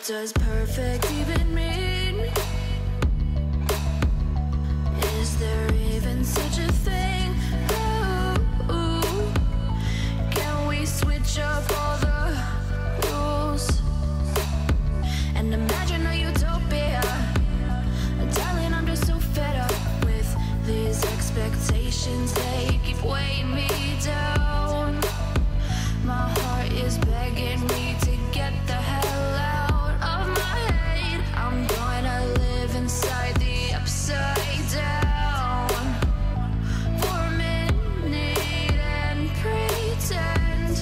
What does perfect even mean? Is there even such a thing? Ooh, can we switch up all the rules and imagine a utopia? Darling, I'm just so fed up with these expectations. They keep weighing me down. My heart is begging me to get the hell out of my head. I'm gonna live inside the upside down for a minute and pretend,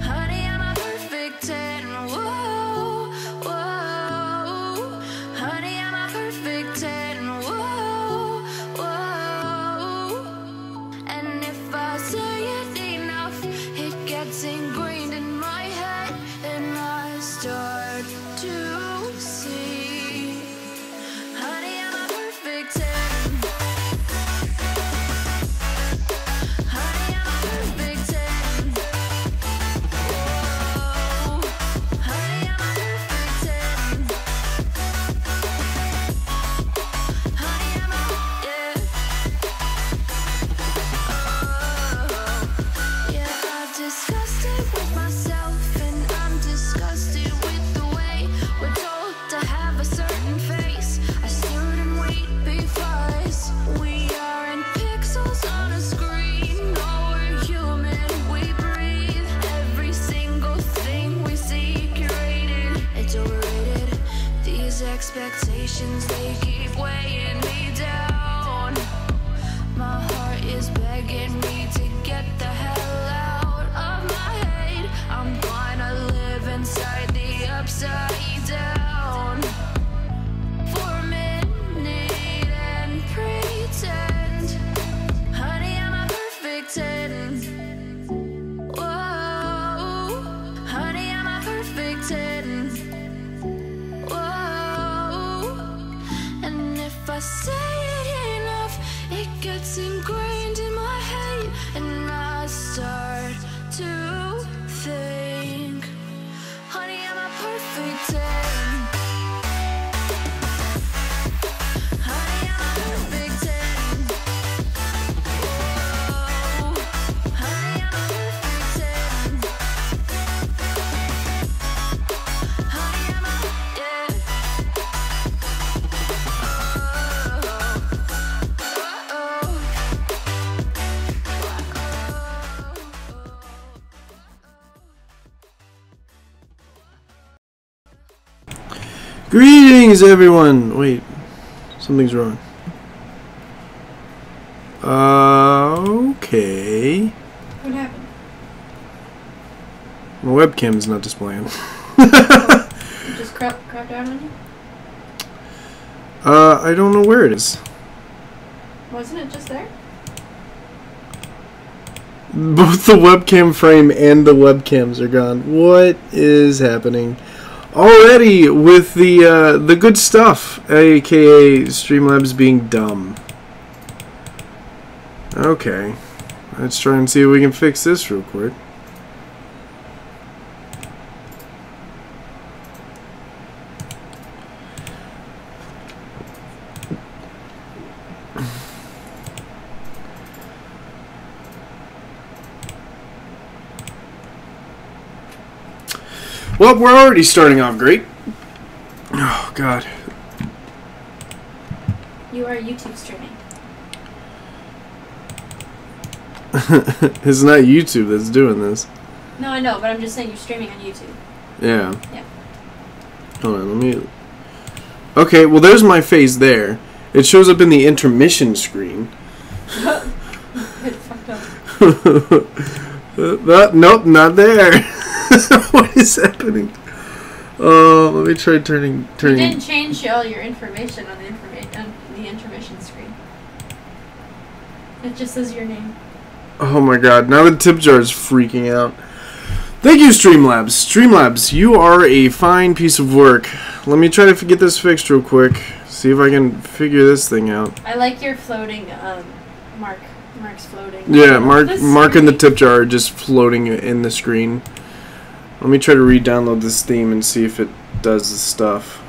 honey, I'm a perfect 10. Whoa, whoa, honey, I'm a perfect 10. Whoa, whoa, and if I say it enough, it gets ingrained in my head, and I start to see, honey, I'm a perfect 10. Honey, I'm a perfect 10. Whoa, honey, I'm a perfect 10. Honey, I'm a, yeah. Yeah, I've discussed it with myself, and I'm disgusted with the way we're told to have a certain face. I stare and wait because we aren't pixels on a screen. No, we're human, we breathe. Every single thing we see curated, it's overrated. These expectations, they keep weighing me down. My heart is begging me to get the hell out of my head. I'm gonna live inside the upside down for a minute and pretend, honey, I'm a perfect 10. Whoa, honey, I'm a perfect 10. Whoa, and if I say it enough, it gets ingrained in my head, and I start to think, honey, I'm a perfect 10. Honey, I'm a perfect 10. Whoa, honey, I'm a perfect 10. Honey, I'm a, yeah. Greetings, everyone! Wait, something's wrong. Okay. What happened? My webcam's not displaying. It just crapped out on you? I don't know where it is. Wasn't it just there? Both the webcam frame and the webcams are gone. What is happening? Already with the good stuff, aka Streamlabs being dumb. Okay, let's try and see if we can fix this real quick. Well, we're already starting off great. Oh, God. You are YouTube streaming. It's not YouTube that's doing this. No, I know, but I'm just saying you're streaming on YouTube. Yeah. Yeah. Hold on, let me... Okay, well, there's my face there. It shows up in the intermission screen. It's fucked up. Nope, not there. What is happening? Let me try turning. You didn't change all your information on the intermission screen. It just says your name. Oh my god, now the tip jar is freaking out. Thank you, Streamlabs. Streamlabs, you are a fine piece of work. Let me try to get this fixed real quick. See if I can figure this thing out. I like your floating, Mark's floating. Yeah, Mark and the tip jar are just floating in the screen. Let me try to re-download this theme and see if it does the stuff.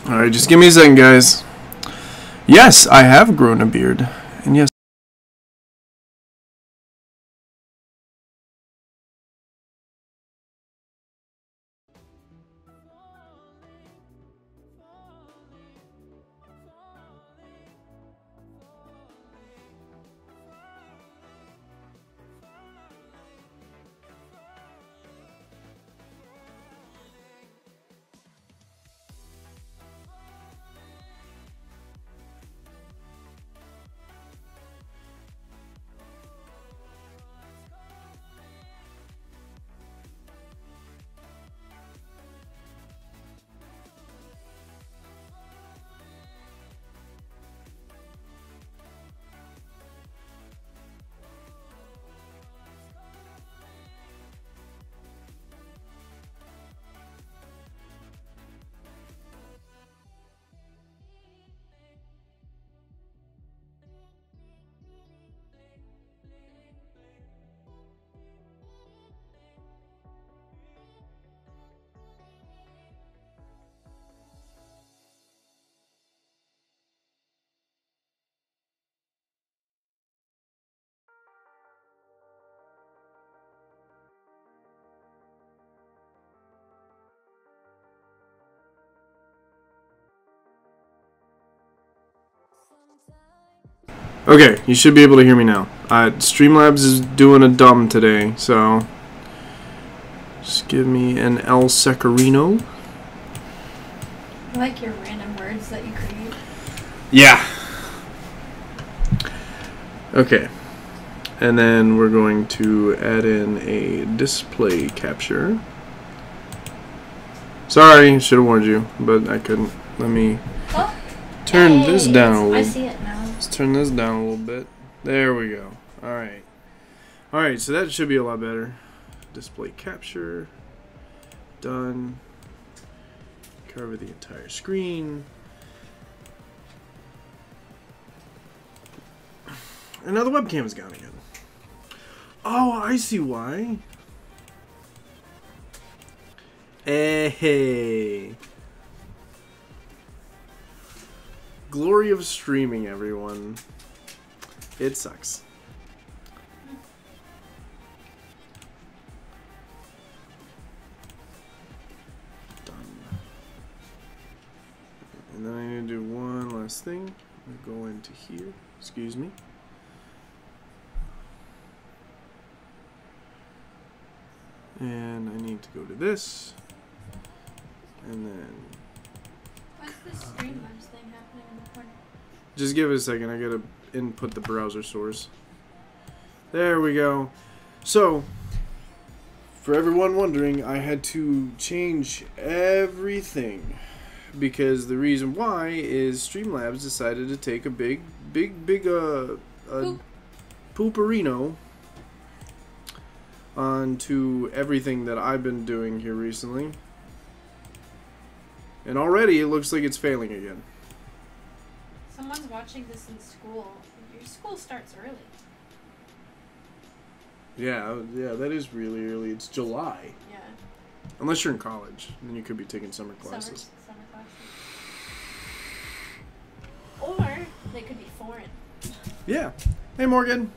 Alright, just give me a second, guys. Yes, I have grown a beard. And yes. Okay, you should be able to hear me now. Streamlabs is doing a dumb today, so just give me an El Secarino. I like your random words that you create. Yeah. Okay. And then we're going to add in a display capture. Sorry, should have warned you, but I couldn't. Let me turn this down a little. I see it now. Let's turn this down a little bit. There we go. Alright. Alright, so that should be a lot better. Display capture. Done. Cover the entire screen. And now the webcam is gone again. Oh, I see why. Hey. Glory of streaming, everyone. It sucks. Done. And then I need to do one last thing. I'll go into here. Excuse me. And I need to go to this. And then... What's this Streamlabs thing happening in the corner? Just give it a second. I gotta input the browser source. There we go. So, for everyone wondering, I had to change everything. Because the reason why is Streamlabs decided to take a big pooperino onto everything that I've been doing here recently. And already it looks like it's failing again. Someone's watching this in school. Your school starts early. Yeah, that is really early. It's July. Yeah. Unless you're in college, then you could be taking summer classes. Summer classes. Or they could be foreign. Yeah. Hey, Morgan.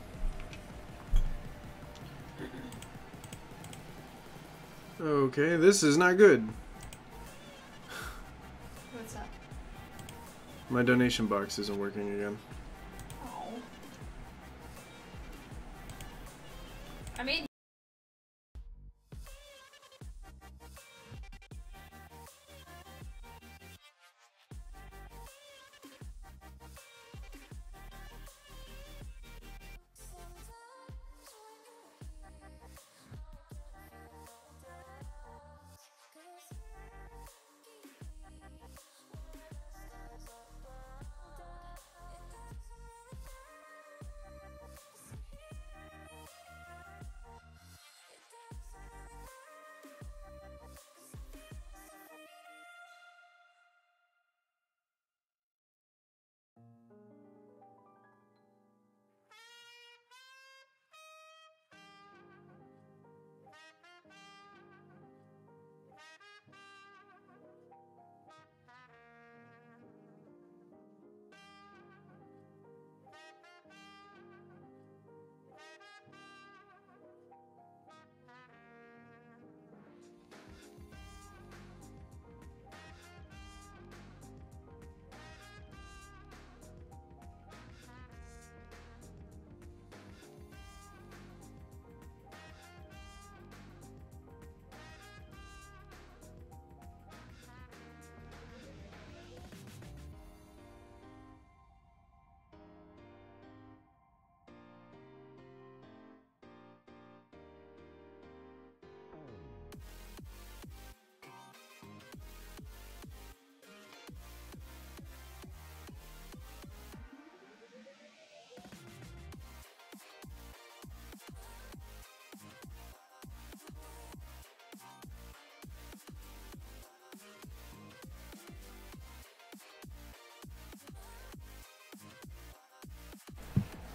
Okay, this is not good. What's up? My donation box isn't working again. Oh. I mean...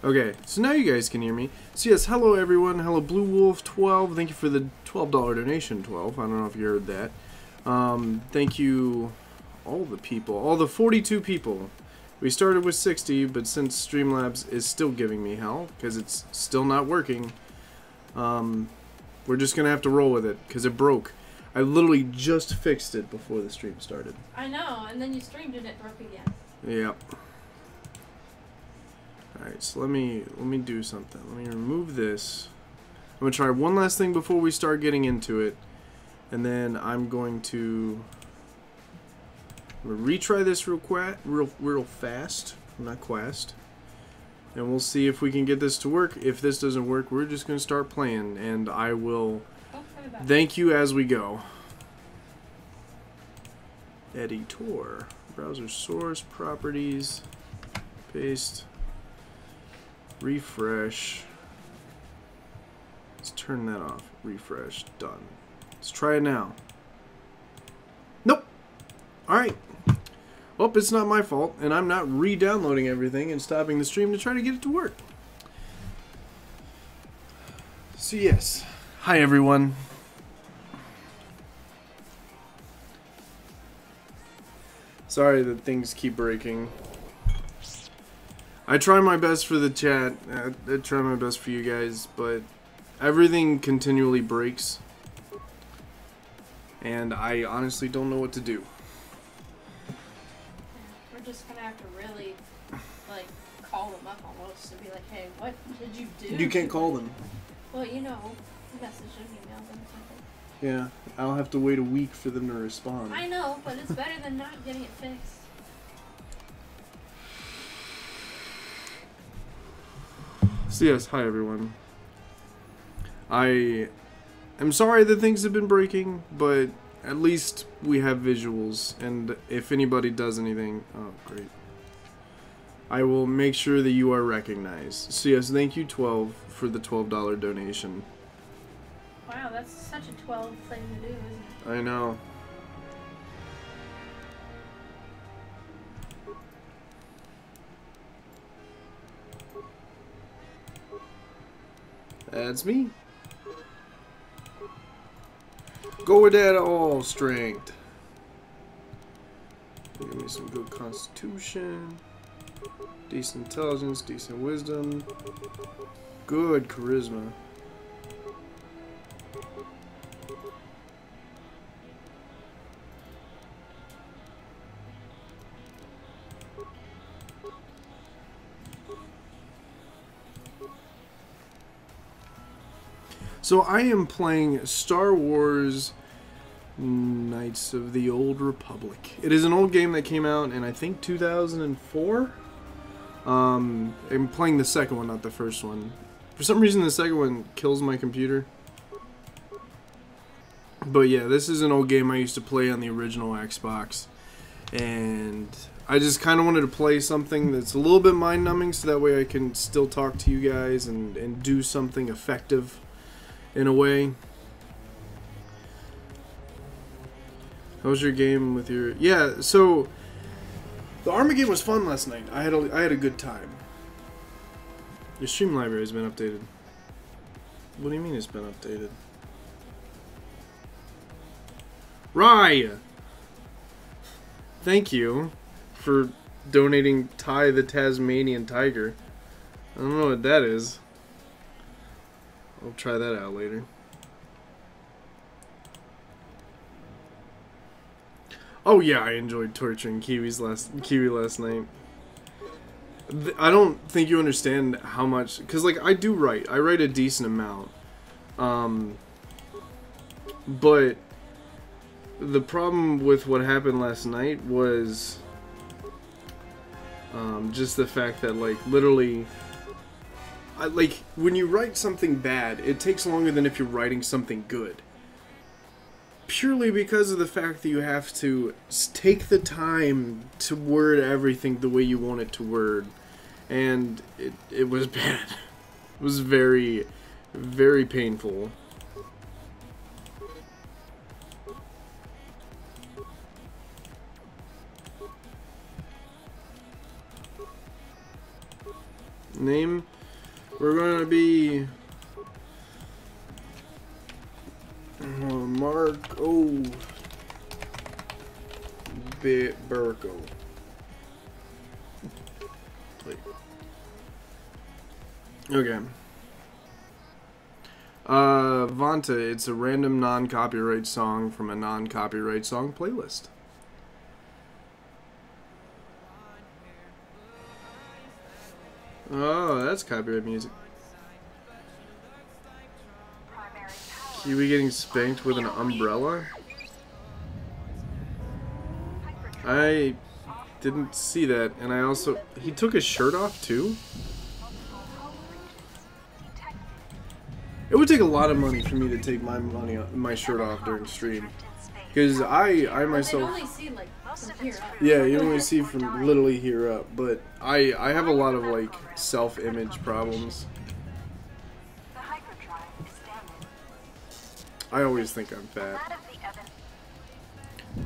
Okay, so now you guys can hear me. So yes, hello everyone. Hello Blue Wolf 12. Thank you for the $12 donation, 12. I don't know if you heard that. Thank you all the people, all the 42 people. We started with 60, but since Streamlabs is still giving me hell because it's still not working, we're just gonna have to roll with it because it broke. I literally just fixed it before the stream started. I know, and then you streamed and it broke again. Yep. Alright, so let me do something. Let me remove this. I'm going to try one last thing before we start getting into it. And then I'm going to retry this real fast. Not quest. And we'll see if we can get this to work. If this doesn't work, we're just going to start playing. And I will thank you as we go. Editor. Browser source, properties. Paste. Refresh. Let's turn that off. Refresh. Done. Let's try it now. Nope. Alright. Well, it's not my fault, and I'm not re-downloading everything and stopping the stream to try to get it to work. So yes. Hi everyone. Sorry that things keep breaking. I try my best for the chat, I try my best for you guys, but everything continually breaks. And I honestly don't know what to do. We're just gonna have to really, like, call them up almost and be like, hey, what did you do? You can't call them. Well, you know, message them, email them, something. Yeah, I'll have to wait a week for them to respond. I know, but it's better than not getting it fixed. So yes, hi everyone. I am sorry that things have been breaking, but at least we have visuals, and if anybody does anything, oh great, I will make sure that you are recognized. So yes, thank you 12 for the $12 donation. Wow, that's such a 12 thing to do, isn't it? I know. That's me. Go with that all strength. Give me some good constitution. Decent intelligence, decent wisdom. Good charisma. So I am playing Star Wars Knights of the Old Republic. It is an old game that came out in, I think, 2004. I'm playing the second one, not the first one. For some reason, the second one kills my computer. But yeah, this is an old game I used to play on the original Xbox. And I just kind of wanted to play something that's a little bit mind-numbing so that way I can still talk to you guys and do something effective. In a way. How was your game with your... Yeah, so... The Arma game was fun last night. I had a good time. Your stream library has been updated. What do you mean it's been updated? Rye! Thank you for donating Ty the Tasmanian Tiger. I don't know what that is. I'll try that out later. Oh yeah, I enjoyed torturing Kiwi last night. I don't think you understand how much, because like I do write. I write a decent amount. But the problem with what happened last night was just the fact that like literally like, when you write something bad, it takes longer than if you're writing something good. Purely because of the fact that you have to take the time to word everything the way you want it to word. And it was bad. It was very, very painful. Name. We're going to be Marco Burko. Okay. Vanta, it's a random non-copyright song from a non-copyright song playlist. Oh, that's copyright music. Kiwi getting spanked with an umbrella? I didn't see that, and I also... He took his shirt off, too? It would take a lot of money for me to take my shirt off during stream. Because I myself... You only see, like, from here up. Yeah, you only see from literally here up, but I have a lot of, like, self-image problems. I always think I'm fat.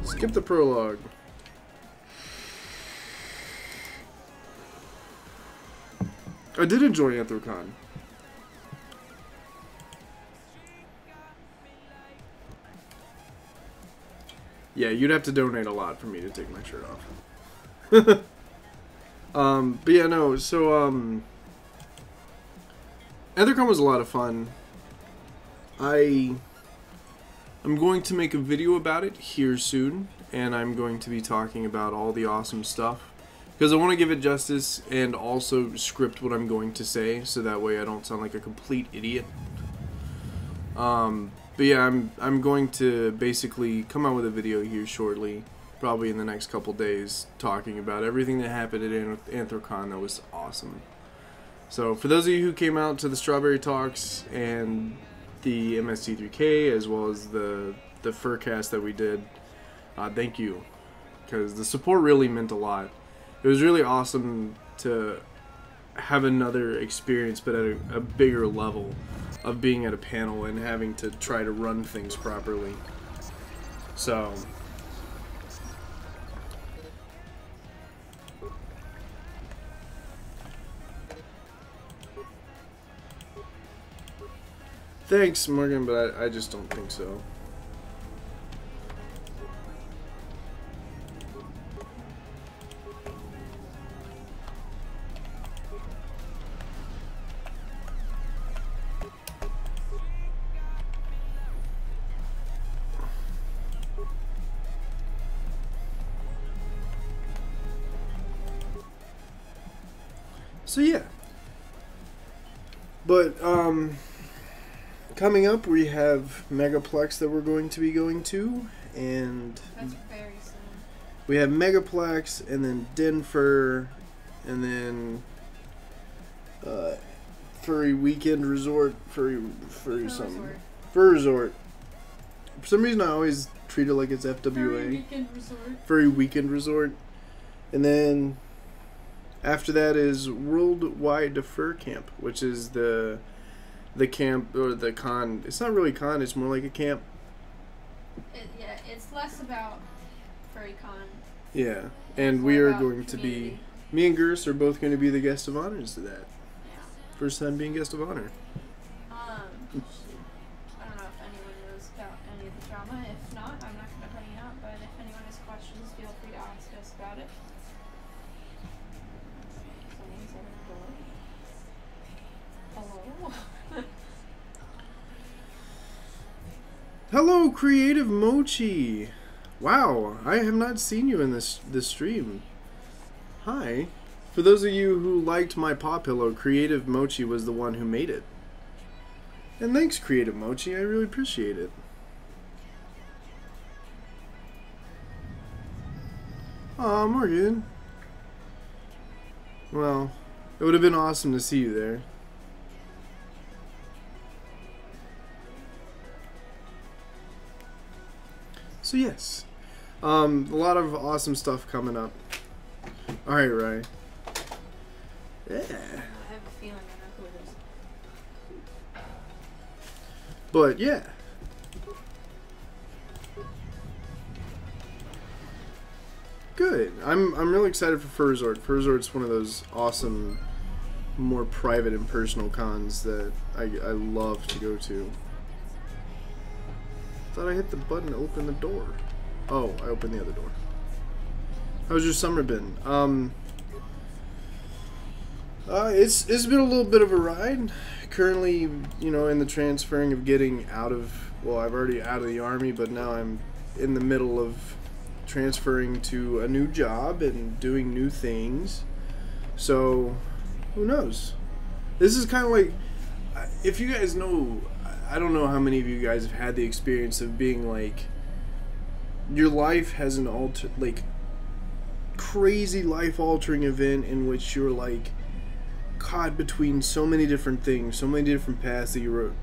Skip the prologue. I did enjoy Anthrocon. Yeah, you'd have to donate a lot for me to take my shirt off. But yeah, no, so, Anthrocon was a lot of fun. I'm going to make a video about it here soon, and I'm going to be talking about all the awesome stuff. Because I want to give it justice and also script what I'm going to say, so that way I don't sound like a complete idiot. But yeah, I'm going to basically come out with a video here shortly, probably in the next couple days, talking about everything that happened at Anthrocon that was awesome. So for those of you who came out to the Strawberry Talks and the MST3K, as well as the Furcast that we did, thank you, because the support really meant a lot. It was really awesome to have another experience, but at a bigger level, of being at a panel and having to try to run things properly. So thanks, Morgan, but I just don't think so. So yeah, but coming up we have Megaplex that we're going to be going to, and That's very soon. we have Megaplex, and then Denver, and then Furry Weekend Resort, Furry something, Furry Resort. For some reason I always treat it like it's FWA. Furry Weekend Resort. Furry Weekend Resort, and then after that is Worldwide Fur Camp, which is the camp, or the con. It's not really con, it's more like a camp. Yeah, it's less about FurryCon. Yeah, and More we are about going to community. be, me and Gers are both going to be the guest of honors to that. Yeah. First time being guest of honor. I don't know if anyone knows about any of the drama. If not, I'm not going to bring it up, but if anyone has questions, feel free to ask us about it. Someone's at our door. Hello? Hello, Creative Mochi! Wow, I have not seen you in this stream. Hi. For those of you who liked my paw pillow, Creative Mochi was the one who made it. And thanks, Creative Mochi, I really appreciate it. Aw, Morgan. Well, it would have been awesome to see you there. So yes, a lot of awesome stuff coming up. Alright, Rai. Yeah. I have a feeling I know who it is. But yeah. Good. I'm really excited for Fur Resort. Fur Resort's one of those awesome more private and personal cons that I love to go to. Thought I hit the button to open the door. Oh, I opened the other door. How's your summer been? It's been a little bit of a ride. Currently, you know, in the transferring of getting out of, well, I've already out of the Army, but now I'm in the middle of transferring to a new job and doing new things. So, who knows? This is kind of like, if you guys know, I don't know how many of you guys have had the experience of being like, your life has an crazy life-altering event in which you're like caught between so many different things, so many different paths that your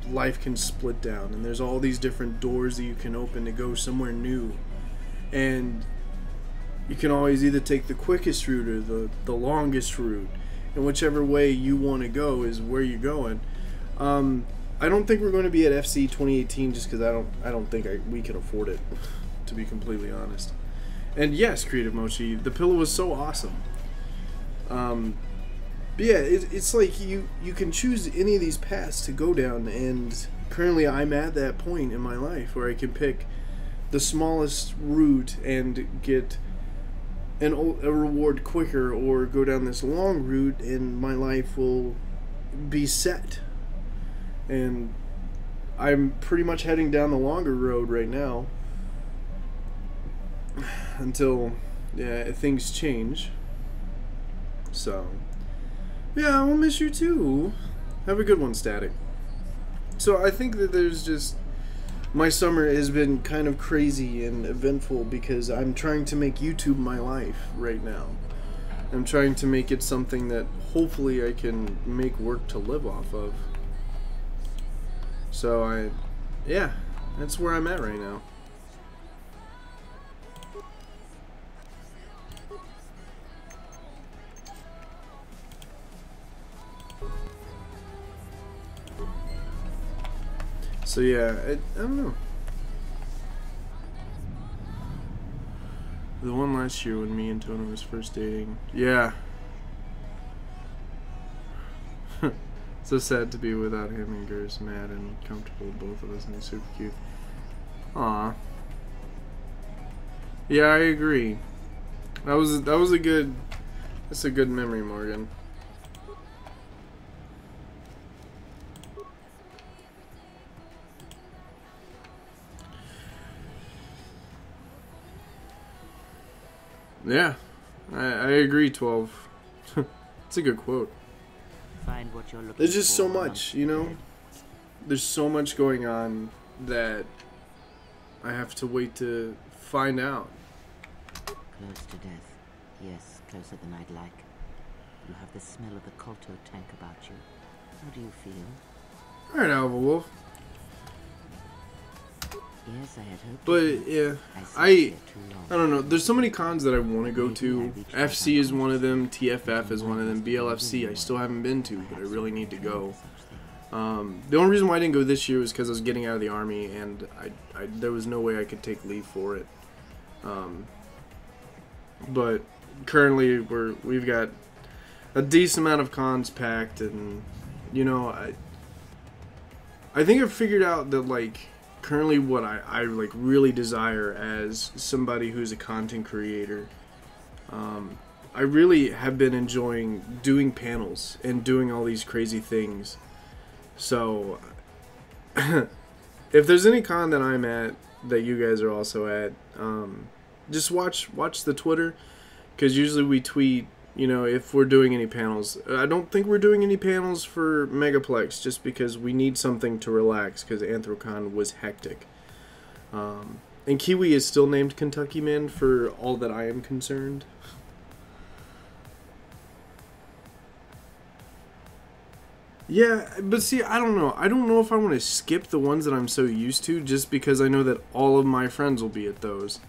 life can split down, and there's all these different doors that you can open to go somewhere new, and you can always either take the quickest route or the longest route, and whichever way you want to go is where you're going. I don't think we're going to be at FC 2018 just because I don't think we can afford it, to be completely honest. And yes, Creative Mochi, the pillow was so awesome. But yeah, it's like you can choose any of these paths to go down, and currently I'm at that point in my life where I can pick the smallest route and get a reward quicker, or go down this long route and my life will be set. And I'm pretty much heading down the longer road right now until things change. So yeah, we'll miss you too. Have a good one, Static. So I think that there's just, my summer has been kind of crazy and eventful because I'm trying to make YouTube my life right now. I'm trying to make it something that hopefully I can make work to live off of. So yeah, that's where I'm at right now. So yeah, I don't know. The one last year when me and Tony was first dating. Yeah. So sad to be without him, and Ger's mad and comfortable with both of us, and he's super cute. Aw. Yeah, I agree. That's a good memory, Morgan. Yeah, I agree, 12. It's a good quote. Find what you're looking There's just so for much, you know? There's so much going on that I have to wait to find out. Close to death. Yes, closer than I'd like. You have the smell of the Kolto tank about you. How do you feel? Alright, Alva Wolf. Yes, I had hoped. But yeah, I don't know. There's so many cons that I want to go to. FC is one of them. TFF is one of them. BLFC I still haven't been to, but I really need to go. The only reason why I didn't go this year was because I was getting out of the Army, and there was no way I could take leave for it. But currently we've got a decent amount of cons packed, and you know, I think I've figured out that like currently what I like really desire as somebody who's a content creator. I really have been enjoying doing panels and doing all these crazy things. So if there's any con that I'm at that you guys are also at, just watch the Twitter, because usually we tweet, you know, if we're doing any panels. I don't think we're doing any panels for Megaplex, just because we need something to relax, because Anthrocon was hectic. And Kiwi is still named Kentucky Man for all that I am concerned. Yeah, but see, I don't know. I don't know if I want to skip the ones that I'm so used to, just because I know that all of my friends will be at those.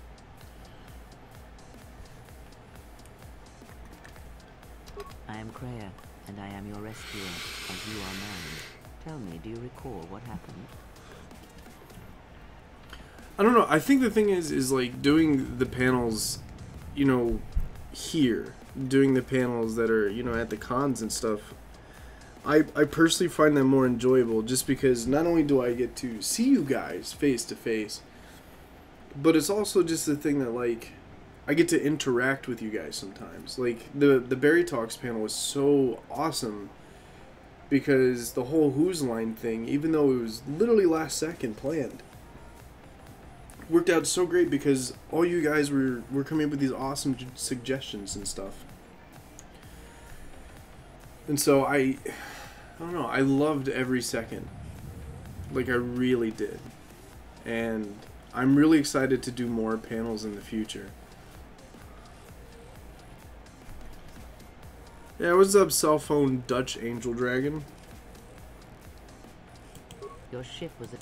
I am Kreia, and I am your rescuer, as you are mine. Tell me, do you recall what happened? I don't know. I think the thing is like doing the panels, you know, here doing the panels that are, you know, at the cons and stuff, I personally find them more enjoyable just because not only do I get to see you guys face to face, but it's also just the thing that, like, I get to interact with you guys sometimes. Like, the Barry Talks panel was so awesome because the whole Who's Line thing, even though it was literally last second planned, worked out so great because all you guys were coming up with these awesome suggestions and stuff. And so I don't know, I loved every second. Like, I really did. And I'm really excited to do more panels in the future. Yeah, what's up, cell phone Dutch Angel Dragon? Your ship was a...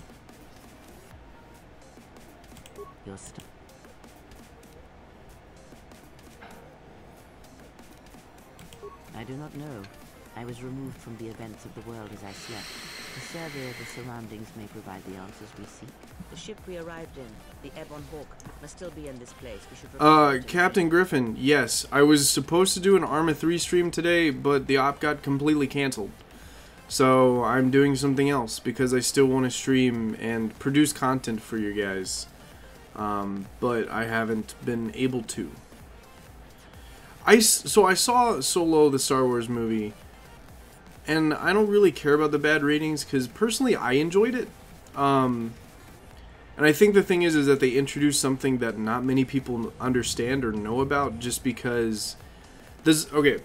Your I do not know. I was removed from the events of the world as I slept. A survey of the surroundings may provide the answers we seek. The ship we arrived in, the Ebon Hawk, must still be in this place. We should Captain Griffin, yes. I was supposed to do an Arma 3 stream today, but the op got completely canceled. So I'm doing something else because I still want to stream and produce content for you guys. But I haven't been able to. So I saw Solo, the Star Wars movie, and I don't really care about the bad ratings because personally I enjoyed it. And I think the thing is that they introduced something that not many people understand or know about just because this. Okay.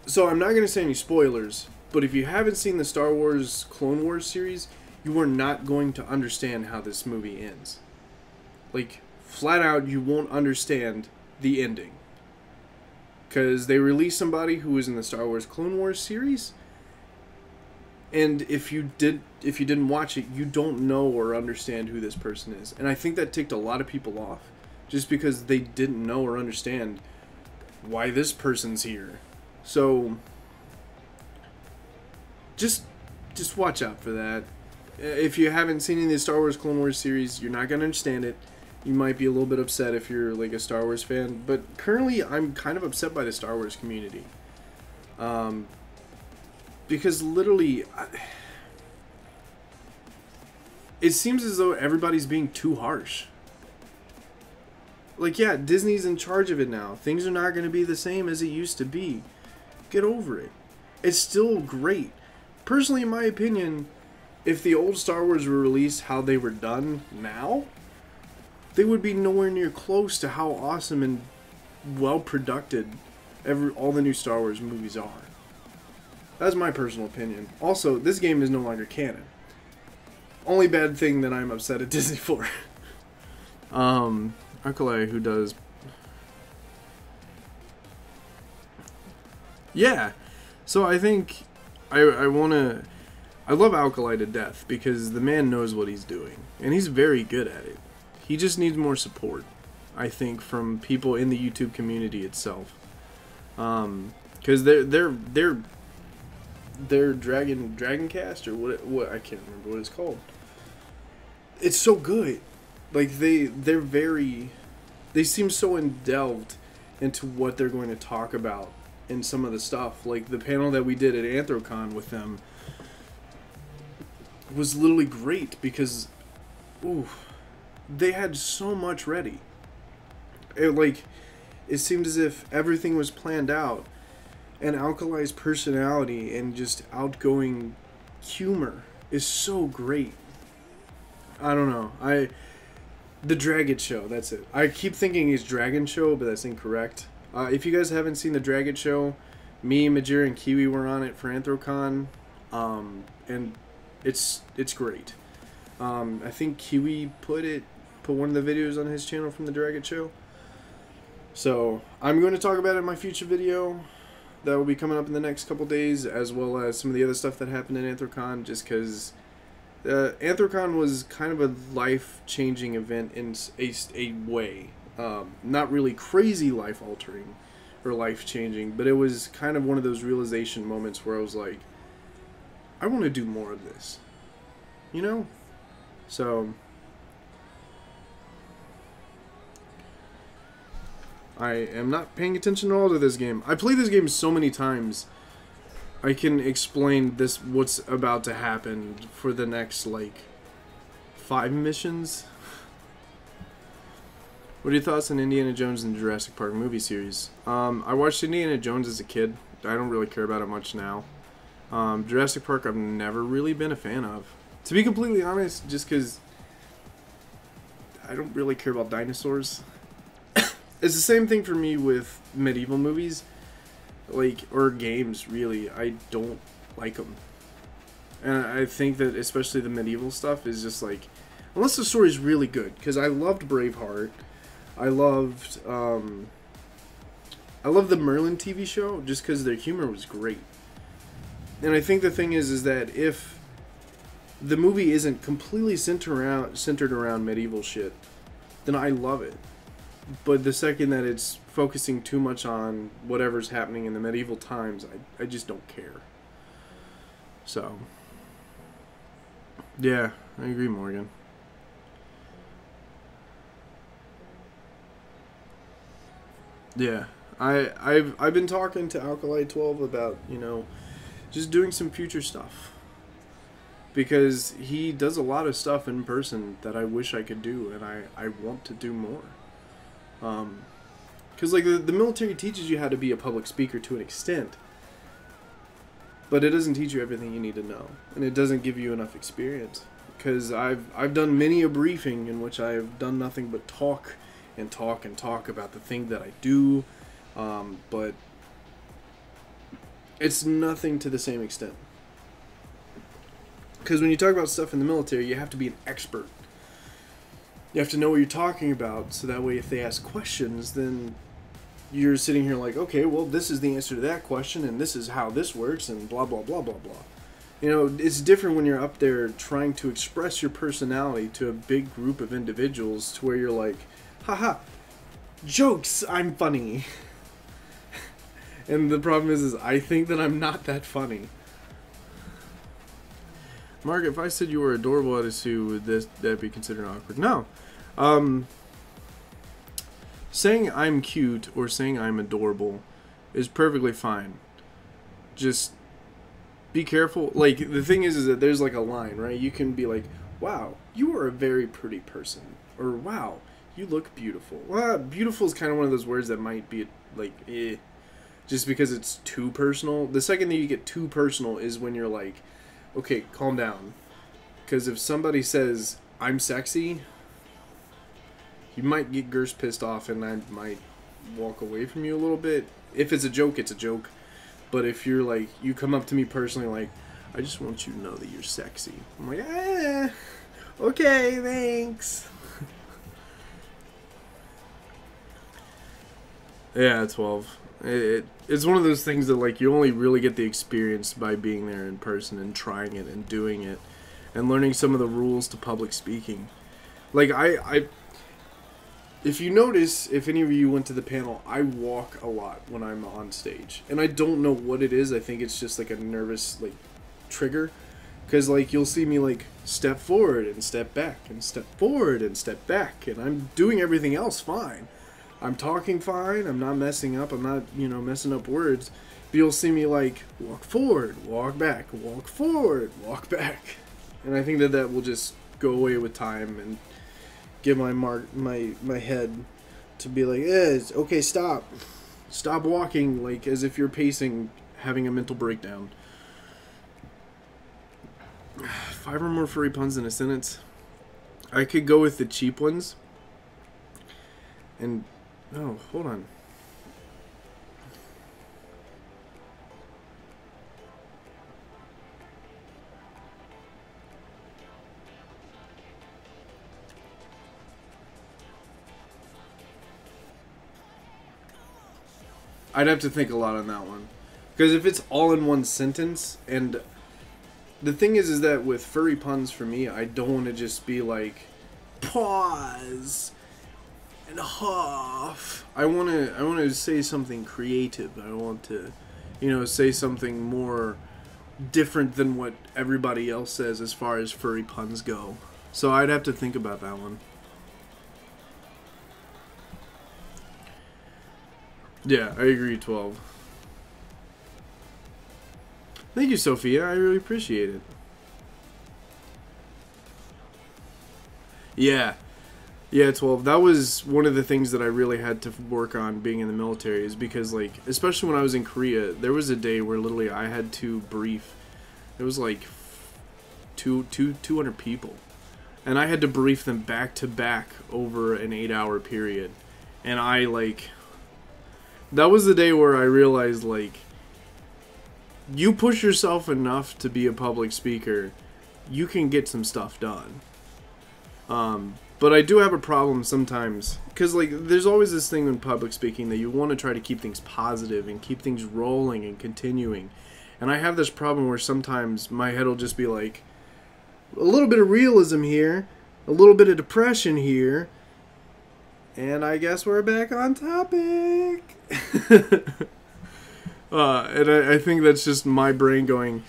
So I'm not going to say any spoilers, but if you haven't seen the Star Wars Clone Wars series, you are not going to understand how this movie ends. Like, flat out, you won't understand the ending. Because they released somebody who was in the Star Wars Clone Wars series, and if you didn't watch it, you don't know or understand who this person is. And I think that ticked a lot of people off, just because they didn't know or understand why this person's here. So, just watch out for that. If you haven't seen any of the Star Wars Clone Wars series, you're not going to understand it. You might be a little bit upset if you're like a Star Wars fan, but currently I'm kind of upset by the Star Wars community. Because literally, it seems as though everybody's being too harsh. Like, yeah, Disney's in charge of it now. Things are not going to be the same as it used to be. Get over it. It's still great. Personally, in my opinion, if the old Star Wars were released how they were done now, they would be nowhere near close to how awesome and well-produced all the new Star Wars movies are. That's my personal opinion. Also, this game is no longer canon. Only bad thing that I'm upset at Disney for. Alkali, who does... Yeah. So I think I love Alkali to death because the man knows what he's doing. And he's very good at it. He just needs more support, I think, from people in the YouTube community itself. Because they're Dragoncast or what I can't remember what it's called. It's so good. Like they seem so delved into what they're going to talk about in some of the stuff. Like the panel that we did at Anthrocon with them was literally great because they had so much ready. It seemed as if everything was planned out, and Alkali's personality and just outgoing humor is so great. I don't know. The Dragon Show, that's it. I keep thinking it's Dragon Show, but that's incorrect. If you guys haven't seen the Dragon Show, me, Majir, and Kiwi were on it for Anthrocon, and it's great. I think Kiwi put one of the videos on his channel from the Dragon Show. So I'm going to talk about it in my future video that will be coming up in the next couple days, as well as some of the other stuff that happened in Anthrocon, just because Anthrocon was kind of a life-changing event in a way. Not really crazy life-altering or life-changing, but it was kind of one of those realization moments where I was like, I want to do more of this. You know? So... I am not paying attention at all to this game. I played this game so many times. I can explain what's about to happen for the next, like, 5 missions. What are your thoughts on Indiana Jones and Jurassic Park movie series? I watched Indiana Jones as a kid. I don't really care about it much now. Jurassic Park I've never really been a fan of. To be completely honest, just because I don't really care about dinosaurs. It's the same thing for me with medieval movies. Like, or games, really. I don't like them. And I think that especially the medieval stuff is just like, unless the story's really good, because I loved Braveheart. I loved the Merlin TV show just because their humor was great. And I think the thing is that if the movie isn't completely centered around medieval shit, then I love it. But the second that it's focusing too much on whatever's happening in the medieval times, I just don't care. So, yeah, I agree, Morgan. Yeah, I've been talking to Alkali 12 about, you know, just doing some future stuff. Because he does a lot of stuff in person that I wish I could do, and I want to do more. Because, like, the military teaches you how to be a public speaker to an extent, but it doesn't teach you everything you need to know, and it doesn't give you enough experience. Because I've done many a briefing in which I've done nothing but talk and talk and talk about the thing that I do, but it's nothing to the same extent. Because when you talk about stuff in the military, you have to be an expert. You have to know what you're talking about, so that way if they ask questions, then you're sitting here like, okay, well, this is the answer to that question, and this is how this works, and blah, blah, blah, blah, blah. You know, it's different when you're up there trying to express your personality to a big group of individuals to where you're like, haha, jokes, I'm funny. And the problem is I think that I'm not that funny. Mark, if I said you were adorable at a zoo, would that be considered awkward? No. Saying I'm cute or saying I'm adorable is perfectly fine. Just be careful. Like, the thing is that there's like a line, right? You can be like, wow, you are a very pretty person. Or, wow, you look beautiful. Well, beautiful is kind of one of those words that might be like, just because it's too personal. The second that you get too personal is when you're like, okay, calm down. Because if somebody says, I'm sexy, you might get Gerst pissed off and I might walk away from you a little bit. If it's a joke, it's a joke. But if you're like, you come up to me personally like, I just want you to know that you're sexy. I'm like, okay, thanks. Yeah, 12. It's one of those things that, like, you only really get the experience by being there in person and trying it and doing it and learning some of the rules to public speaking. Like, if you notice, if any of you went to the panel, I walk a lot when I'm on stage. And I don't know what it is. I think it's just, like, a nervous, like, trigger. Because, like, you'll see me, like, step forward and step back and step forward and step back. And I'm doing everything else fine. I'm talking fine, I'm not messing up, I'm not, you know, messing up words. But you'll see me, like, walk forward, walk back, walk forward, walk back. And I think that that will just go away with time and give my head to be like, okay, stop. Stop walking, like, as if you're pacing, having a mental breakdown. 5 or more furry puns in a sentence. I could go with the cheap ones. And... oh, hold on. I'd have to think a lot on that one. Because if it's all in one sentence, and the thing is that with furry puns for me, I don't want to just be like, pause and huff. I want to say something creative. I want to, you know, say something more different than what everybody else says as far as furry puns go. So I'd have to think about that one. Yeah, I agree, 12. Thank you, Sophia. I really appreciate it. Yeah. Yeah, 12. That was one of the things that I really had to work on being in the military, is because, like, especially when I was in Korea, there was a day where literally I had to brief. It was like 200 people. And I had to brief them back to back over an 8-hour period. And I, like, that was the day where I realized, like, you push yourself enough to be a public speaker, you can get some stuff done. But I do have a problem sometimes, because, like, there's always this thing in public speaking that you want to try to keep things positive and keep things rolling and continuing. And I have this problem where sometimes my head will just be like, a little bit of realism here, a little bit of depression here, and I guess we're back on topic. And I think that's just my brain going,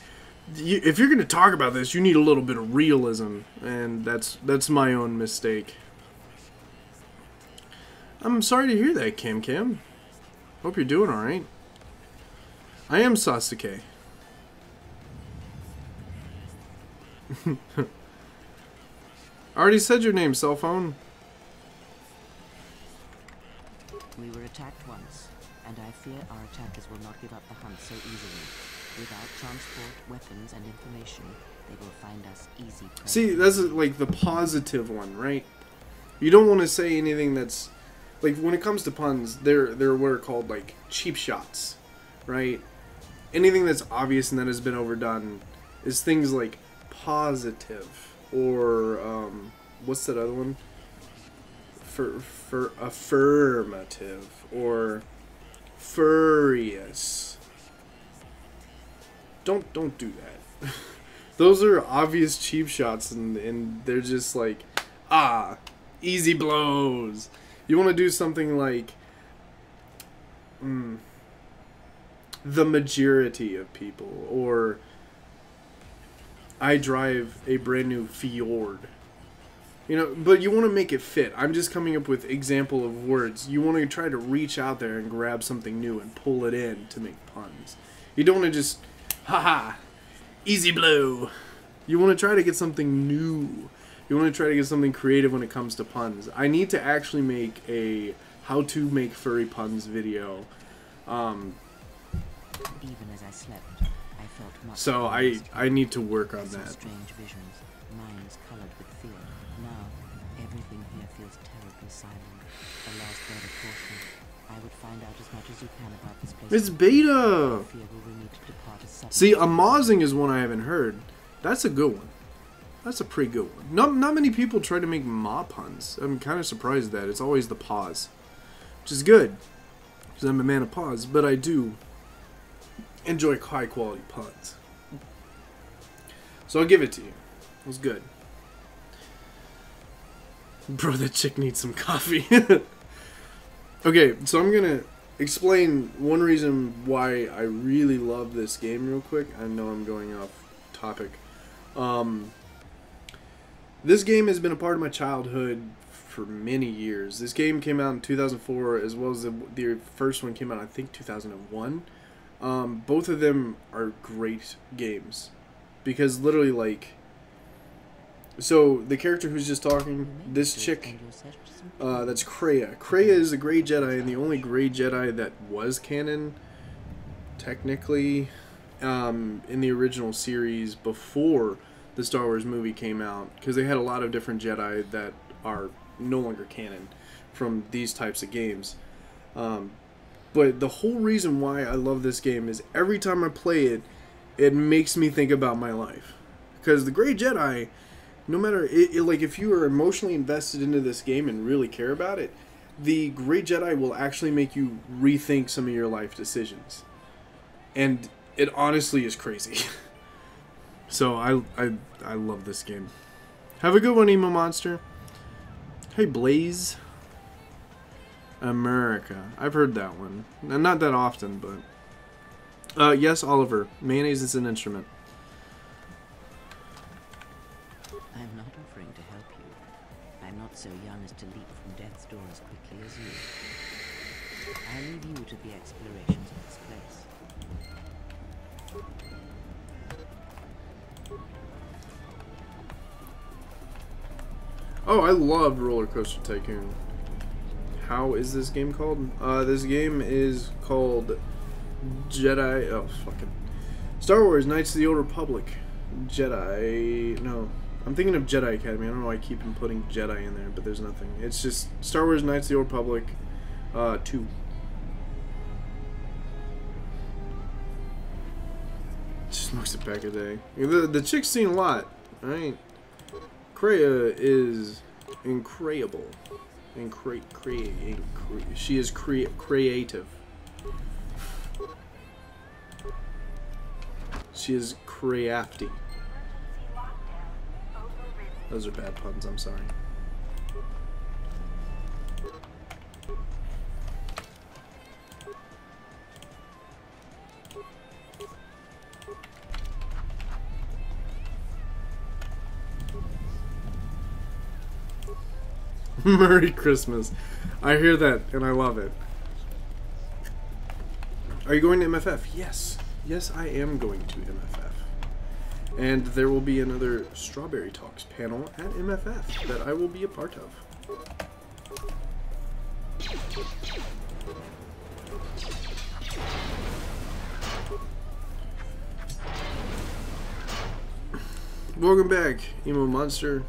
if you're going to talk about this, you need a little bit of realism, and that's my own mistake. I'm sorry to hear that, Kim. Hope you're doing alright. I am Sasuke. I already said your name, cell phone. We were attacked once, and I fear our attackers will not give up the hunt so easily. Without transport, weapons, and information, they will find us easy prey. See, that's like the positive one, right? You don't want to say anything that's like, when it comes to puns, they're what are called like cheap shots, right? Anything that's obvious and that has been overdone is things like positive or what's that other one? For affirmative or furious. Don't do that. Those are obvious cheap shots, and they're just like, easy blows. You want to do something like, the majority of people, or I drive a brand new Fjord. You know, but you want to make it fit. I'm just coming up with example of words. You want to try to reach out there and grab something new and pull it in to make puns. You don't want to just, haha, easy blow. You want to try to get something new. You want to try to get something creative when it comes to puns. I need to actually make a how to make furry puns video. Even as I slept, I felt much. So I need to work on Some that. strange visions, minds colored with fear. Now, everything here feels terribly silent. A last word of caution. I would find out as much as you can about this place. It's beta. Fear will need to depart as suddenly. See, Amazing is one I haven't heard. That's a good one. That's a pretty good one. Not many people try to make ma puns. I'm kind of surprised that it's always the pause, which is good because I'm a man of pause. But I do enjoy high quality puns, so I'll give it to you. It was good, bro. That chick needs some coffee. Okay, so I'm gonna explain one reason why I really love this game real quick. I know I'm going off topic. This game has been a part of my childhood for many years. This game came out in 2004, as well as the first one came out, I think, 2001. Both of them are great games. Because literally, like... So, the character who's just talking, this chick, that's Kreia. Kreia is a Grey Jedi, and the only Grey Jedi that was canon, technically, in the original series before the Star Wars movie came out, because they had a lot of different Jedi that are no longer canon from these types of games. But the whole reason why I love this game is every time I play it, it makes me think about my life. Because the Grey Jedi, no matter, like, if you are emotionally invested into this game and really care about it, the Grey Jedi will actually make you rethink some of your life decisions. And it honestly is crazy. So I love this game. Have a good one, Emo Monster. Hey, Blaze. America. I've heard that one. Not that often, but... yes, Oliver. Mayonnaise is an instrument. I'm not offering to help you. I'm not so young as to leap from death's door as quickly as you. I leave you to the explorations of this place. Oh, I loved Roller Coaster Tycoon. How is this game called? This game is called Jedi. Oh, fucking Star Wars: Knights of the Old Republic. Jedi. No, I'm thinking of Jedi Academy. I don't know why I keep putting Jedi in there, but there's nothing. It's just Star Wars: Knights of the Old Republic 2. Smokes a pack a day. The chick's seen a lot, right? Kreia is incredible. She is creative. She is crafty. Those are bad puns, I'm sorry. Merry Christmas. I hear that and I love it. Are you going to MFF? Yes. Yes, I am going to MFF. And there will be another Strawberry Talks panel at MFF that I will be a part of. Welcome back, Emo Monster.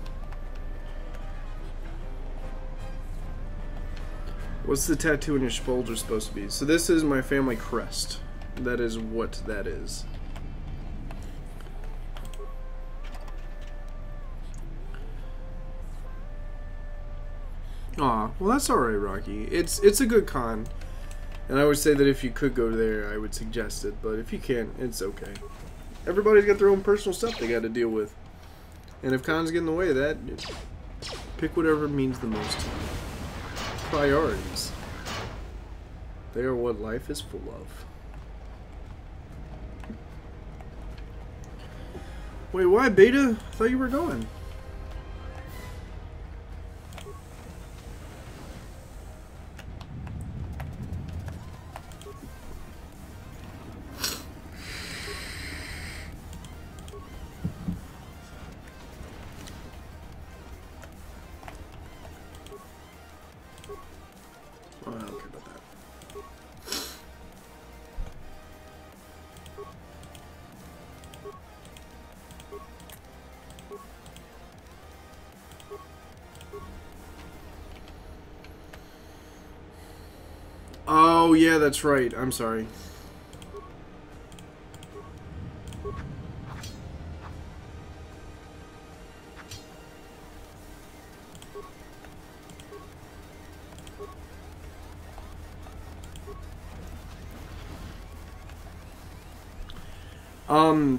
What's the tattoo on your shoulder supposed to be? So this is my family crest. That is what that is. Aw, well that's alright, Rocky. It's a good con. And I would say that if you could go there, I would suggest it. But if you can't, it's okay. Everybody's got their own personal stuff they got to deal with. And if cons get in the way of that, pick whatever means the most to you. Priorities. They are what life is full of. Wait, why Beta? I thought you were going. Oh, yeah, that's right. I'm sorry.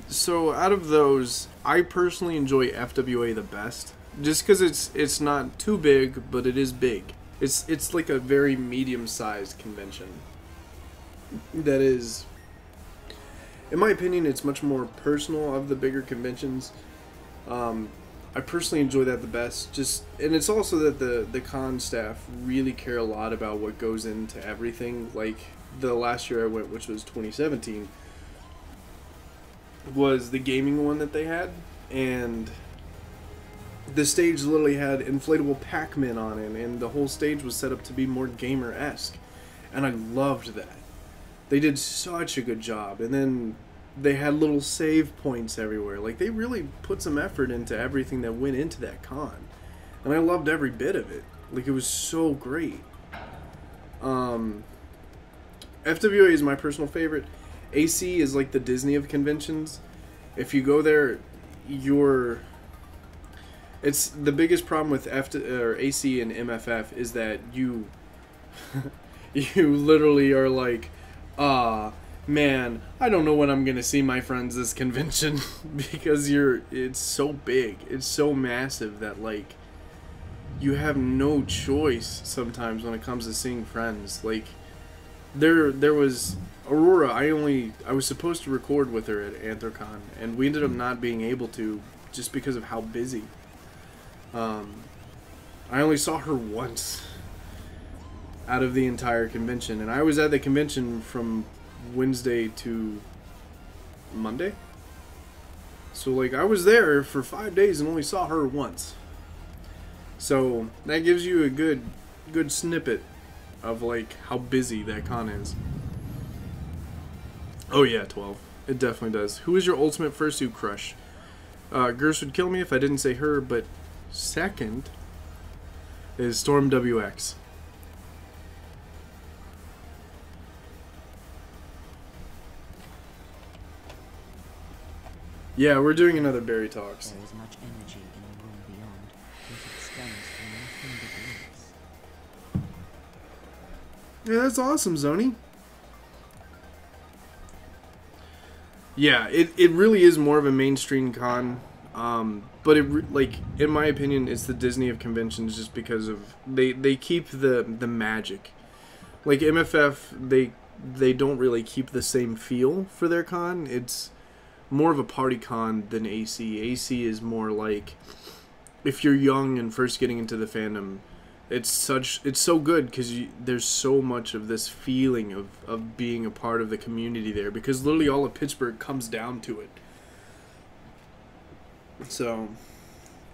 So out of those, I personally enjoy FWA the best. Just because it's not too big, but it is big. It's like a very medium-sized convention. That is, in my opinion, it's much more personal of the bigger conventions. I personally enjoy that the best. And it's also that the con staff really care a lot about what goes into everything. Like the last year I went, which was 2017, was the gaming one that they had, and the stage literally had inflatable Pac-Man on it, and the whole stage was set up to be more gamer-esque, and I loved that. They did such a good job, and then they had little save points everywhere. Like, they really put some effort into everything that went into that con, and I loved every bit of it. Like, it was so great. FWA is my personal favorite. AC is like the Disney of conventions. If you go there, it's the biggest problem with AC and MFF is that you literally are like, man, I don't know when I'm gonna see my friends this convention because it's so big, it's so massive that like you have no choice sometimes when it comes to seeing friends. Like there was Aurora. I was supposed to record with her at Anthrocon, and we ended up not being able to just because of how busy. I only saw her once. out of the entire convention. And I was at the convention from Wednesday to Monday. So, like, I was there for 5 days and only saw her once. So, that gives you a good snippet of, like, how busy that con is. Oh, yeah, 12. It definitely does. Who is your ultimate fursuit crush? Gerst would kill me if I didn't say her, but second is Storm WX. Yeah, we're doing another Berry Talks. There is much energy in the room beyond, which extends for nothing but limits. Yeah, that's awesome, Zoni. Yeah, it really is more of a mainstream con, but like, in my opinion, it's the Disney of conventions just because of they keep the magic. Like MFF, they don't really keep the same feel for their con. It's more of a party con than AC. AC is more like, if you're young and first getting into the fandom, it's so good because there's so much of this feeling of being a part of the community there, because literally all of Pittsburgh comes down to it. So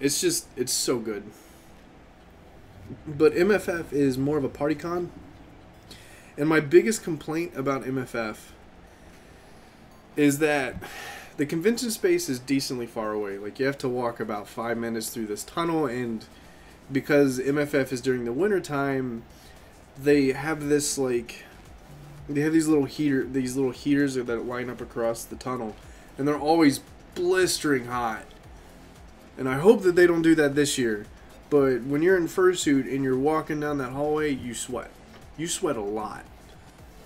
it's so good. But MFF is more of a party con, and my biggest complaint about MFF is that the convention space is decently far away. Like, you have to walk about 5 minutes through this tunnel, and because MFF is during the winter time, they have this, like, they have these little heaters that line up across the tunnel, and they're always blistering hot. And I hope that they don't do that this year. But when you're in fursuit and you're walking down that hallway, you sweat. You sweat a lot.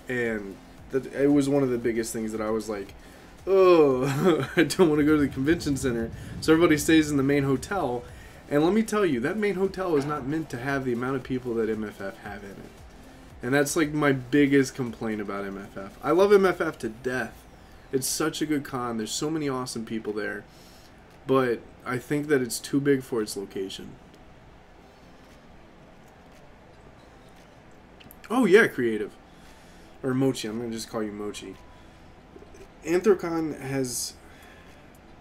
And it was one of the biggest things that I was like, oh, I don't want to go to the convention center. So everybody stays in the main hotel. And let me tell you, that main hotel is not meant to have the amount of people that MFF have in it. And that's like my biggest complaint about MFF. I love MFF to death. It's such a good con. There's so many awesome people there. But I think that it's too big for its location. Oh yeah, Creative. Or Mochi, I'm going to just call you Mochi. Anthrocon has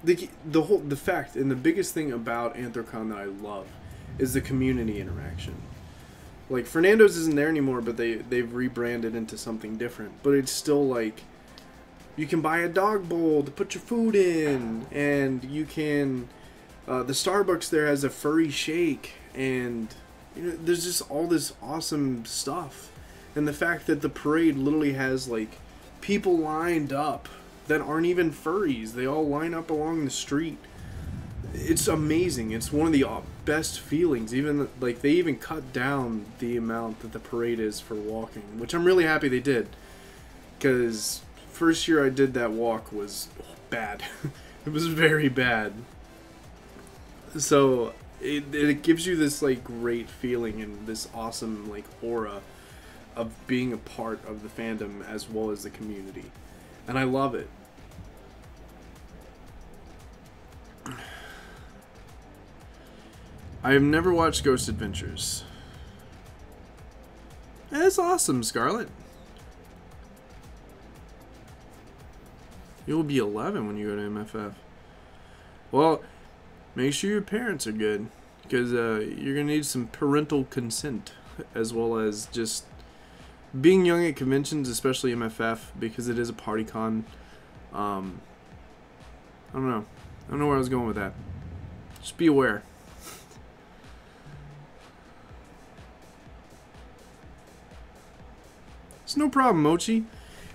the fact, and the biggest thing about Anthrocon that I love is the community interaction. Like, Fernando's isn't there anymore, but they've rebranded into something different. But it's still like, you can buy a dog bowl to put your food in, and you can, the Starbucks there has a furry shake, and you know, there's just all this awesome stuff. And the fact that the parade literally has, like, people lined up that aren't even furries. They all line up along the street. It's amazing. It's one of the best feelings. Even, like, they even cut down the amount that the parade is for walking, which I'm really happy they did. Because first year I did that walk was bad. It was very bad. So it gives you this, like, great feeling and this awesome, like, aura of being a part of the fandom as well as the community. And I love it. I have never watched Ghost Adventures. That's awesome, Scarlett. You'll be 11 when you go to MFF. Well, make sure your parents are good, because you're going to need some parental consent, as well as just being young at conventions, especially MFF, because it is a party con. I don't know. I don't know where I was going with that. Just be aware. It's no problem, Mochi.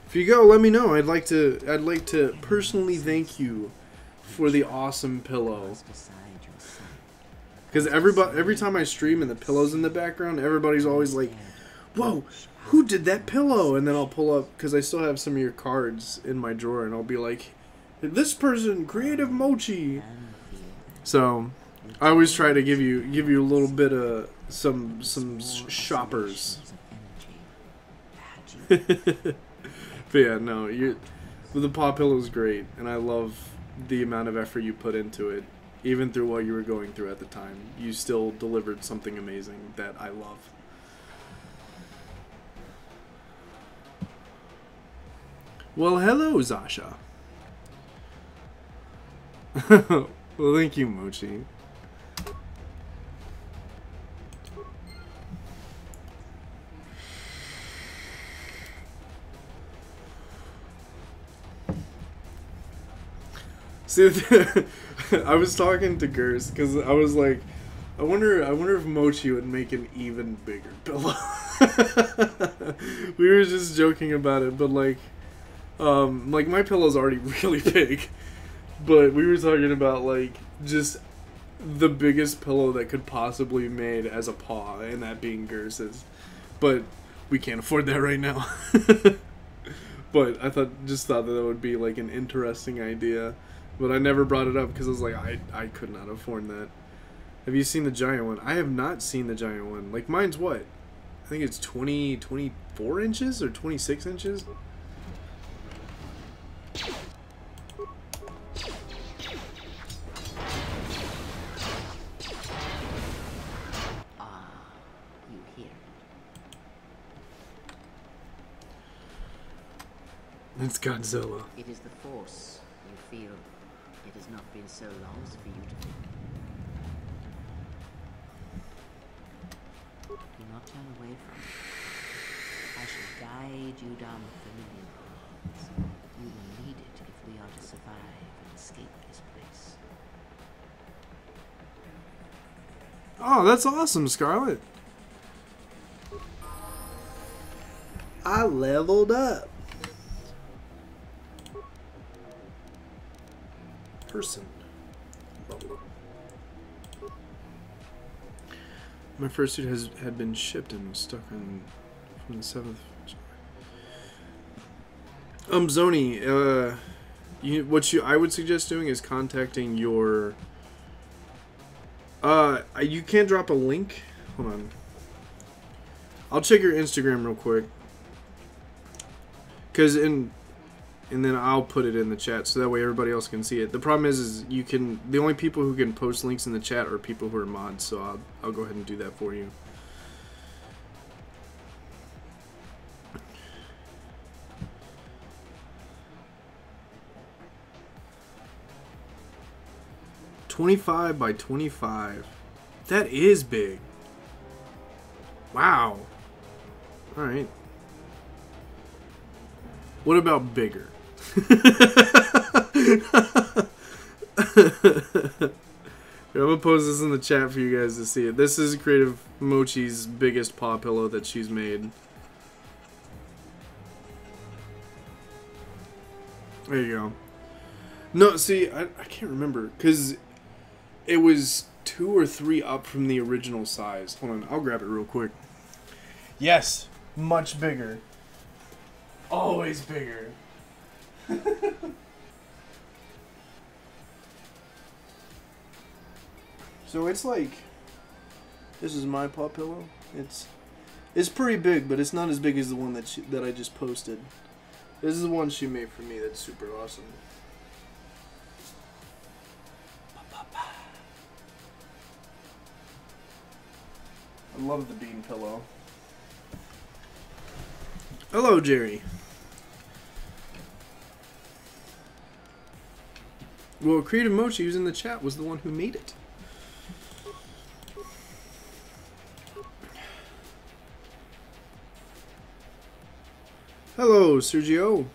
If you go, let me know. I'd like to personally thank you for the awesome pillow. Because every time I stream and the pillow's in the background, everybody's always like, "Whoa, who did that pillow?" And then I'll pull up, because I still have some of your cards in my drawer, and I'll be like, "This person, Creative Mochi." So I always try to give you a little bit of some shoppers. But yeah, no, the paw pillow is great, and I love the amount of effort you put into it. Even through what you were going through at the time, you still delivered something amazing that I love. Well, hello, Zasha. Well, thank you, Mochi. See, I was talking to Gers because I was like, I wonder if Mochi would make an even bigger pillow. We were just joking about it, but like my pillow's already really big, but we were talking about like just the biggest pillow that could possibly be made as a paw, and that being Gers's. But we can't afford that right now. But I just thought that would be like an interesting idea. But I never brought it up because I was like, I could not afford that. Have you seen the giant one? I have not seen the giant one. Like, mine's what? I think it's 24 inches or 26 inches? Ah, you hear it. It's Godzilla. It is the force you feel. It has not been so long as for you to think. Do not turn away from it. I shall guide you down the familiar paths. You will need it if we are to survive and escape this place. Oh, that's awesome, Scarlet. I leveled up. Person. My first suit had been shipped and was stuck on from the 7th. Zoni, I would suggest doing is contacting your. You can't drop a link. Hold on. I'll check your Instagram real quick. And then I'll put it in the chat so that way everybody else can see it. The problem is the only people who can post links in the chat are people who are mods, so I'll go ahead and do that for you. $25 by $25. That is big. Wow. All right. What about bigger? Here, I'm gonna post this in the chat for you guys to see it. This is Creative Mochi's biggest paw pillow that she's made. There you go. No, see, I can't remember because it was 2 or 3 up from the original size. Hold on, I'll grab it real quick. Yes, much bigger. Always bigger. So it's like, this is my paw pillow. It's pretty big, but it's not as big as the one that I just posted. This is the one she made for me. That's super awesome. I love the bean pillow. Hello, Jerry. Well, Creative Mochi, who's in the chat, was the one who made it. Hello, Sergio.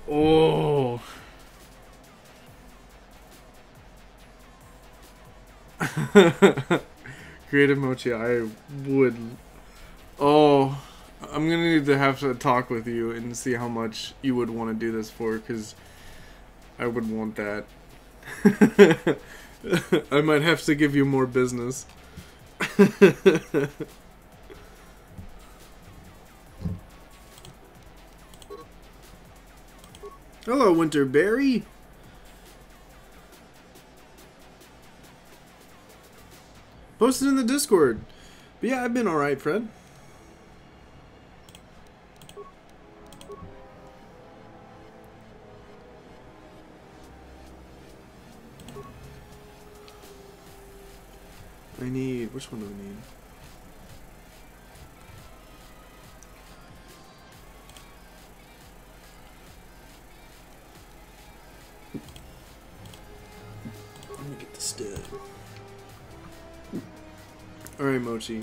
Oh. Creative Mochi, I would... Oh, I'm gonna need to have to talk with you and see how much you would want to do this for, because I would want that. I might have to give you more business. Hello, Winterberry. Post it in the Discord. But yeah, I've been alright, Fred. I need... Which one do I need? Stud. Alright, Mochi.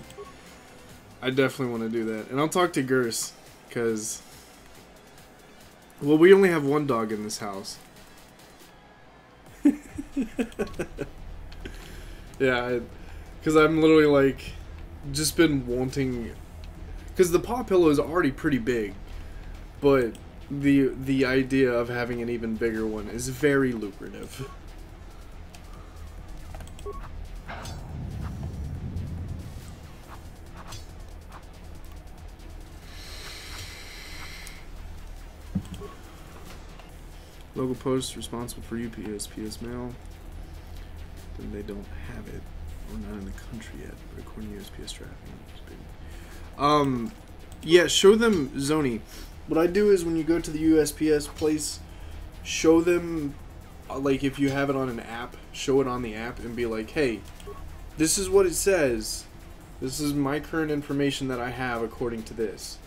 I definitely want to do that. And I'll talk to Gers, because... Well, we only have one dog in this house. Yeah, because I'm literally like, just been wanting... Because the paw pillow is already pretty big, but the idea of having an even bigger one is very lucrative. Local post responsible for UPS, PS mail. Then they don't have it. Or not in the country yet, but according to USPS tracking. Yeah, show them Zoni. What I do is when you go to the USPS place, show them, like if you have it on an app, show it on the app and be like, hey, this is what it says. This is my current information that I have according to this.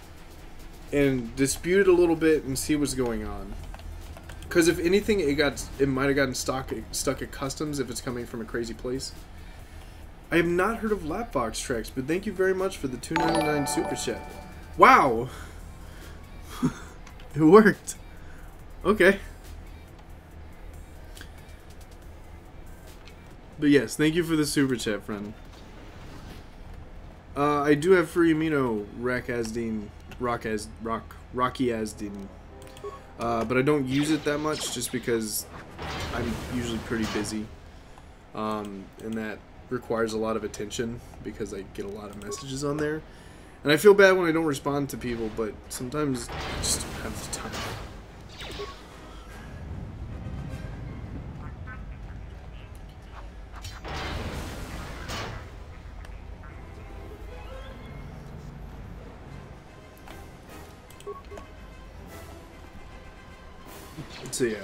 And dispute it a little bit and see what's going on. Because if anything, it might have gotten stuck at customs if it's coming from a crazy place. I have not heard of Lapbox Treks, but thank you very much for the $2.99 super chat. Wow! It worked. Okay. But yes, thank you for the super chat, friend. I do have free amino Rocky Asdin. But I don't use it that much just because I'm usually pretty busy. And that requires a lot of attention because I get a lot of messages on there. And I feel bad when I don't respond to people, but sometimes I just don't have the time. So yeah.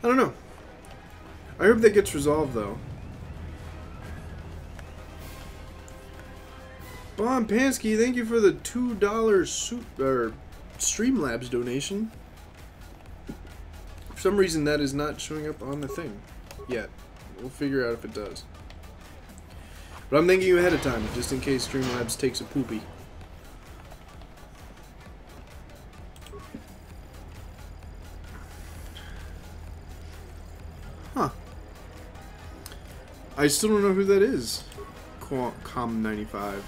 I don't know. I hope that gets resolved though. Bon Pansky, thank you for the $2 Streamlabs donation. For some reason that is not showing up on the thing yet. We'll figure out if it does. But I'm thanking you ahead of time, just in case Streamlabs takes a poopy. Huh. I still don't know who that is. Com95.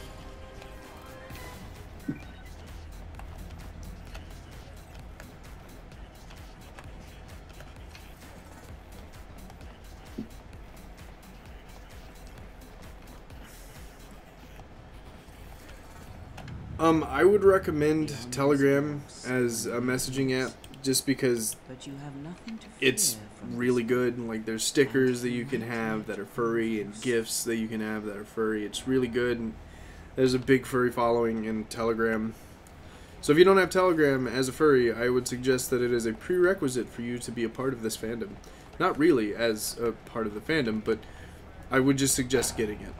I would recommend Telegram as a messaging app just because it's really good. Like there's stickers that you can have that are furry and gifts that you can have that are furry. It's really good. And there's a big furry following in Telegram. So if you don't have Telegram as a furry, I would suggest that it is a prerequisite for you to be a part of this fandom. Not really as a part of the fandom, but I would just suggest getting it.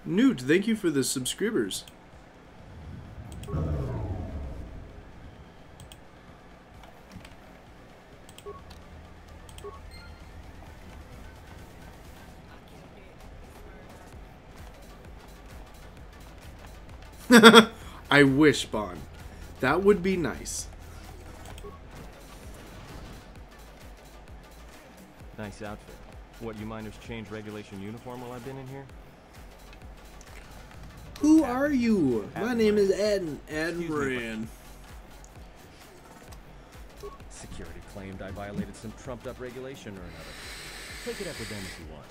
Newt, thank you for the subscribers. I wish, Bon. That would be nice. Nice outfit. What, you miners change regulation uniform while I've been in here? Who are you? My name is Admiran. Security claimed I violated some trumped-up regulation or another. Take it up with them if you want.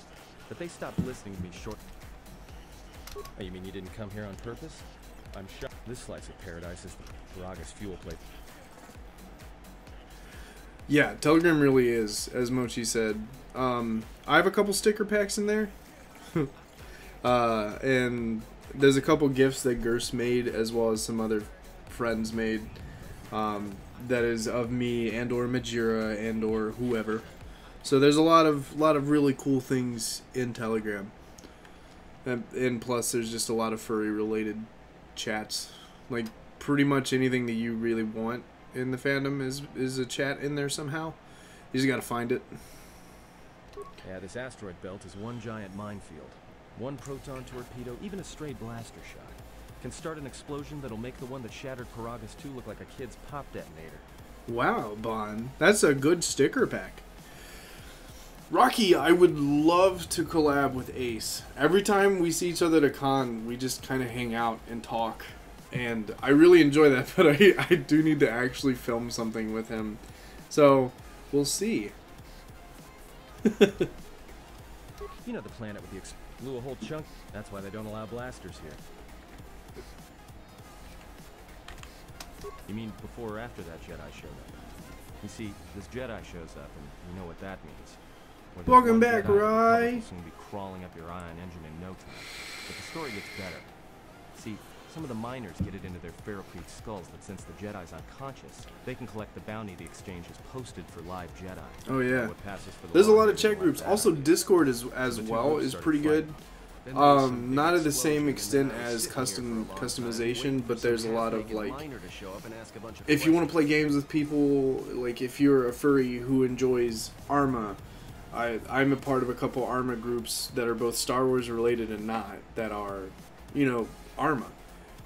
But they stopped listening to me short... Oh, you mean you didn't come here on purpose? I'm shocked. This slice of paradise is the Ragas fuel plate. Yeah, Telegram really is, as Mochi said. I have a couple sticker packs in there. And there's a couple gifts that Gers made, as well as some other friends made. That is of me and or Majira and or whoever. So there's a lot of really cool things in Telegram. And plus, there's just a lot of furry related chats. Like, pretty much anything that you really want in the fandom is a chat in there somehow. You just gotta find it. Yeah, this asteroid belt is one giant minefield. One proton torpedo, even a stray blaster shot, can start an explosion that'll make the one that shattered Paragus 2 look like a kid's pop detonator. Wow, Bon. That's a good sticker pack. Rocky, I would love to collab with Ace. Every time we see each other at a con, we just kind of hang out and talk. And I really enjoy that, but I do need to actually film something with him. So, we'll see. You know the planet with the blew a whole chunk. That's why they don't allow blasters here. You mean before or after that Jedi showed up? You see, this Jedi shows up, and you know what that means. Where there's Welcome one back, Jedi, the Rye. Republic will soon be crawling up your ion engine in no time. But the story gets better. See, some of the miners get it into their ferrocrete skulls that since the Jedi's unconscious, they can collect the bounty the exchange has posted for live Jedi. Oh yeah. What passes for the There's a law lot of is chat like groups. that. Also, Discord as So the two well groups is started pretty good. fighting. Then there was some big Not at the explosion, same and extent then I was as sitting here for a long time, customization, waiting but for there's a some lot of half-naked like, miner to show up and ask a bunch of if you want to play questions. games with people, like if you're a furry who enjoys Arma, I'm a part of a couple Arma groups that are both Star Wars related and not, that are, you know, Arma,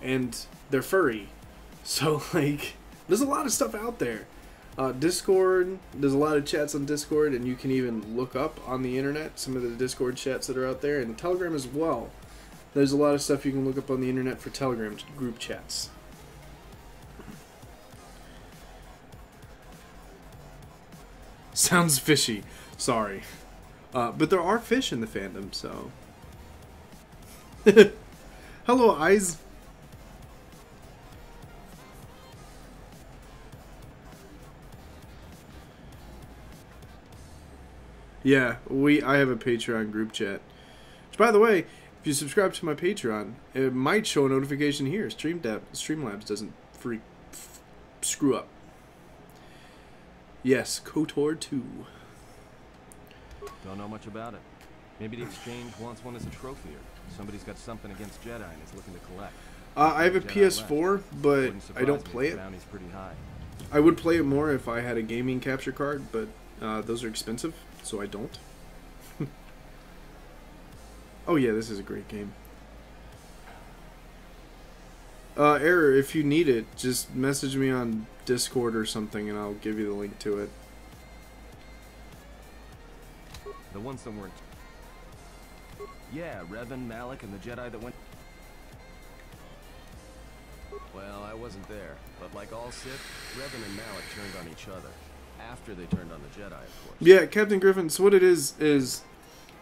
and they're furry. So like, there's a lot of stuff out there. Discord, there's a lot of chats on Discord, and you can even look up on the internet some of the Discord chats that are out there, and Telegram as well. There's a lot of stuff you can look up on the internet for Telegram group chats. Sounds fishy. Sorry. But there are fish in the fandom, so... Hello, Eyes. Yeah, I have a Patreon group chat. Which, by the way, if you subscribe to my Patreon, it might show a notification here. Streamlabs doesn't screw up. Yes, KOTOR 2. Don't know much about it. Maybe the exchange wants one as a trophy, or somebody's got something against Jedi and is looking to collect. I have a Jedi PS4, left. but Wouldn't I surprise don't me play if it. the bounty's pretty high. I would play it more if I had a gaming capture card, but those are expensive, so I don't. Oh yeah, this is a great game. Error, if you need it, just message me on Discord or something and I'll give you the link to it. The ones that weren't... Yeah, Revan, Malik, and the Jedi that went... Well, I wasn't there, but like all Sith, Revan and Malik turned on each other. After they turned on the Jedi, of course. Yeah, Captain Griffin, so what it is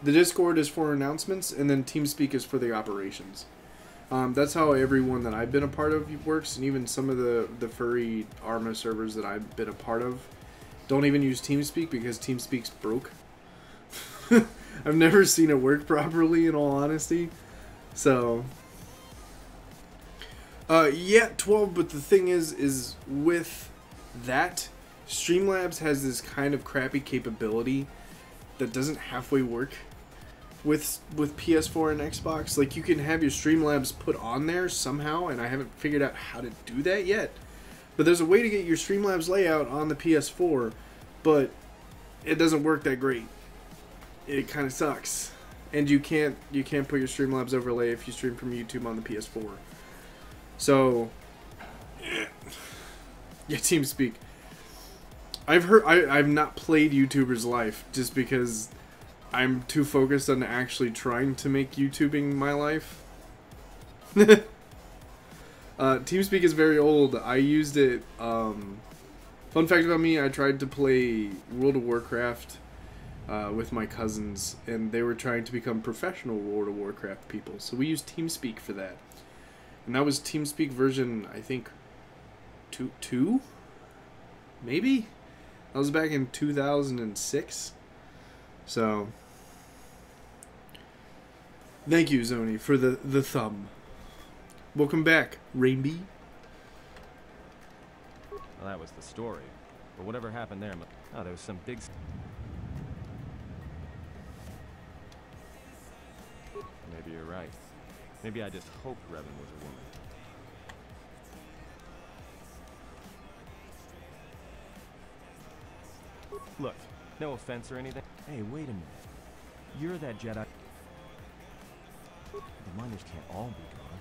the Discord is for announcements and then TeamSpeak is for the operations. That's how everyone that I've been a part of works, and even some of the furry Arma servers that I've been a part of don't even use TeamSpeak because TeamSpeak's broke. I've never seen it work properly, in all honesty. So, yeah, 12, but the thing is with that, Streamlabs has this kind of crappy capability that doesn't halfway work with PS4 and Xbox. Like, you can have your Streamlabs put on there somehow, and I haven't figured out how to do that yet. But there's a way to get your Streamlabs layout on the PS4, but it doesn't work that great. It kind of sucks. And you can't put your Streamlabs overlay if you stream from YouTube on the PS4. So, yeah, TeamSpeak. I've not played YouTuber's Life just because I'm too focused on actually trying to make YouTubing my life. TeamSpeak is very old. I used it. Fun fact about me: I tried to play World of Warcraft with my cousins, and they were trying to become professional World of Warcraft people. So we used TeamSpeak for that, and that was TeamSpeak version, I think, 2, maybe. That was back in 2006. So, thank you, Zoni, for the thumb. Welcome back, Rainby. Well, that was the story. But whatever happened there... Oh, there was some big... maybe you're right. Maybe I just hoped Revan was a woman. Look, no offense or anything. Hey, wait a minute. You're that Jedi. The miners can't all be gone.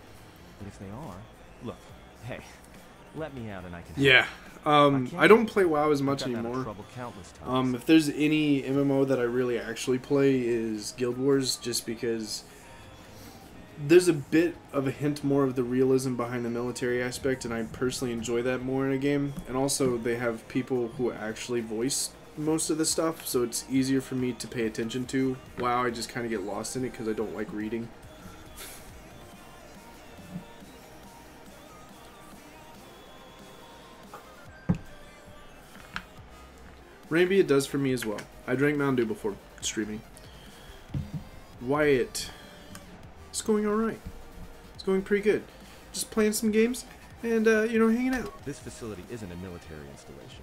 But if they are, look, hey, let me out and I can. Yeah. I don't play WoW as much anymore. If there's any MMO that I really actually play is Guild Wars, just because there's a bit of a hint more of the realism behind the military aspect, and I personally enjoy that more in a game. And also, they have people who actually voice most of the stuff, so it's easier for me to pay attention to. WoW, I just kind of get lost in it because I don't like reading. Maybe it does for me as well. I drank Mountain Dew before streaming. Wyatt. It's going alright. It's going pretty good. Just playing some games and, you know, hanging out. This facility isn't a military installation,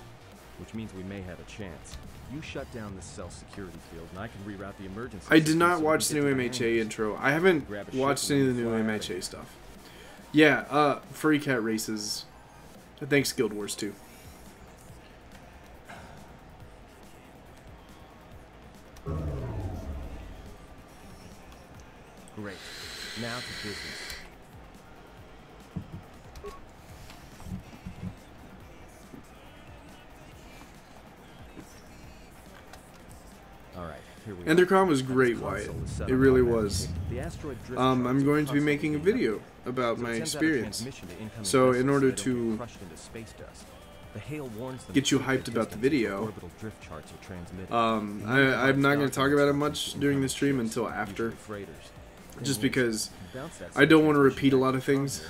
which means we may have a chance. You shut down the cell security field and I can reroute the emergency. I did not watch the new MHA intro. I haven't watched any of the new MHA stuff. Yeah, Furry Cat Races. Thanks, Guild Wars, too. Great. Now to business. All right, here we go. Endercom was great, Wyatt. It really was. I'm going to be making a video about my experience. So in order to get you hyped about the video, I'm not going to talk about it much during the stream until after. Just because I don't want to repeat a lot of things.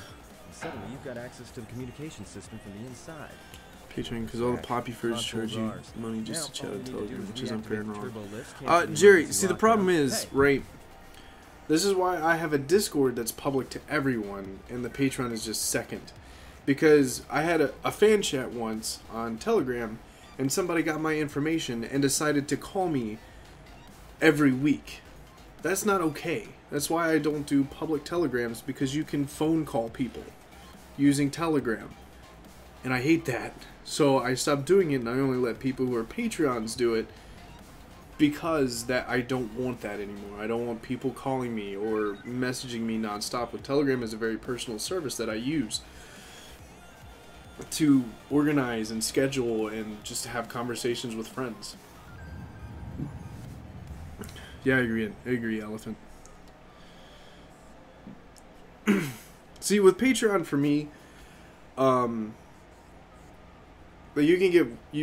Suddenly you've got access to the communication system from the inside. Patreon, because all the poppy furs charge you money just to chat on Telegram, which is unfair and wrong. Jerry, see the problem is, right, this is why I have a Discord that's public to everyone, and the Patreon is just second. Because I had a fan chat once on Telegram, and somebody got my information and decided to call me every week. That's not okay. That's why I don't do public telegrams, because you can phone call people using Telegram. And I hate that. So I stopped doing it, and I only let people who are Patreons do it, because that I don't want that anymore. I don't want people calling me or messaging me nonstop. With Telegram is a very personal service that I use to organize and schedule and just have conversations with friends. Yeah, I agree, Elephant. See, with Patreon for me, but you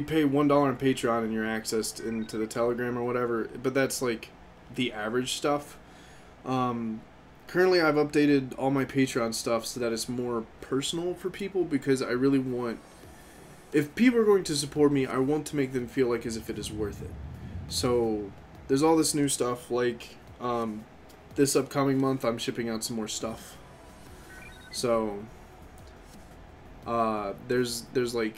pay $1 on Patreon and you're accessed into the Telegram or whatever, but that's like the average stuff. Currently I've updated all my Patreon stuff so that it's more personal for people, because I really want, if people are going to support me, I want to make them feel like as if it is worth it. So there's all this new stuff, like this upcoming month I'm shipping out some more stuff. So there's like,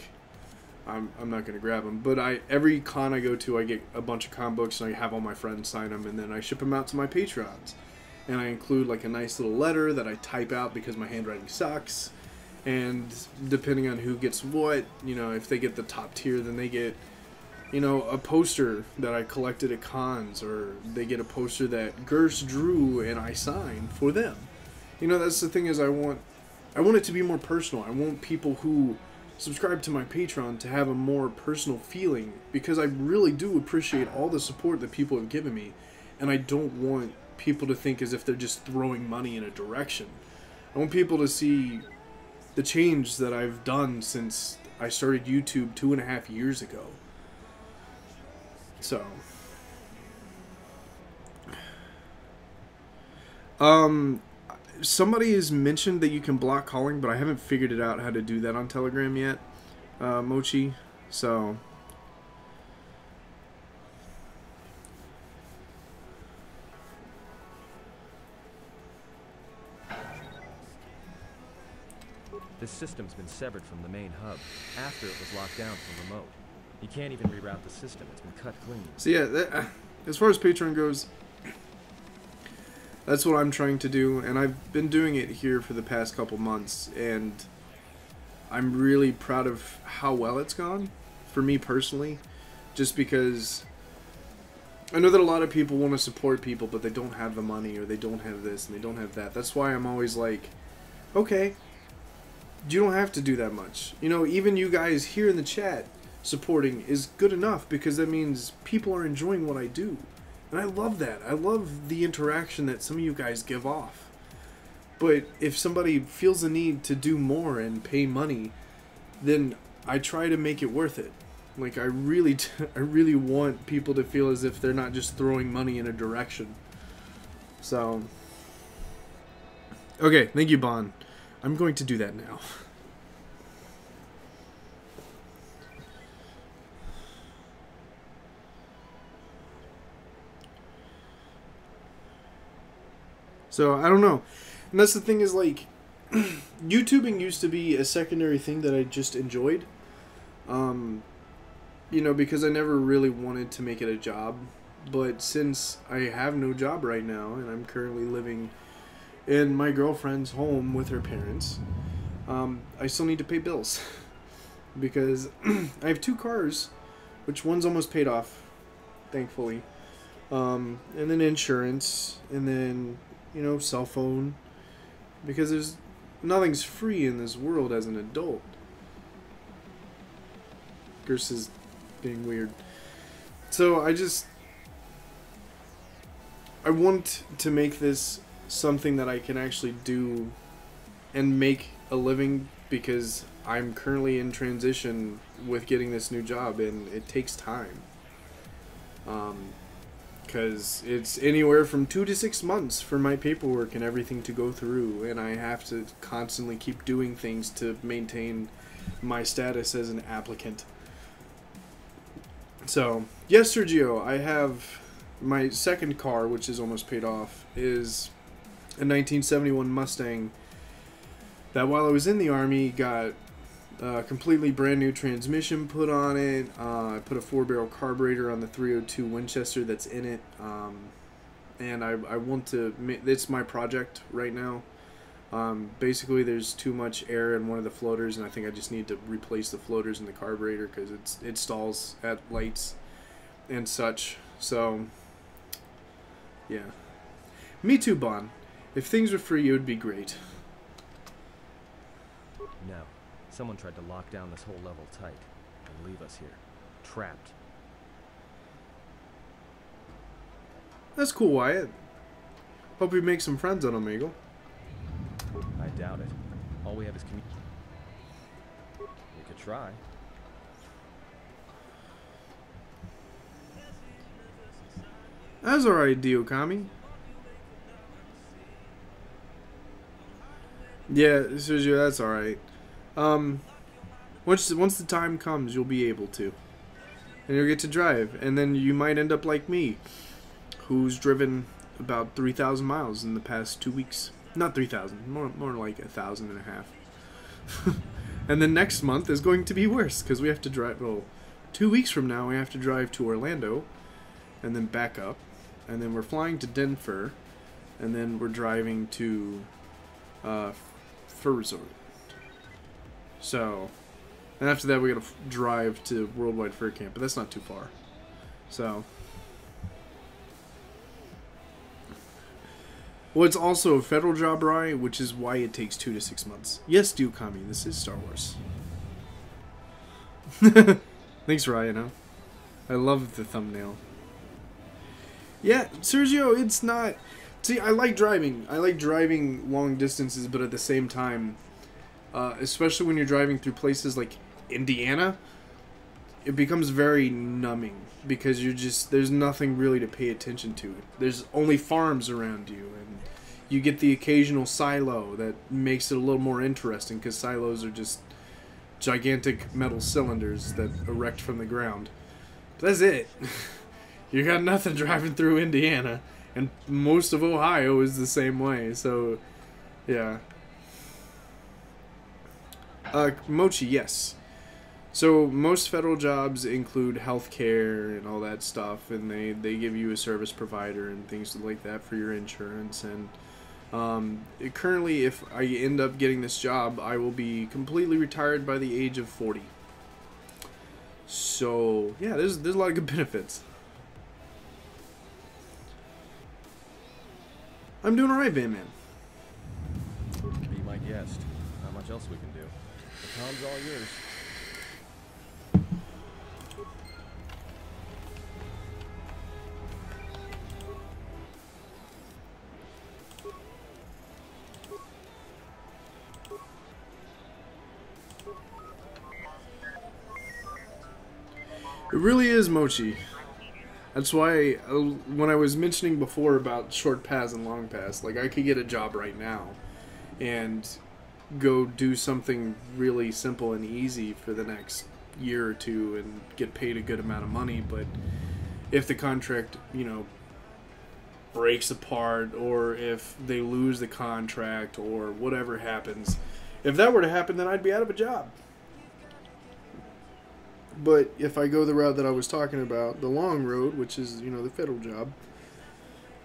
I'm not gonna grab them, but every con I go to, I get a bunch of comic books and I have all my friends sign them, and then I ship them out to my Patrons, and I include like a nice little letter that I type out because my handwriting sucks, and depending on who gets what, you know, if they get the top tier, then they get, you know, a poster that I collected at cons, or they get a poster that Gerst drew and I signed for them. You know, that's the thing, is I want it to be more personal. I want people who subscribe to my Patreon to have a more personal feeling, because I really do appreciate all the support that people have given me, and I don't want people to think as if they're just throwing money in a direction. I want people to see the change that I've done since I started YouTube 2.5 years ago. So, somebody has mentioned that you can block calling, but I haven't figured it out how to do that on Telegram yet, Mochi. So, this system's been severed from the main hub after it was locked down from remote. You can't even reroute the system. It's been cut clean. So yeah, as far as Patreon goes, That's what I'm trying to do, and I've been doing it here for the past couple months, and I'm really proud of how well it's gone, for me personally, just because I know that a lot of people want to support people, but they don't have the money, or they don't have this, and they don't have that. That's why I'm always like, okay, you don't have to do that much. You know, even you guys here in the chat supporting is good enough, because that means people are enjoying what I do. And I love that. I love the interaction that some of you guys give off. But if somebody feels the need to do more and pay money, then I try to make it worth it. Like, I really want people to feel as if they're not just throwing money in a direction. So, okay, thank you, Bon. I'm going to do that now. So, I don't know. And that's the thing is, like, YouTubing used to be a secondary thing that I just enjoyed. You know, because I never really wanted to make it a job. But since I have no job right now, and I'm currently living in my girlfriend's home with her parents, I still need to pay bills. Because I have 2 cars, which one's almost paid off, thankfully. And then insurance, and then, you know, cell phone. Because nothing's free in this world as an adult. Gerse is being weird. So I want to make this something that I can actually do and make a living, because I'm currently in transition with getting this new job, and it takes time. Because it's anywhere from 2 to 6 months for my paperwork and everything to go through, and I have to constantly keep doing things to maintain my status as an applicant. So, yes, Sergio, I have my second car, which is almost paid off, is a 1971 Mustang that, while I was in the Army, got a completely brand new transmission put on it. I put a 4-barrel carburetor on the 302 Winchester that's in it, and I want to. It's my project right now. Basically, there's too much air in one of the floaters, and I think I just need to replace the floaters in the carburetor, because it stalls at lights and such. So, yeah. Me too, Bon. If things were free, it would be great. No. Someone tried to lock down this whole level tight and leave us here, trapped. That's cool, Wyatt. Hope we make some friends on Omegle. I doubt it. All we have is We could try. That's alright, Diokami. Yeah, Sergio, that's alright. Once the time comes, you'll be able to. And you'll get to drive. And then you might end up like me, who's driven about 3,000 miles in the past 2 weeks. Not 3,000, more like 1,500. And then next month is going to be worse, because we have to drive, well, 2 weeks from now we have to drive to Orlando, and then back up, and then we're flying to Denver, and then we're driving to Fur Resort. So, and after that we gotta drive to Worldwide Fur Camp, but that's not too far. So, well, it's also a federal job, right? Which is why it takes 2 to 6 months. Yes, Diokami, this is Star Wars. Thanks, Ryan, huh? I love the thumbnail. Yeah, Sergio, it's not... See, I like driving. I like driving long distances, but at the same time, especially when you're driving through places like Indiana, it becomes very numbing, because you're just... There's nothing really to pay attention to. There's only farms around you, and you get the occasional silo that makes it a little more interesting, because silos are just gigantic metal cylinders that erect from the ground. But that's it. You got nothing driving through Indiana, and most of Ohio is the same way, so yeah. Mochi, yes. So most federal jobs include health care and all that stuff, and they give you a service provider and things like that for your insurance. And currently, if I end up getting this job, I will be completely retired by the age of 40. So yeah, there's a lot of good benefits. I'm doing alright, Van Man. Be my guest. Not much else we can do. The town's all yours. It really is Mochi. That's why when I was mentioning before about short pass and long pass, like I could get a job right now and go do something really simple and easy for the next year or two and get paid a good amount of money. But if the contract, you know, breaks apart, or if they lose the contract, or whatever happens, if that were to happen, then I'd be out of a job. But if I go the route that I was talking about, the long road, which is, you know, the federal job,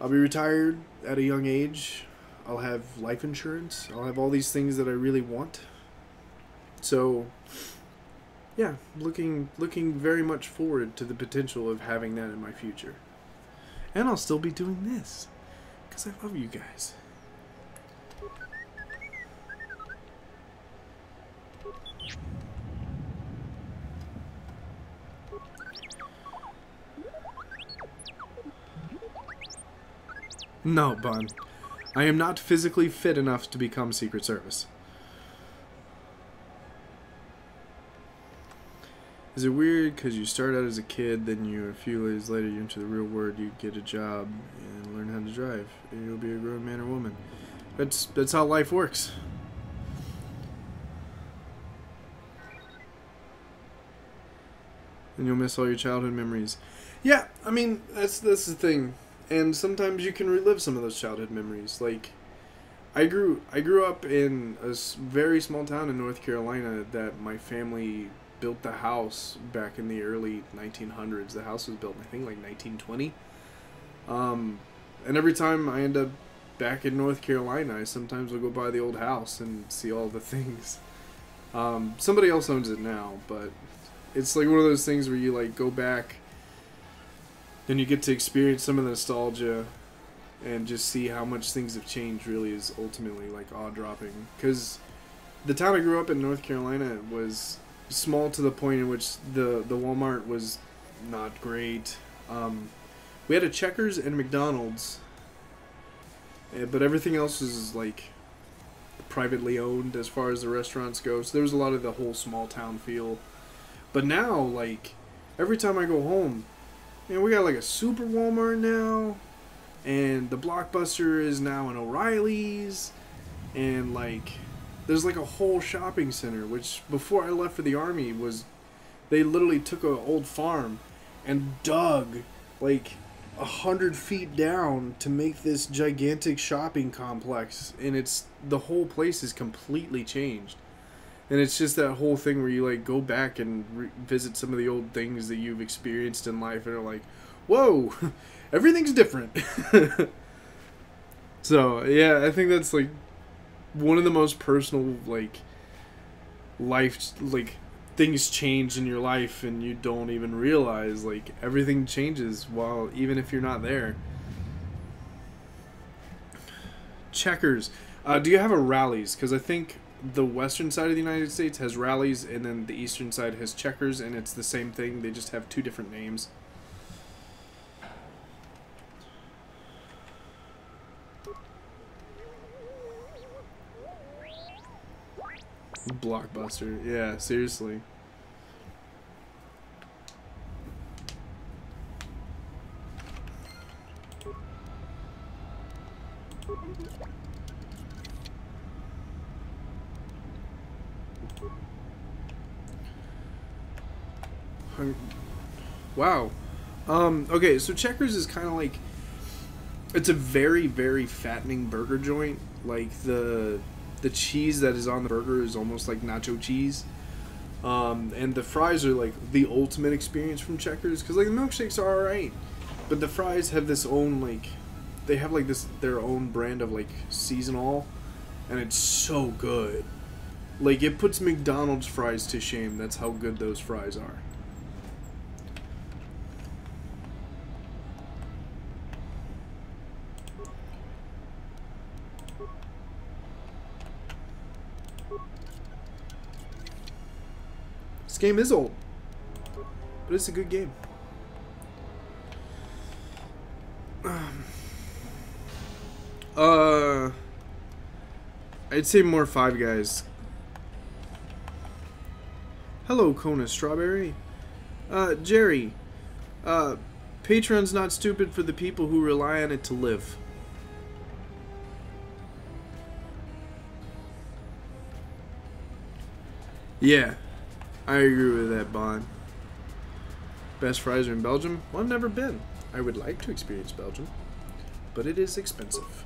I'll be retired at a young age. I'll have life insurance. I'll have all these things that I really want. So, yeah, looking very much forward to the potential of having that in my future. And I'll still be doing this, because I love you guys. No, Bun. I am not physically fit enough to become Secret Service. Is it weird because you start out as a kid, then a few years later you enter the real world, you get a job and learn how to drive, and you'll be a grown man or woman? That's how life works. And you'll miss all your childhood memories. Yeah, I mean, that's the thing. And sometimes you can relive some of those childhood memories. Like, I grew up in a very small town in North Carolina that my family built the house back in the early 1900s. The house was built, I think, like 1920. And every time I end up back in North Carolina, I sometimes will go by the old house and see all the things. Somebody else owns it now, but it's like one of those things where you like go back and you get to experience some of the nostalgia and just see how much things have changed. Really is ultimately like awe-dropping, because the town I grew up in, North Carolina, was small to the point in which the Walmart was not great. We had a Checkers and McDonald's, but everything else was like privately owned as far as the restaurants go, so there was a lot of the whole small town feel. But now, like, every time I go home, man, we got like a super Walmart now, and the Blockbuster is now in O'Reilly's, and like there's like a whole shopping center, which before I left for the army was, they literally took an old farm and dug like 100 feet down to make this gigantic shopping complex, and the whole place is completely changed. And it's just that whole thing where you like go back and visit some of the old things that you've experienced in life, and are like, whoa, everything's different. So yeah, I think that's like one of the most personal like life things change in your life, and you don't even realize like everything changes while even if you're not there. Checkers. Do you have a Rally's? Because I think the western side of the United States has Rally's, and then the eastern side has Checkers, and it's the same thing. They just have two different names. Blockbuster. Yeah, seriously. Wow. Okay, so Checkers is kind of like, it's a very, very fattening burger joint. Like the cheese that is on the burger is almost like nacho cheese. And the fries are like the ultimate experience from Checkers, because like the milkshakes are alright, but the fries have this own like, they have like this their own brand of like seasonal, and it's so good. Like it puts McDonald's fries to shame. That's how good those fries are. This game is old, but it's a good game. I'd say more Five Guys. Hello, Kona Strawberry. Jerry. Patreon's not stupid for the people who rely on it to live. Yeah, I agree with that, Bond. Best fries are in Belgium? Well, I've never been. I would like to experience Belgium, but it is expensive.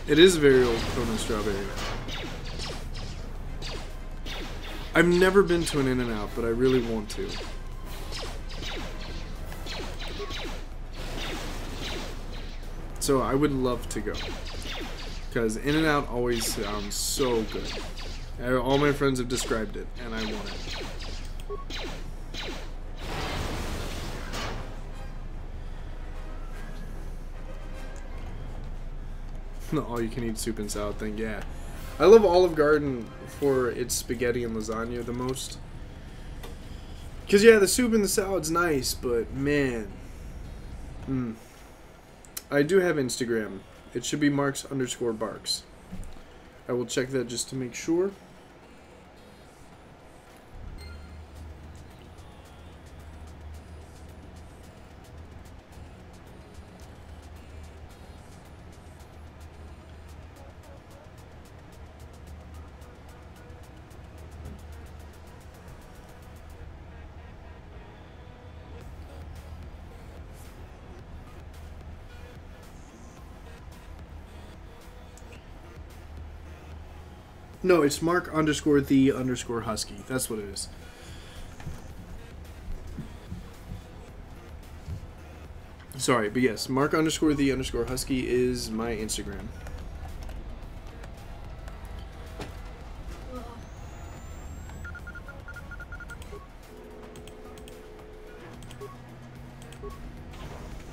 It is very old Kona Strawberry. I've never been to an In-N-Out, but I really want to. So I would love to go, because In-N-Out always sounds so good. All my friends have described it, and I want it. All you can eat soup and salad thing, yeah. I love Olive Garden for its spaghetti and lasagna the most. Because, yeah, the soup and the salad's nice, but man. I do have Instagram. It should be Marks_Barks. I will check that just to make sure. No, it's Mark_the_Husky. That's what it is. Sorry, but yes, Mark_the_Husky is my Instagram.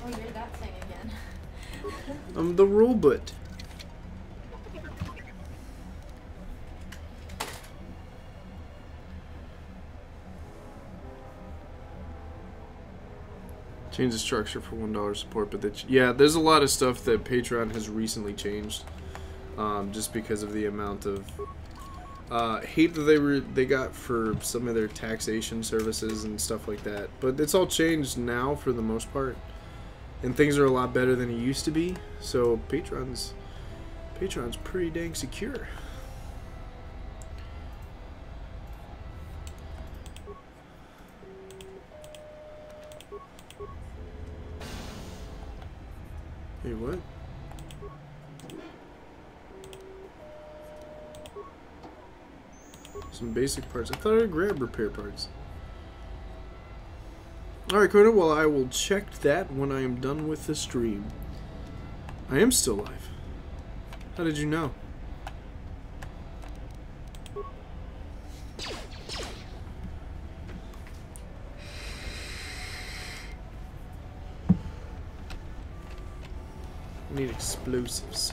Oh, you're that thing again. I'm the robot. Change the structure for $1 support, but yeah, there's a lot of stuff that Patreon has recently changed, just because of the amount of hate that they got for some of their taxation services and stuff like that. But it's all changed now for the most part, and things are a lot better than it used to be. So Patreon's pretty dang secure. Hey, what? Some basic parts. I thought I'd grab repair parts. Alright, Coda, well, I will check that when I am done with the stream. I am still live. How did you know? I need explosives.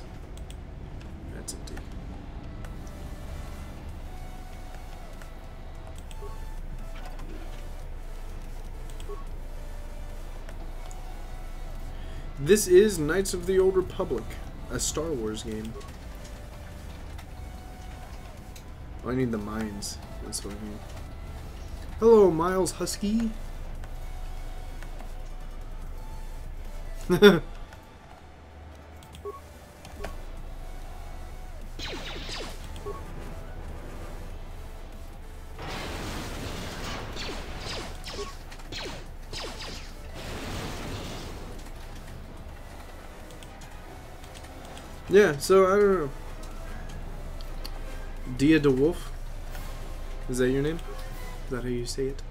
That's empty. This is Knights of the Old Republic, a Star Wars game. Oh, I need the mines. That's what I need. Hello, Miles Husky. Yeah, so I don't know. Dia de Wolf? Is that your name? Is that how you say it?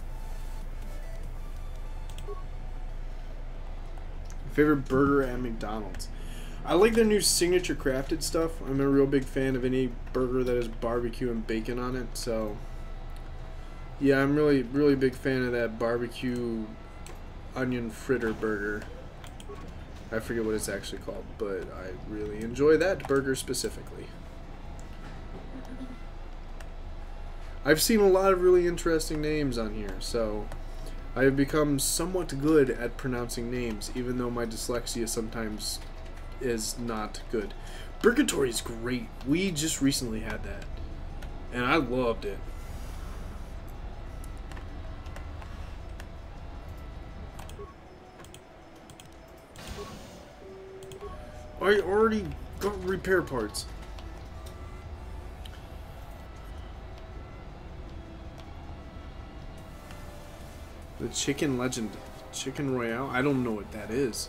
Favorite burger at McDonald's? I like their new signature crafted stuff. I'm a real big fan of any burger that has barbecue and bacon on it. So, yeah, I'm really big fan of that barbecue onion fritter burger. I forget what it's actually called, but I really enjoy that burger specifically. I've seen a lot of really interesting names on here, so I have become somewhat good at pronouncing names, even though my dyslexia sometimes is not good. Burgatory is great. We just recently had that, and I loved it. I already got repair parts. The Chicken Legend. Chicken Royale? I don't know what that is.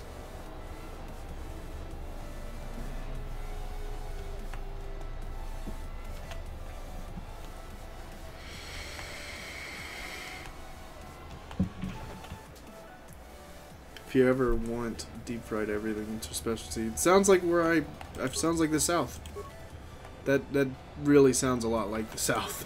If you ever want deep fried everything, it's your specialty. It sounds like where it sounds like the South. That really sounds a lot like the South.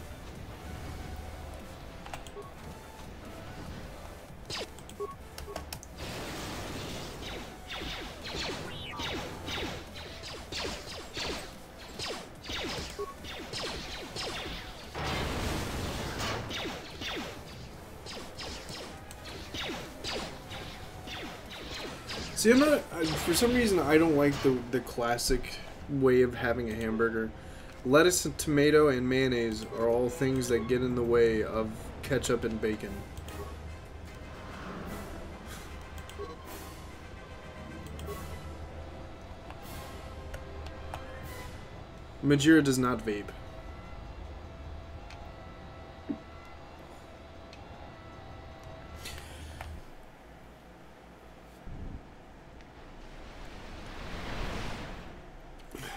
See, I'm not, for some reason, I don't like the classic way of having a hamburger. Lettuce and tomato and mayonnaise are all things that get in the way of ketchup and bacon. Majira does not vape.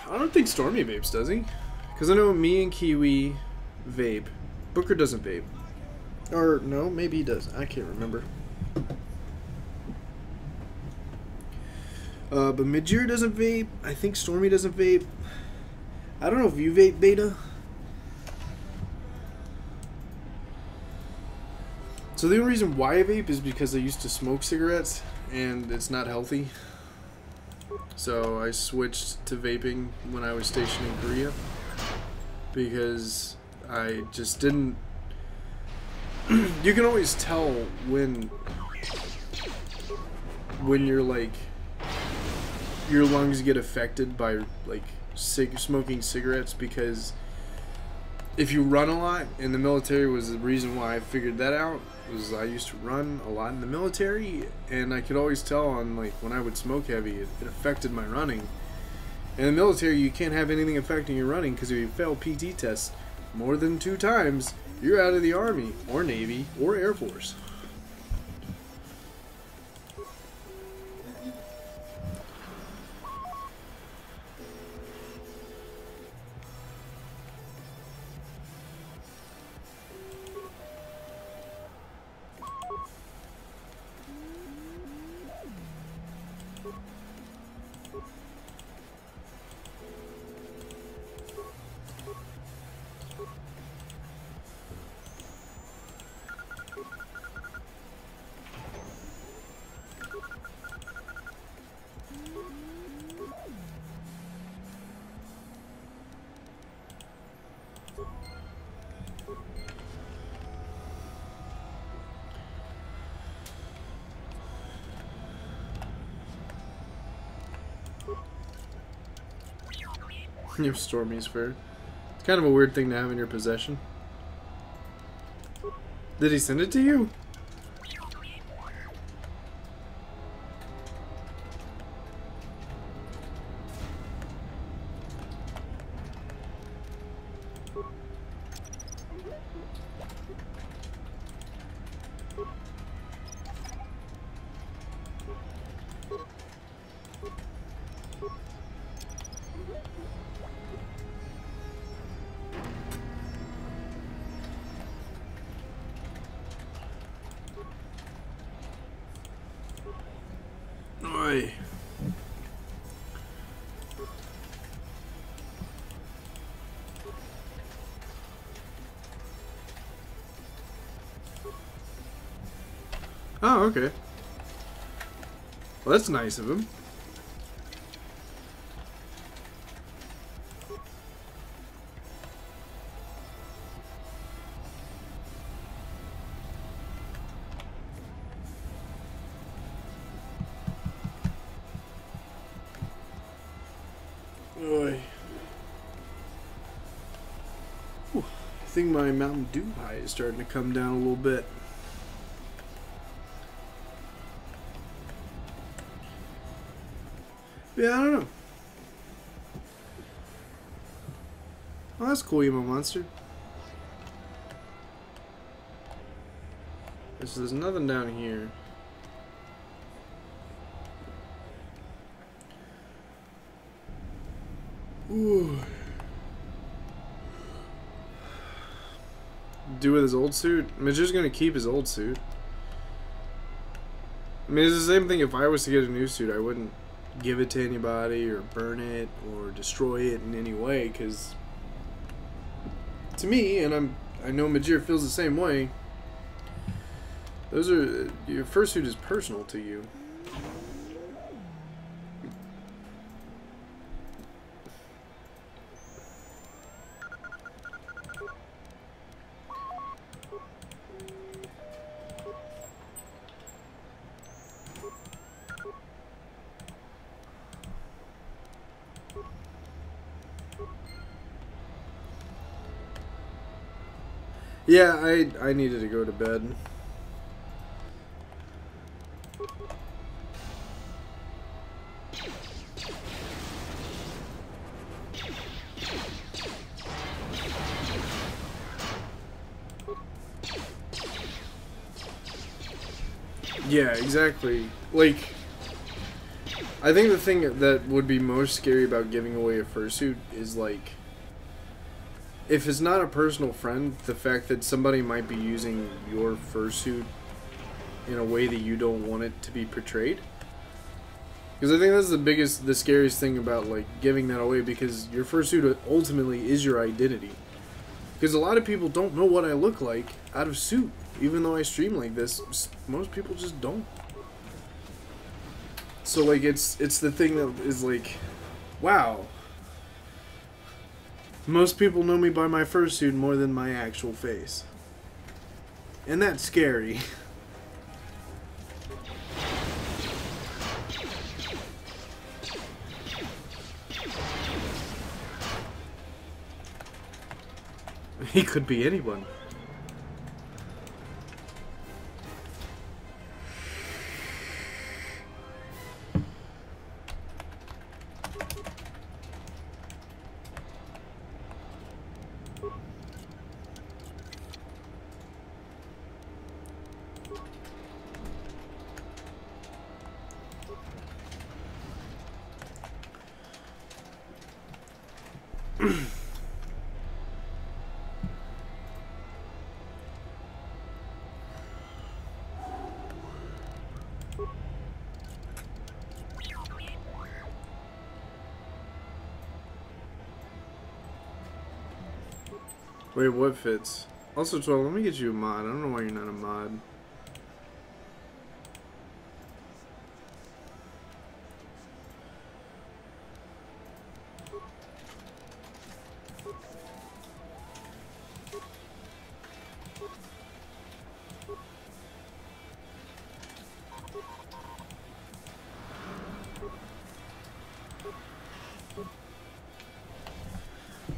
I don't think Stormy vapes, does he? Because I know me and Kiwi vape. Booker doesn't vape. Or, no, maybe he does. I can't remember. But Majir doesn't vape. I think Stormy doesn't vape. I don't know if you vape, Beta. So the only reason why I vape is because I used to smoke cigarettes, and it's not healthy. So I switched to vaping when I was stationed in Korea because I just didn't. You can always tell when you're like your lungs get affected by like smoking cigarettes, because if you run a lot, in the military was the reason why I figured that out, was I used to run a lot in the military, and I could always tell on like when I would smoke heavy, it affected my running. In the military, you can't have anything affecting your running, because if you fail PT tests more than 2 times, you're out of the Army or Navy or Air Force. Your Stormy's fair. It's kind of a weird thing to have in your possession. Did he send it to you? Oi. Oh, okay. Well, that's nice of him. Oy. Whew. I think my Mountain Dew high is starting to come down a little bit. Yeah, I don't know. Oh, that's cool, Emo Monster. So there's nothing down here. Ooh. Do with his old suit? I mean, just gonna keep his old suit. I mean, it's the same thing if I was to get a new suit, I wouldn't give it to anybody or burn it or destroy it in any way, because to me, and I know Majir feels the same way, those are, your fursuit is personal to you. Yeah, I needed to go to bed. Yeah, exactly. Like, I think the thing that would be most scary about giving away a fursuit is, like, if it's not a personal friend, the fact that somebody might be using your fursuit in a way that you don't want it to be portrayed. Because I think that's the scariest thing about, like, giving that away, because your fursuit ultimately is your identity. Because a lot of people don't know what I look like out of suit. Even though I stream like this, most people just don't. So, like, it's the thing that is like, wow. Most people know me by my fursuit more than my actual face. And that's scary. He could be anyone. Wait, what fits? Also, 12, let me get you a mod. I don't know why you're not a mod.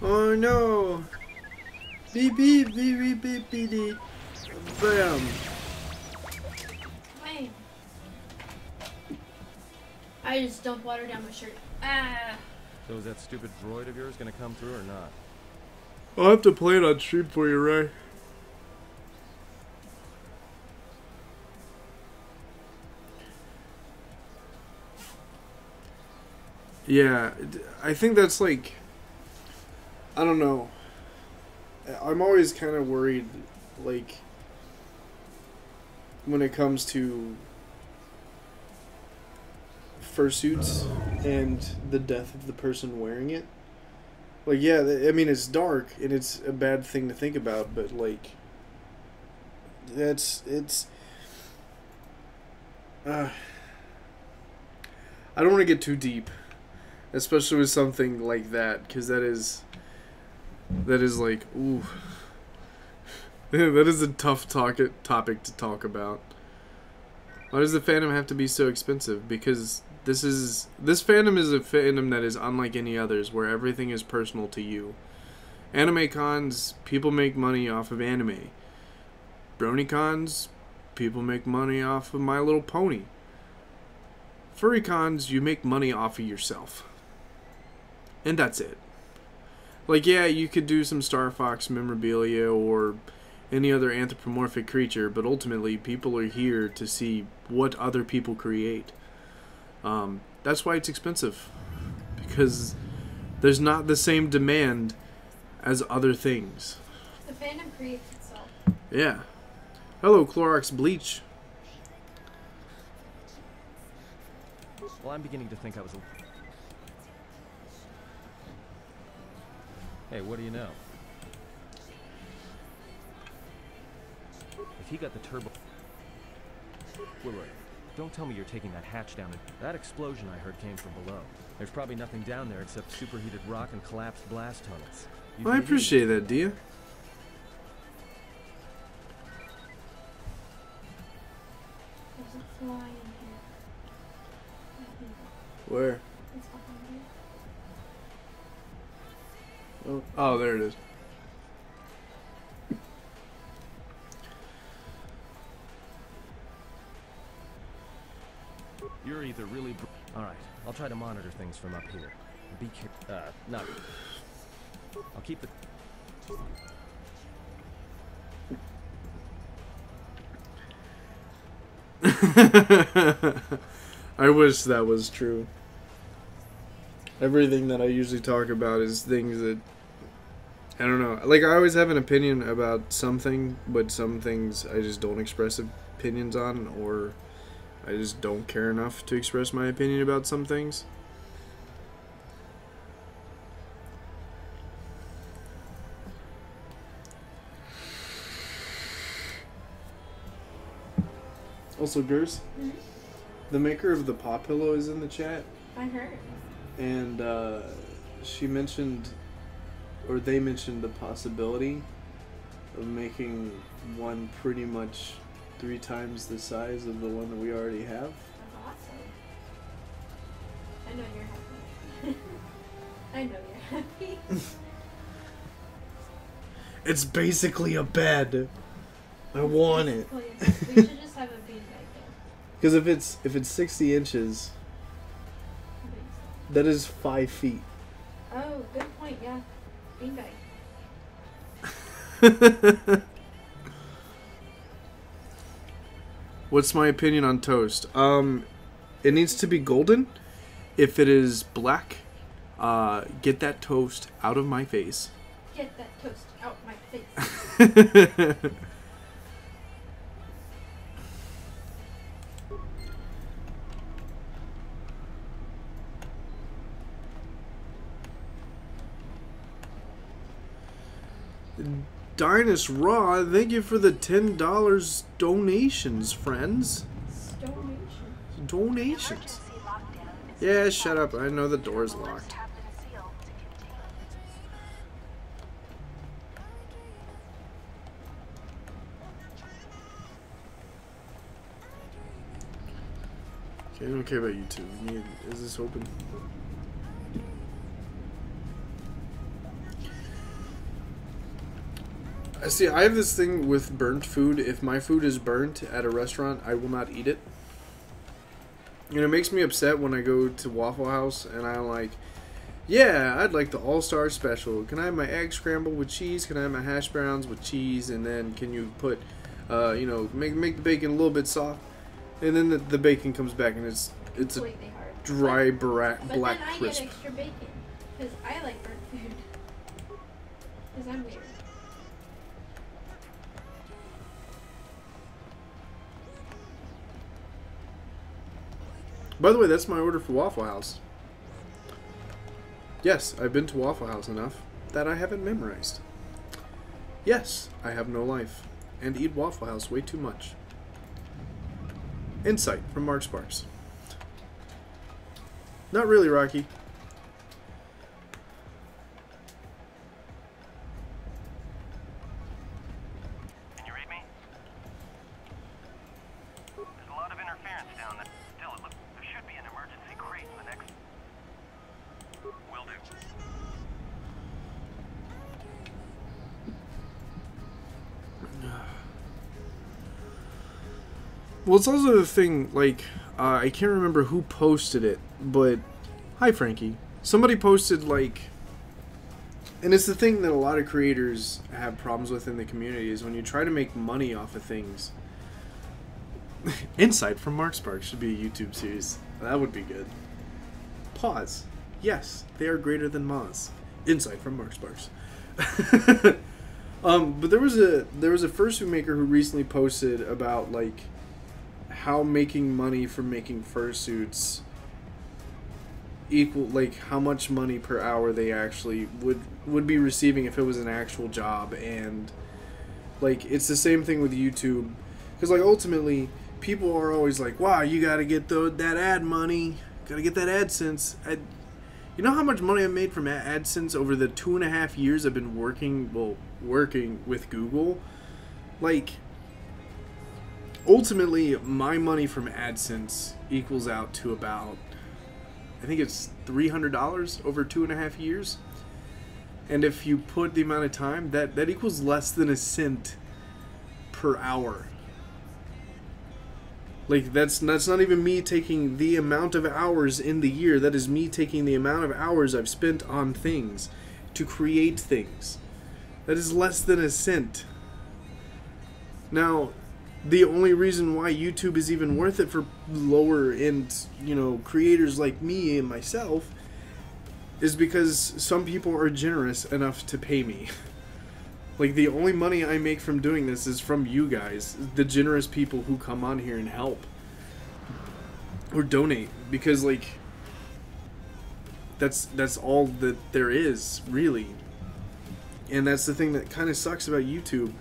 Oh no! Beep beep beep beep beep beep beep. Bam! Wait. I just dumped water down my shirt. Ah. So is that stupid droid of yours gonna come through or not? I'll have to play it on stream for you, Ray. Yeah, I think that's like, I don't know. I'm always kind of worried, like, when it comes to fursuits and the death of the person wearing it. Like, yeah, I mean, it's dark and it's a bad thing to think about, but like, I don't want to get too deep, especially with something like that, because that is like, ooh, that is a tough topic to talk about. Why does the fandom have to be so expensive? Because this fandom is a fandom that is unlike any others, where everything is personal to you. Anime cons, people make money off of anime. Brony cons, people make money off of My Little Pony. Furry cons, you make money off of yourself. And that's it. Like, yeah, you could do some Star Fox memorabilia or any other anthropomorphic creature, but ultimately people are here to see what other people create. That's why it's expensive. Because there's not the same demand as other things. The fandom creates itself. Yeah. Hello, Clorox Bleach. Well, I'm beginning to think I was a... Hey, what do you know? If he got the turbo... Wait. Don't tell me you're taking that hatch down. That explosion I heard came from below. There's probably nothing down there except superheated rock and collapsed blast tunnels. Well, I appreciate that, Dia. There's a fly in here. Where? It's behind you. Oh, there it is. You're either really... Alright, I'll try to monitor things from up here. Be careful. Not... I'll keep the... I wish that was true. Everything that I usually talk about is things that... I don't know. Like, I always have an opinion about something, but some things I just don't express opinions on, or I just don't care enough to express my opinion about some things. Also, Gers, the maker of the paw pillow is in the chat, I heard. and she mentioned, or they mentioned, the possibility of making one pretty much 3 times the size of the one that we already have. That's awesome. I know you're happy. I know you're happy. It's basically a bed. I want it. We should just have a beanbag there. Because if it's 60 inches, How big is that is 5 feet. that? Oh, good point, yeah. Beanbag. What's my opinion on toast? It needs to be golden. If it is black, get that toast out of my face. Get that toast out my face. Dinus Raw, thank you for the $10 donations, friends. Stonation. Donations. Yeah, shut up. I know the door's locked. Okay, I don't care about you two. Is this open? See, I have this thing with burnt food. If my food is burnt at a restaurant, I will not eat it. And it makes me upset when I go to Waffle House and I'm like, yeah, I'd like the All-Star Special. Can I have my egg scrambled with cheese? Can I have my hash browns with cheese? And then can you put, make the bacon a little bit soft? And then the bacon comes back and it's Completely hard. dry But black then I crisp. get extra bacon. Because I like burnt food. Because I'm weird. By the way, that's my order for Waffle House. Yes, I've been to Waffle House enough that I haven't memorized. Yes, I have no life and eat Waffle House way too much. Insight from Mark Sparks. Not really, Rocky. Can you read me? There's a lot of interference down there. Still, it looks, there should be an emergency crate in the next... Will do. Well, it's also the thing, like, I can't remember who posted it, but... Hi, Frankie. Somebody posted, like... And it's the thing that a lot of creators have problems with in the community, is when you try to make money off of things. Insight from Mark Sparks should be a YouTube series. That would be good. Pause. Yes, they are greater than Moz. Insight from Mark Sparks. But there was a fursuit maker who recently posted about, like, how making money from making fursuits equal, like, how much money per hour they actually would be receiving if it was an actual job. And, like, it's the same thing with YouTube, because, like, ultimately people are always like, wow, you gotta get that ad money, gotta get that AdSense. You know how much money I made from AdSense over the 2.5 years I've been working with Google? Like, ultimately, my money from AdSense equals out to about, I think it's $300 over 2.5 years. And if you put the amount of time, that equals less than a cent per hour. Like, that's not even me taking the amount of hours in the year. That is me taking the amount of hours I've spent on things to create things. That is less than a cent. Now, the only reason why YouTube is even worth it for lower end, creators like me and myself is because some people are generous enough to pay me. Like, the only money I make from doing this is from you guys, the generous people who come on here and help or donate, because, like, that's all that there is, really. And that's the thing that kind of sucks about YouTube,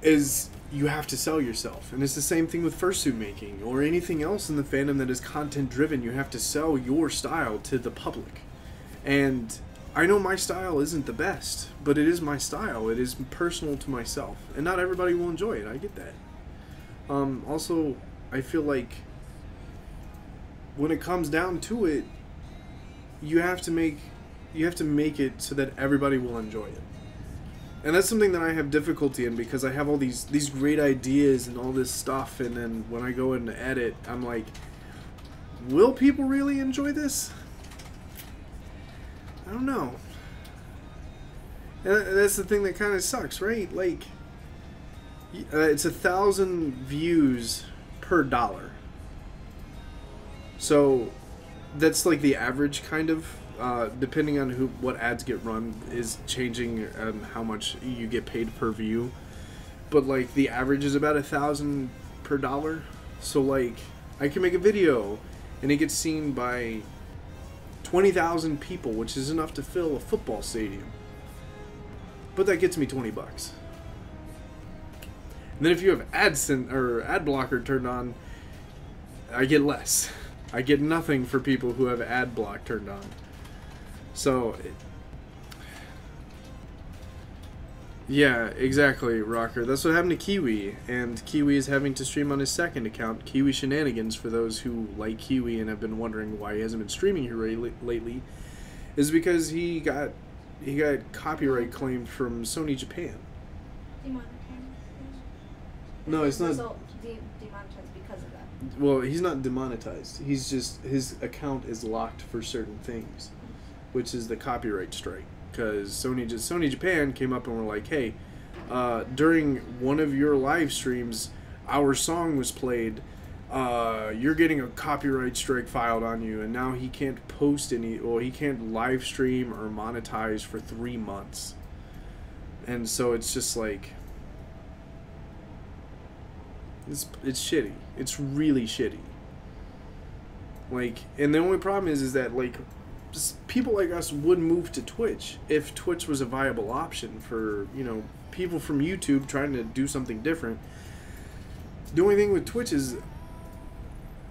is you have to sell yourself. And it's the same thing with fursuit making or anything else in the fandom that is content driven. You have to sell your style to the public. And I know my style isn't the best, but it is my style. It is personal to myself, and not everybody will enjoy it. I get that. Also, I feel like when it comes down to it, you have to make it so that everybody will enjoy it. And that's something that I have difficulty in, because I have all these great ideas and all this stuff, and then when I go in to edit, I'm like, will people really enjoy this? I don't know. And that's the thing that kind of sucks, right? Like, it's 1,000 views per dollar. So that's like the average, kind of. Depending on what ads get run is changing how much you get paid per view. But like the average is about 1,000 per dollar. So like I can make a video and it gets seen by 20,000 people, which is enough to fill a football stadium. But that gets me $20. And then if you have AdSense or ad blocker turned on, I get less. I get nothing for people who have ad block turned on. So, yeah, exactly, Rocker. That's what happened to Kiwi, and Kiwi is having to stream on his second account, Kiwi Shenanigans, for those who like Kiwi and have been wondering why he hasn't been streaming here lately, is because he got copyright claimed from Sony Japan. Demonetized. No, it's not. Demonetized because of that. Well, he's not demonetized. He's just, his account is locked for certain things, which is the copyright strike. Because Sony Japan came up and were like, hey, during one of your live streams, our song was played, you're getting a copyright strike filed on you, and now he can't post any, or he can't live stream or monetize for 3 months. And so it's just like, it's shitty. It's really shitty. Like, and the only problem is that, like, just people like us would move to Twitch if Twitch was a viable option for, you know, people from YouTube trying to do something different. The only thing with Twitch is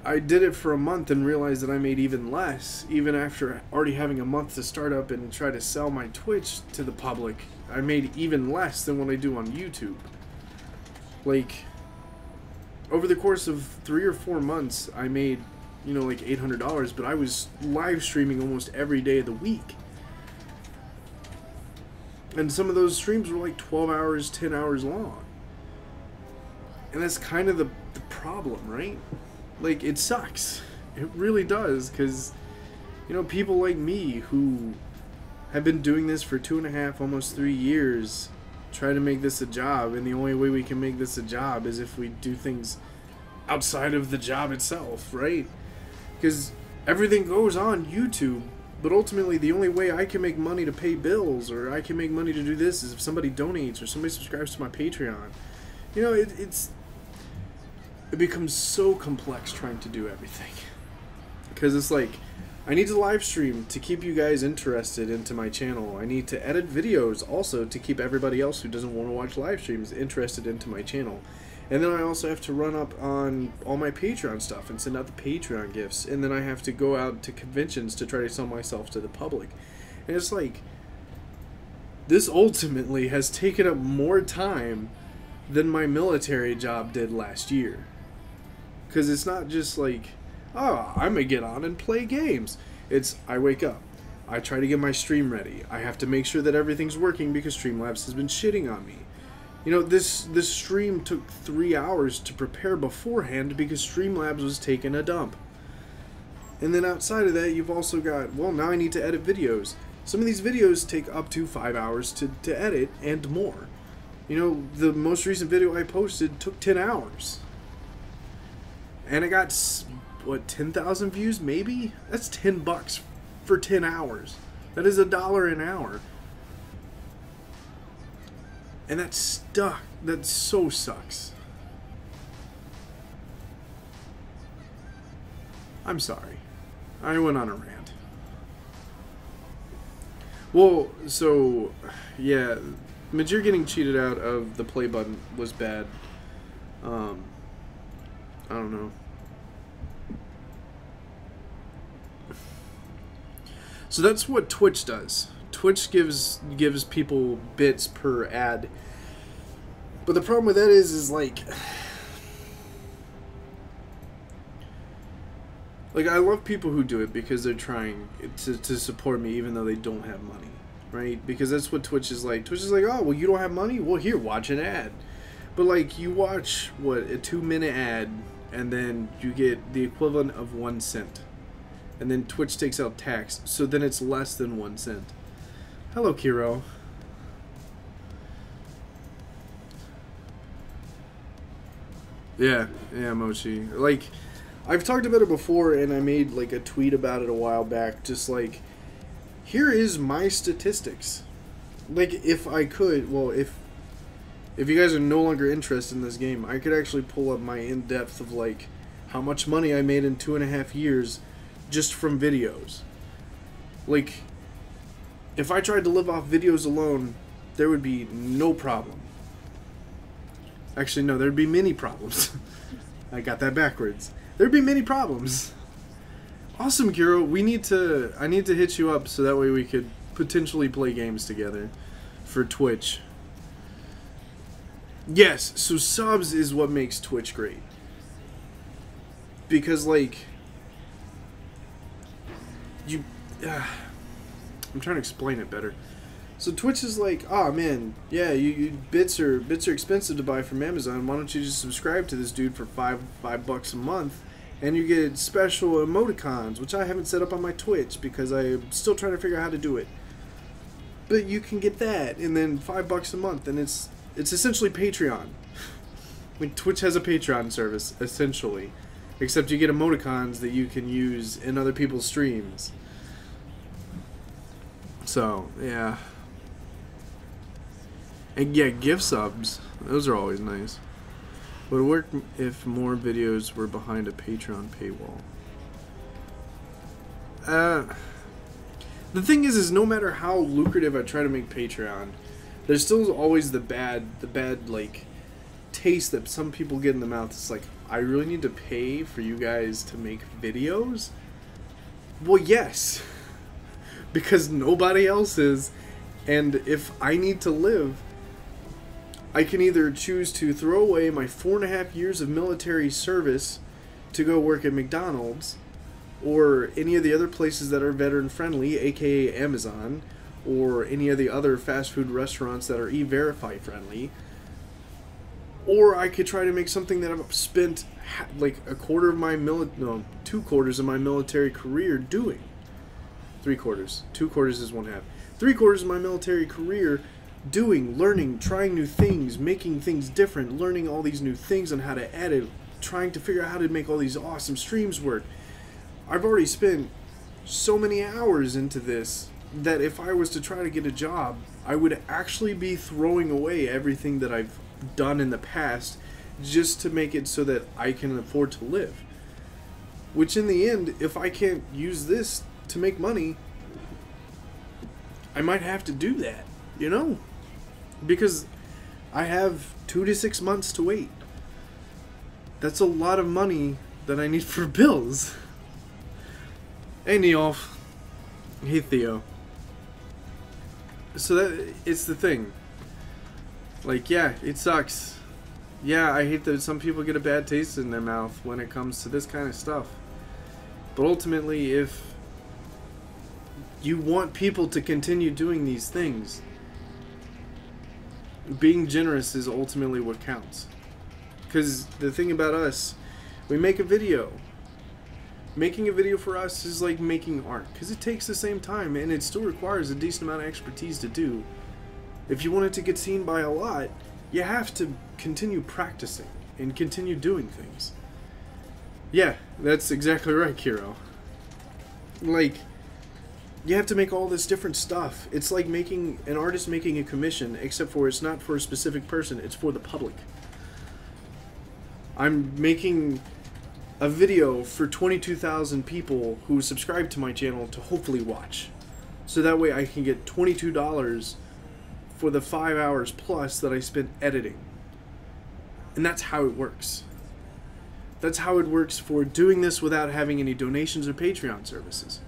I did it for a month and realized that I made even less, even after already having a month to start up and try to sell my Twitch to the public. I made even less than what I do on YouTube. Like, over the course of 3 or 4 months, I made, you know, like $800, but I was live streaming almost every day of the week. And some of those streams were like 12 hours, 10 hours long. And that's kind of the problem, right? Like, it sucks. It really does, because, you know, people like me who have been doing this for 2.5, almost 3 years, try to make this a job, and the only way we can make this a job is if we do things outside of the job itself, right? Because everything goes on YouTube, but ultimately the only way I can make money to pay bills, or I can make money to do this, is if somebody donates or somebody subscribes to my Patreon. You know, it becomes so complex trying to do everything. Because it's like, I need to live stream to keep you guys interested into my channel. I need to edit videos also to keep everybody else who doesn't want to watch live streams interested into my channel. And then I also have to run up on all my Patreon stuff and send out the Patreon gifts. And then I have to go out to conventions to try to sell myself to the public. And it's like, this ultimately has taken up more time than my military job did last year. Because it's not just like, oh, I'm going to get on and play games. It's, I wake up, I try to get my stream ready. I have to make sure that everything's working because Streamlabs has been shitting on me. You know, this stream took 3 hours to prepare beforehand because Streamlabs was taking a dump. And then outside of that, you've also got, well, now I need to edit videos. Some of these videos take up to 5 hours to edit and more. You know, the most recent video I posted took 10 hours. And I got, what, 10,000 views, maybe? That's $10 for 10 hours. That is $1 an hour. And that's stuck. That so sucks. I'm sorry. I went on a rant. Well, so, yeah, Majir getting cheated out of the play button was bad. I don't know. So that's what Twitch does. Twitch gives people bits per ad. But the problem with that is like I love people who do it because they're trying to support me even though they don't have money, right? Because that's what Twitch is like. Twitch is like, oh, well, you don't have money? Well, here, watch an ad. But like, you watch, what, a 2-minute ad, and then you get the equivalent of 1 cent. And then Twitch takes out tax, so then it's less than 1 cent. Hello, Kiro. Yeah, Mochi. Like, I've talked about it before, and I made, like, a tweet about it a while back, just like, here is my statistics. Like, if I could, well, if you guys are no longer interested in this game, I could actually pull up my in-depth of, like, how much money I made in 2.5 years just from videos. Like, if I tried to live off videos alone, there would be no problem. Actually, no, there'd be many problems. I got that backwards. There'd be many problems. Awesome, Kiro. I need to hit you up so that way we could potentially play games together for Twitch. Yes, so subs is what makes Twitch great. Because, like, I'm trying to explain it better. So Twitch is like, oh man, yeah, bits are expensive to buy from Amazon. Why don't you just subscribe to this dude for $5 a month, and you get special emoticons, which I haven't set up on my Twitch because I'm still trying to figure out how to do it. But you can get that, and then $5 a month, and it's essentially Patreon. Like, Twitch has a Patreon service, essentially. Except you get emoticons that you can use in other people's streams. So, yeah. And yeah, gift subs. Those are always nice. Would it work if more videos were behind a Patreon paywall? The thing is no matter how lucrative I try to make Patreon, there's still always the bad like taste that some people get in the mouth. It's like, I really need to pay for you guys to make videos? Well, yes, because nobody else is, and if I need to live, I can either choose to throw away my 4.5 years of military service to go work at McDonald's, or any of the other places that are veteran friendly, aka Amazon, or any of the other fast food restaurants that are E-Verify friendly, or I could try to make something that I've spent like 2/4 of my 2/4 of my military career doing. 3/4. 2/4 is 1/2. 3/4 of my military career doing, learning, trying new things, making things different, learning all these new things on how to edit, trying to figure out how to make all these awesome streams work. I've already spent so many hours into this that if I was to try to get a job, I would actually be throwing away everything that I've done in the past just to make it so that I can afford to live. Which in the end, if I can't use this to make money, I might have to do that, you know? Because I have 2 to 6 months to wait. That's a lot of money that I need for bills. Hey Neolf. Hey Theo. So that it's the thing. Like, yeah, it sucks. Yeah, I hate that some people get a bad taste in their mouth when it comes to this kind of stuff. But ultimately, if you want people to continue doing these things, being generous is ultimately what counts. Because the thing about us, we make a video. Making a video for us is like making art, because it takes the same time and it still requires a decent amount of expertise to do. If you want it to get seen by a lot, you have to continue practicing and continue doing things. Yeah, that's exactly right, Kiro. Like, you have to make all this different stuff. It's like making an artist making a commission, except for it's not for a specific person, it's for the public. I'm making a video for 22,000 people who subscribe to my channel to hopefully watch. So that way I can get $22 for the 5 hours plus that I spent editing. And that's how it works. That's how it works for doing this without having any donations or Patreon services.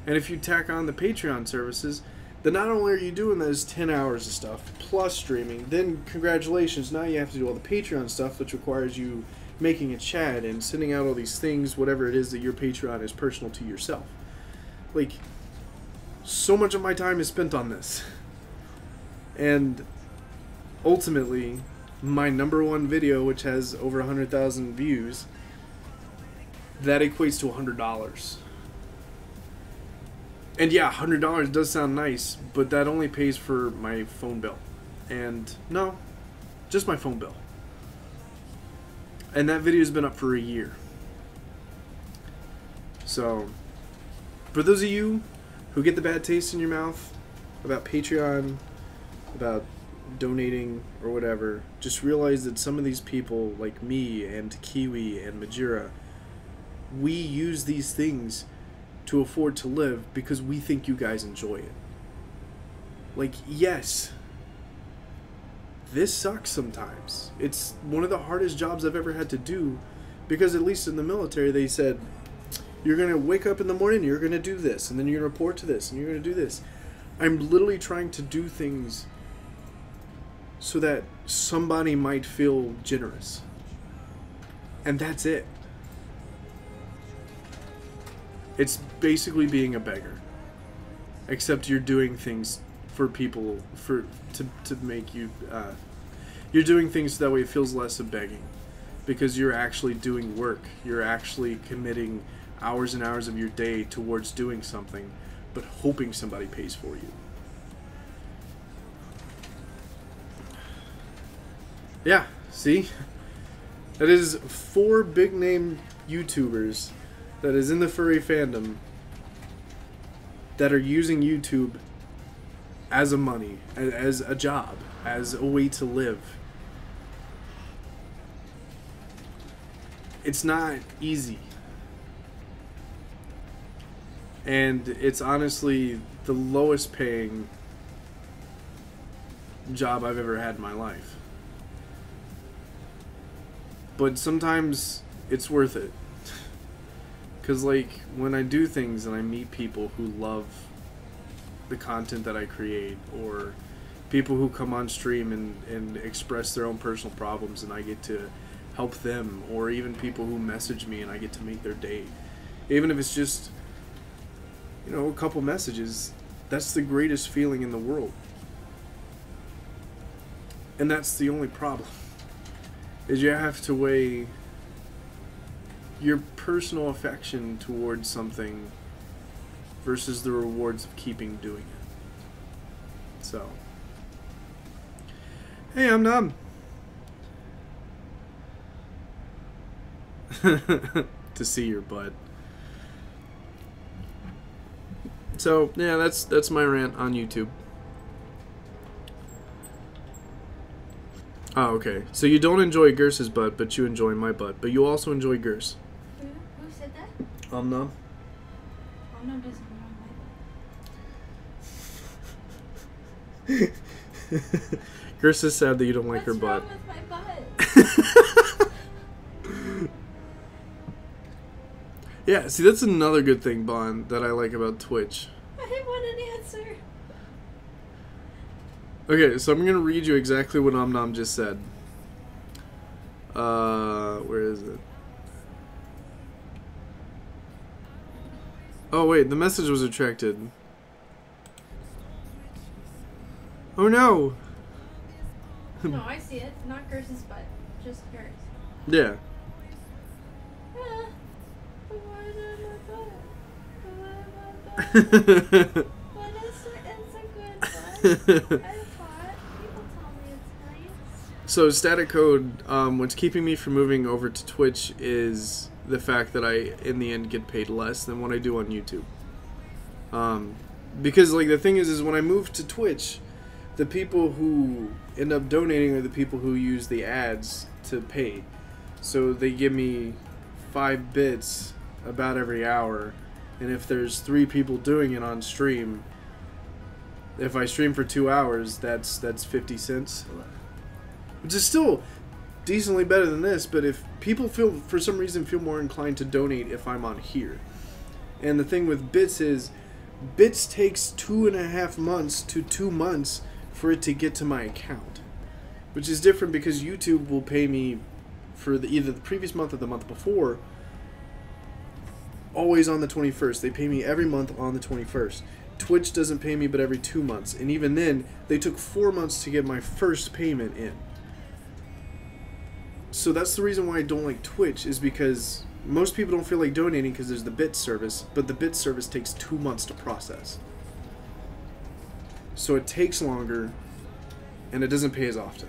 And if you tack on the Patreon services, then not only are you doing those 10 hours of stuff plus streaming, then congratulations, now you have to do all the Patreon stuff, which requires you making a chat and sending out all these things, whatever it is that your Patreon is personal to yourself. Like, so much of my time is spent on this. And ultimately, my #1 video, which has over 100,000 views, that equates to $100. And yeah, $100 does sound nice, but that only pays for my phone bill. And no, just my phone bill. And that video's been up for a year. So, for those of you who get the bad taste in your mouth about Patreon, about donating or whatever, just realize that some of these people, like me and Kiwi and Majira, we use these things to afford to live because we think you guys enjoy it. Like, yes, this sucks sometimes. It's one of the hardest jobs I've ever had to do, because at least in the military they said, you're going to wake up in the morning, you're going to do this, and then you're going to report to this, and you're going to do this. I'm literally trying to do things so that somebody might feel generous. And that's it. It's basically being a beggar. Except you're doing things for people, to make you, you're doing things so that way it feels less of begging. Because you're actually doing work. You're actually committing hours and hours of your day towards doing something, but hoping somebody pays for you. Yeah, see? That is 4 big name YouTubers that is in the furry fandom that are using YouTube as a money, as a job, as a way to live. It's not easy. And it's honestly the lowest paying job I've ever had in my life. But sometimes it's worth it. Because, like, when I do things and I meet people who love the content that I create, or people who come on stream and express their own personal problems and I get to help them, or even people who message me and I get to make their day, even if it's just, you know, a couple messages, that's the greatest feeling in the world. And that's the only problem, is you have to weigh your personal affection towards something versus the rewards of keeping doing it. So, hey, I'm Numb. To see your butt. So, yeah, that's my rant on YouTube. Oh, okay. So you don't enjoy Gerse's butt, but you enjoy my butt. But you also enjoy Gerse. Who said that? Numb. Numb doesn't know my butt. Gerse is sad that you don't like her butt. What's wrong with my butt? Yeah, see, that's another good thing, Bond, that I like about Twitch. I didn't want an answer. Okay, so I'm going to read you exactly what Nom just said. Where is it? Oh, wait, the message was retracted. Oh, no! No, I see it. Not Gerse's butt. Just hers. Yeah. What is it? It's a good butt. I thought. People tell me it's nice. So static code, what's keeping me from moving over to Twitch is the fact that I, in the end, get paid less than what I do on YouTube. Because, like, the thing is when I move to Twitch, the people who end up donating are the people who use the ads to pay. So they give me 5 bits about every hour, and if there's 3 people doing it on stream, if I stream for 2 hours, that's 50 cents, which is still decently better than this. But if people for some reason feel more inclined to donate if I'm on here, and the thing with bits is bits takes 2.5 months to 2 months for it to get to my account, which is different because YouTube will pay me for either the previous month or the month before, always on the 21st. They pay me every month on the 21st. Twitch doesn't pay me but every 2 months, and even then they took 4 months to get my first payment in. So that's the reason why I don't like Twitch, is because most people don't feel like donating because there's the bit service, but the bit service takes 2 months to process. So it takes longer, and it doesn't pay as often.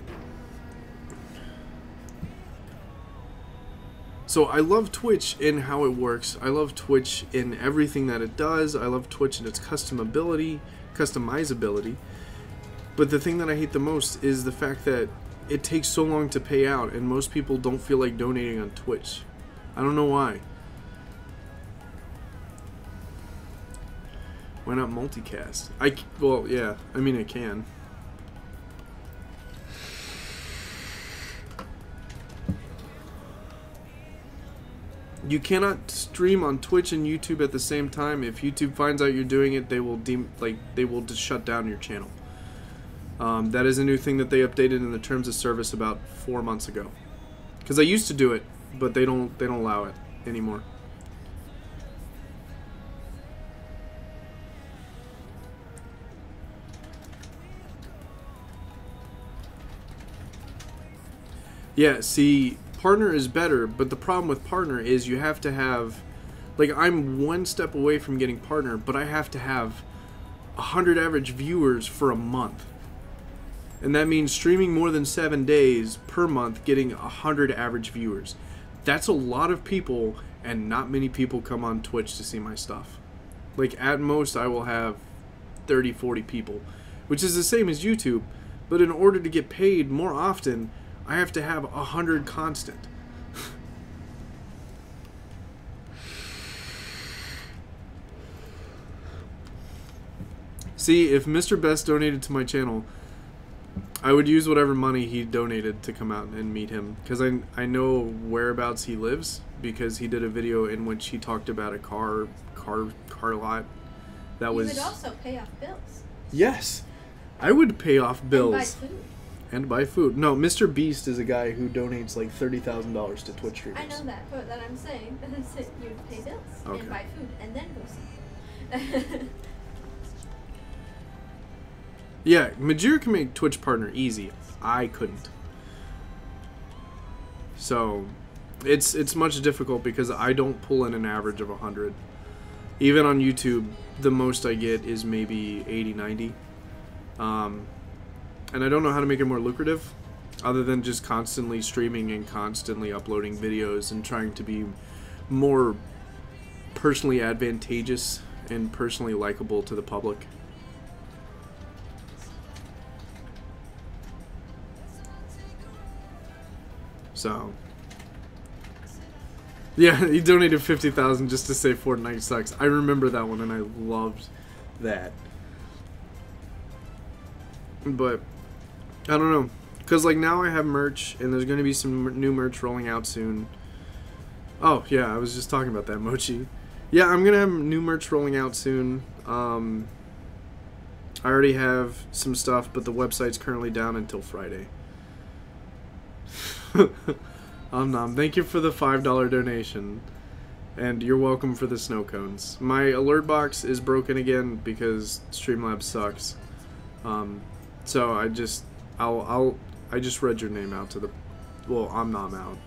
So I love Twitch in how it works. I love Twitch in everything that it does. I love Twitch in its customizability. But the thing that I hate the most is the fact that it takes so long to pay out, and most people don't feel like donating on Twitch. I don't know why. Why not multicast? Well, yeah, I mean, I can. You cannot stream on Twitch and YouTube at the same time. If YouTube finds out you're doing it, they will just shut down your channel. That is a new thing that they updated in the terms of service about 4 months ago. Because I used to do it, but they don't allow it anymore. Yeah, see, Partner is better, but the problem with Partner is you have to have, like, I'm 1 step away from getting Partner, but I have to have 100 average viewers for a month. And that means streaming more than 7 days per month, getting 100 average viewers. That's a lot of people, and not many people come on Twitch to see my stuff. Like, at most, I will have 30, 40 people, which is the same as YouTube, but in order to get paid more often, I have to have 100 constant. See, if Mr. Best donated to my channel, I would use whatever money he donated to come out and meet him, because I know whereabouts he lives, because he did a video in which he talked about a car lot that was... You would also pay off bills. Yes, I would pay off bills. And buy food. And buy food. No, Mr. Beast is a guy who donates like $30,000 to Twitch streamers. I know that, but that I'm saying is you would pay bills Okay. and buy food and then go see. Yeah, Majir can make Twitch partner easy. I couldn't. So, it's much difficult because I don't pull in an average of 100. Even on YouTube, the most I get is maybe 80, 90. And I don't know how to make it more lucrative, other than just constantly streaming and constantly uploading videos and trying to be more personally advantageous and personally likable to the public. So, yeah, he donated $50,000 just to say Fortnite sucks. I remember that one and I loved that. But I don't know, because like now I have merch and there's going to be some new merch rolling out soon. Oh yeah, I was just talking about that, Mochi. Yeah, I'm going to have new merch rolling out soon. I already have some stuff, but the website's currently down until Friday. Thank you for the $5 donation, and you're welcome for the snow cones. My alert box is broken again because Streamlabs sucks. So I just read your name out to the, well, I'm not out.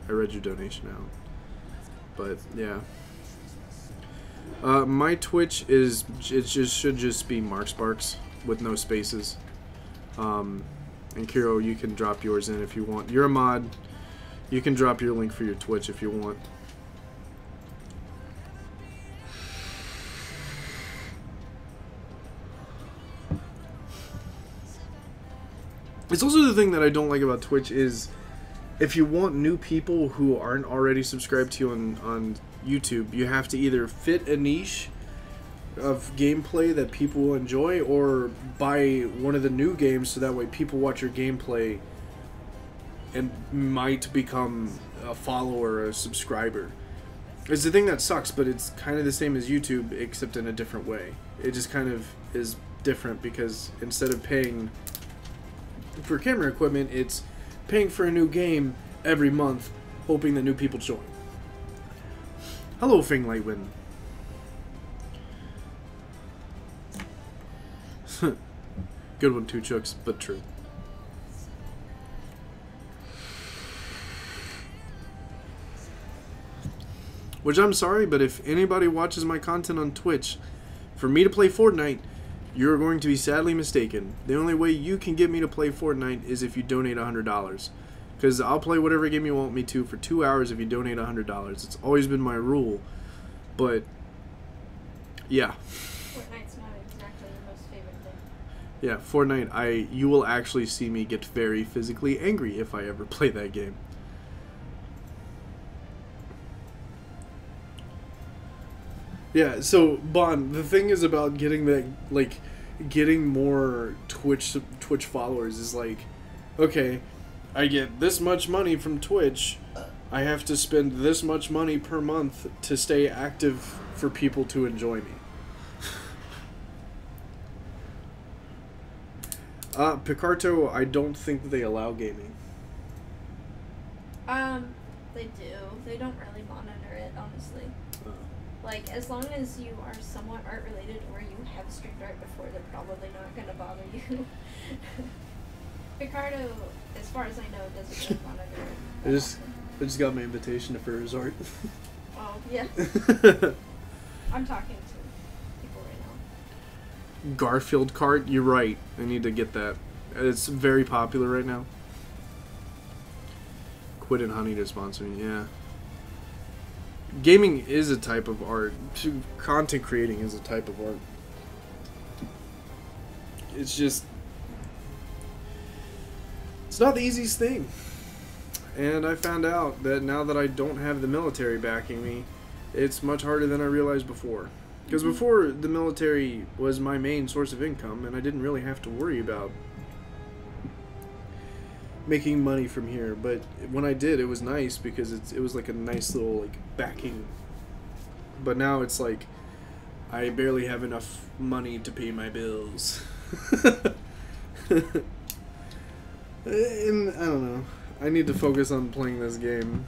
I read your donation out. But yeah, my Twitch is, should just be MarkSparks with no spaces. And Kiro, you can drop yours in if you want. You're a mod. You can drop your link for your Twitch if you want. It's also the thing that I don't like about Twitch is if you want new people who aren't already subscribed to you on YouTube, you have to either fit a niche of gameplay that people will enjoy or buy one of the new games so that way people watch your gameplay and might become a follower or a subscriber. It's the thing that sucks, but it's kind of the same as YouTube except in a different way. It just kind of is different because instead of paying for camera equipment, it's paying for a new game every month, hoping that new people join. Hello, Fing Lightwind. Good one, Two Chooks, but true. Which I'm sorry, but if anybody watches my content on Twitch, for me to play Fortnite, you're going to be sadly mistaken. The only way you can get me to play Fortnite is if you donate $100. Because I'll play whatever game you want me to for 2 hours if you donate $100. It's always been my rule. But, yeah. Fortnite's not exactly your most favorite thing. Yeah, Fortnite, you will actually see me get very physically angry if I ever play that game. Yeah, so Bon, the thing is about getting that, like, getting more Twitch followers is like, okay, I get this much money from Twitch, I have to spend this much money per month to stay active for people to enjoy me. Picarto, I don't think they allow gaming. They do. They don't really monitor it, honestly. Like, as long as you are somewhat art related or you have streamed art before, they're probably not going to bother you. Picardo, as far as I know, doesn't really monitor it. I just got my invitation to Fur Resort. Oh, yeah. I'm talking to people right now. Garfield cart, you're right. I need to get that. It's very popular right now. Quid and Honey to sponsor me, yeah. gaming is a type of art. Content creating is a type of art. It's just, it's not the easiest thing. And I found out that now that I don't have the military backing me, it's much harder than I realized before. Because before, the military was my main source of income, and I didn't really have to worry about making money from here. But when I did, it was nice because it was like a nice little like backing. But now it's like I barely have enough money to pay my bills. And I don't know. I need to focus on playing this game.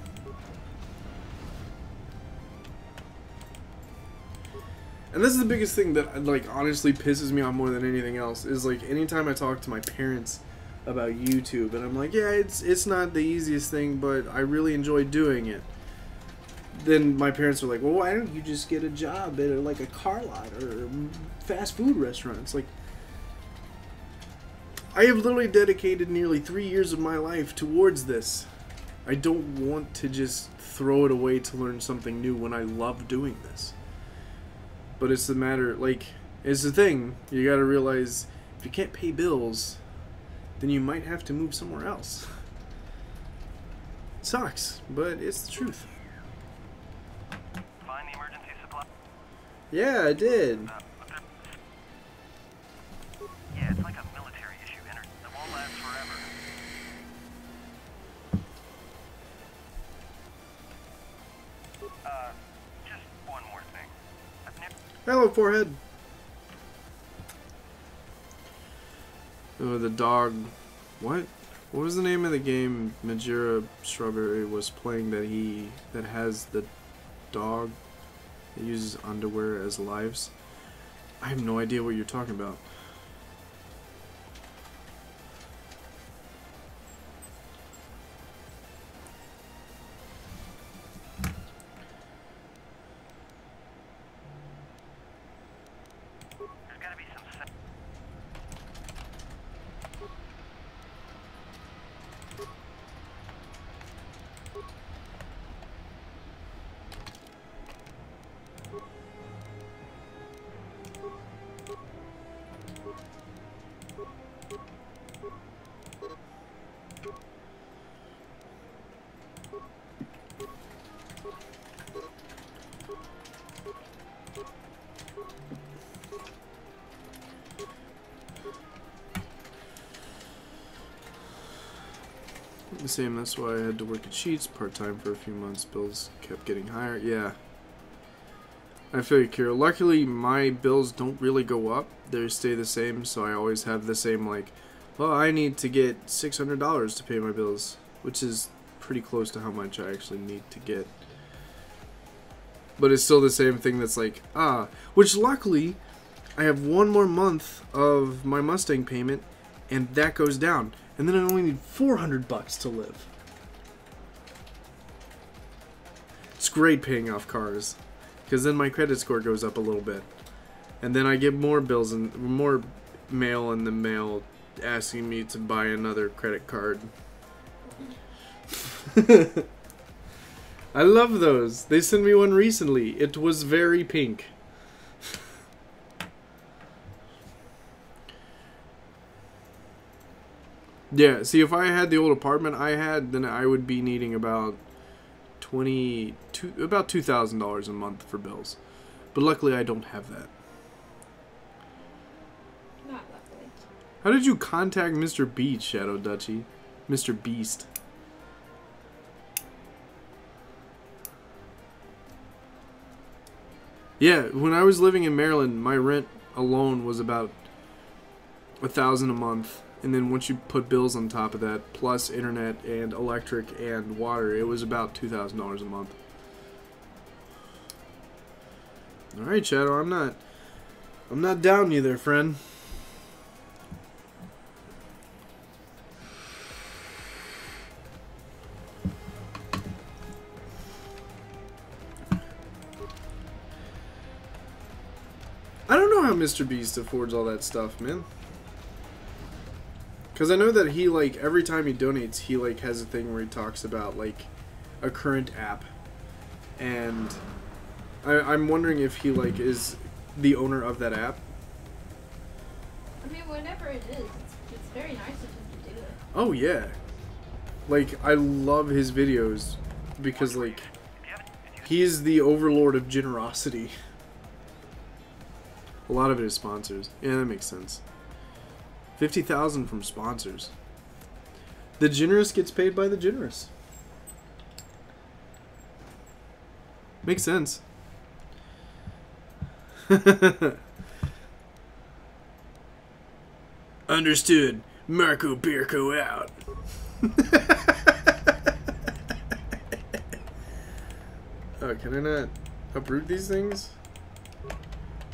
And this is the biggest thing that like honestly pisses me off more than anything else is like anytime I talk to my parents about YouTube and I'm like, yeah, it's not the easiest thing, but I really enjoy doing it. Then my parents are like, well, why don't you just get a job at like a car lot or fast food restaurant? It's like, I have literally dedicated nearly 3 years of my life towards this. I don't want to just throw it away to learn something new when I love doing this. But it's the matter, like, it's the thing. You gotta realize, if you can't pay bills, then you might have to move somewhere else. It sucks, but it's the truth. Find the emergency supply. Yeah, I did. Yeah, it's like a military issue. It won't last forever. Just one more thing. I've never... Hello, forehead. Oh, the dog. What? What was the name of the game Majira Strawberry was playing that has the dog that uses underwear as lives? I have no idea what you're talking about. There's gotta be some... The same, that's why I had to work at Sheets part-time for a few months. Bills kept getting higher. Yeah. I feel you, Kira. Luckily, my bills don't really go up. They stay the same, so I always have the same, like, well, I need to get $600 to pay my bills, which is pretty close to how much I actually need to get. But it's still the same thing that's like, which luckily, I have one more month of my Mustang payment, and that goes down. And then I only need $400 to live. It's great paying off cars, because then my credit score goes up a little bit, and then I get more bills and more mail in the mail asking me to buy another credit card. I love those. They sent me one recently. It was very pink. Yeah, see, if I had the old apartment I had, then I would be needing about $2,000 a month for bills. But luckily, I don't have that. Not luckily. How did you contact Mr. Beast, Shadow Duchy? Mr. Beast. Yeah, when I was living in Maryland, my rent alone was about $1,000 a month. And then once you put bills on top of that, plus internet and electric and water, it was about $2,000 a month. Alright, Shadow, I'm not down you there, friend. I don't know how Mr. Beast affords all that stuff, man. Because I know that he, like, every time he donates, he, like, has a thing where he talks about, like, a current app. and I'm wondering if he like is the owner of that app. I mean, whatever it is, it's very nice of him to do it. Oh yeah, like I love his videos because like he is the overlord of generosity. A lot of it is sponsors. Yeah, that makes sense. 50,000 from sponsors. The generous gets paid by the generous. Makes sense. Understood. Marco Birko out. Oh, can I not uproot these things?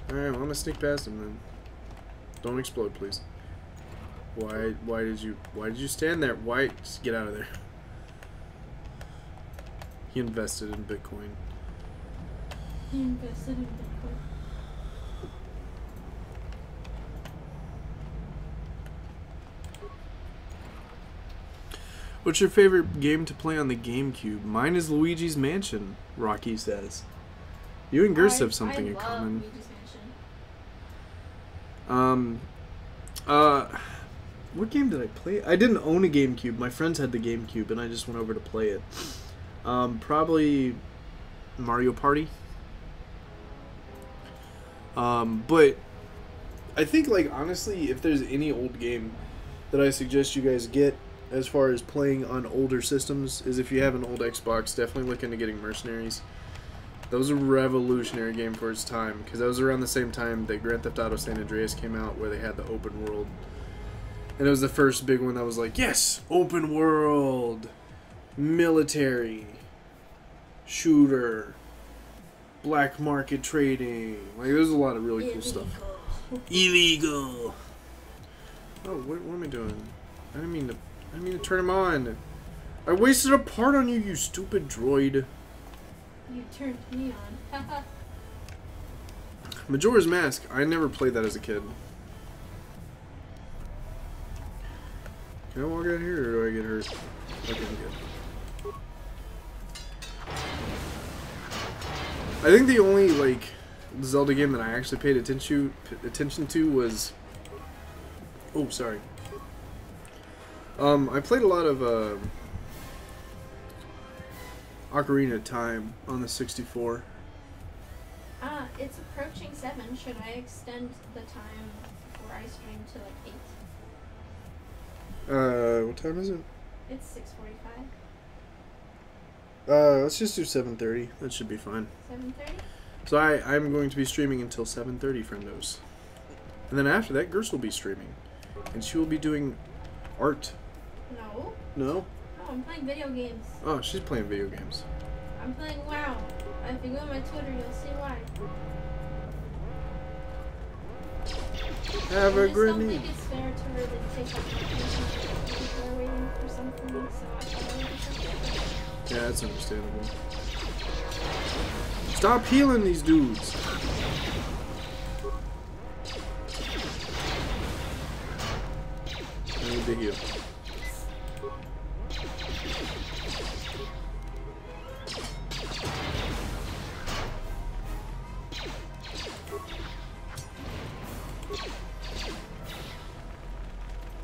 Alright, well, I'm gonna sneak past him then. Don't explode, please. Why did you stand there? Why? Just get out of there. He invested in Bitcoin. He invested in Bitcoin. What's your favorite game to play on the GameCube? Mine is Luigi's Mansion, Rocky says. You and Gerst have something in common. Luigi's Mansion. What game did I play? I didn't own a GameCube. My friends had the GameCube, and I just went over to play it. Probably Mario Party. But I think, like, honestly, if there's any old game that I suggest you guys get as far as playing on older systems is if you have an old Xbox, definitely look into getting Mercenaries. That was a revolutionary game for its time, because that was around the same time that Grand Theft Auto San Andreas came out, where they had the open world. And it was the first big one that was like, yes, open world, military, shooter, black market trading. Like, there's a lot of really cool stuff. Illegal. Oh, what am I doing? I didn't mean to turn him on. I wasted a part on you, you stupid droid. You turned me on. Majora's Mask. I never played that as a kid. Can I walk out here, or do I get hurt? Okay, I'm good. I think the only, like, Zelda game that I actually paid attention to was... Oh, sorry. I played a lot of Ocarina of Time on the 64. It's approaching 7. Should I extend the time before I stream to like 8? What time is it? It's 6:45. Let's just do 7:30. That should be fine. 7:30? So I'm going to be streaming until 7:30, friendos. And then after that, Gerst will be streaming. And she will be doing art. No. No? No, I'm playing video games. Oh, she's playing video games. I'm playing WoW. If you go on my Twitter, you'll see why. Have I a just don't grenade. think it's fair to really take up my time. People are waiting for something, so I thought I would do something. Yeah, that's understandable. Stop healing these dudes. I need to heal.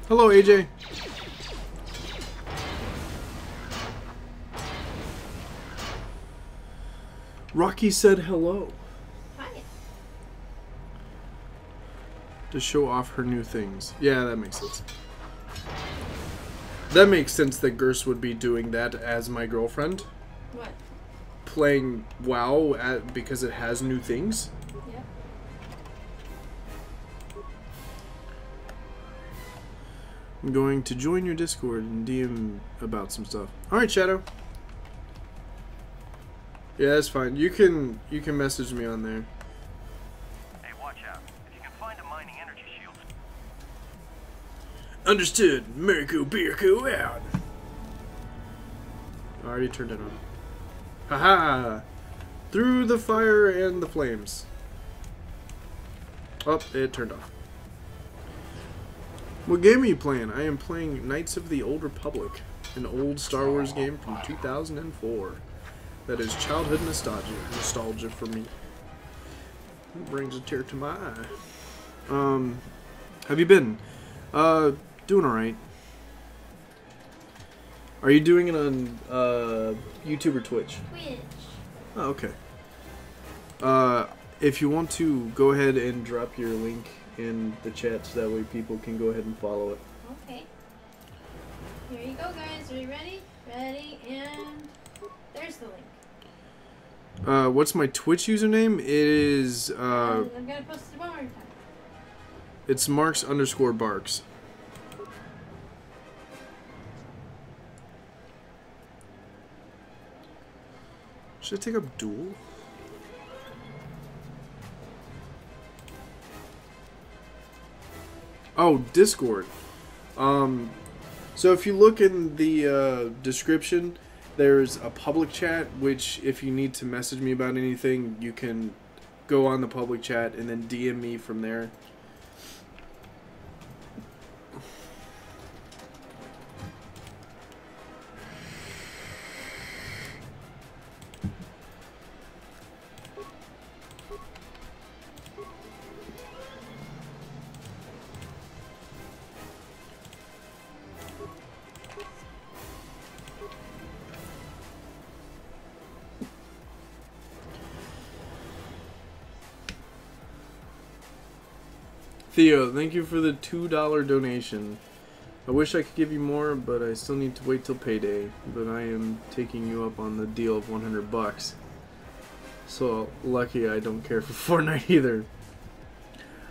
Hello, AJ. Rocky said hello Hi. to show off her new things. Yeah, that makes sense. That makes sense that Gerst would be doing that as my girlfriend. What? Playing WoW because it has new things. Yep. I'm going to join your Discord and DM about some stuff. Alright, Shadow. Yeah, that's fine. You can message me on there. Hey, watch out. If you can find a mining energy shield, Understood. Mirko Birko out. I already turned it on. Haha! Through the fire and the flames. Oh, it turned off. What game are you playing? I am playing Knights of the Old Republic, an old Star Wars game from 2004. That is childhood nostalgia for me. It brings a tear to my eye. Have you been? Doing alright. Are you doing it on YouTube or Twitch? Twitch. Oh, okay. If you want to, go ahead and drop your link in the chat so that way people can go ahead and follow it. Okay. Here you go, guys. Are you ready? Ready, and there's the link. What's my Twitch username? It is, I'm gonna post it one more time. it's Marks_Barks. Should I take up Duel? Oh, Discord. So if you look in the description, there's a public chat, which if you need to message me about anything, you can go on the public chat and then DM me from there. Theo, thank you for the $2 donation. I wish I could give you more, but I still need to wait till payday. But I am taking you up on the deal of $100. So lucky I don't care for Fortnite either.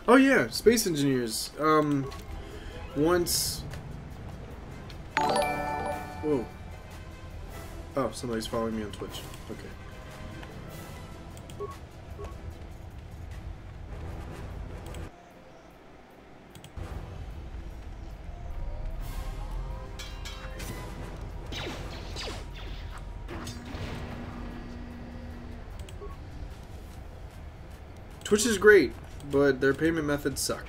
Oh yeah, Space Engineers. Once... Whoa. Oh, somebody's following me on Twitch. Okay. Twitch is great, but their payment methods suck.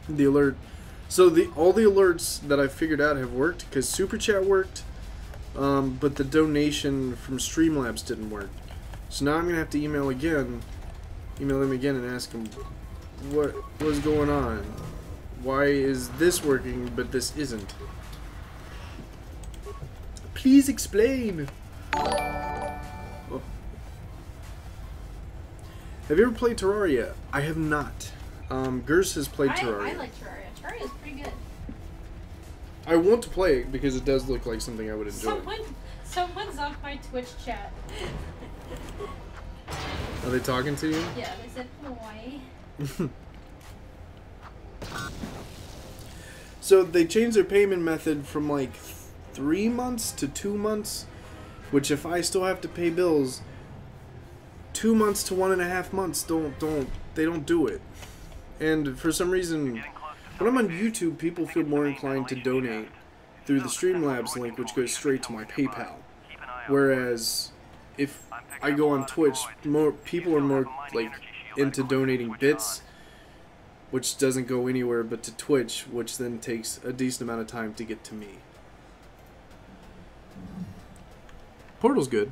The alert. So all the alerts that I figured out have worked because Super Chat worked, but the donation from Streamlabs didn't work. So now I'm gonna have to email them again and ask them what was going on. Why is this working but this isn't? Please explain. Oh. Have you ever played Terraria? I have not. Gers has played Terraria. I like Terraria. Terraria's pretty good. I want to play it because it does look like something I would enjoy. Someone's on my Twitch chat. Are they talking to you? Yeah, they said, "Boy." So they changed their payment method from like 3 months to 2 months, which if I still have to pay bills, 2 months to 1.5 months they don't do it. And for some reason, when I'm on YouTube, people feel more inclined to donate through the Streamlabs link, which goes straight to my PayPal. Whereas if I go on Twitch, more people are more like into donating bits, which doesn't go anywhere but to Twitch, which then takes a decent amount of time to get to me. Portal's good.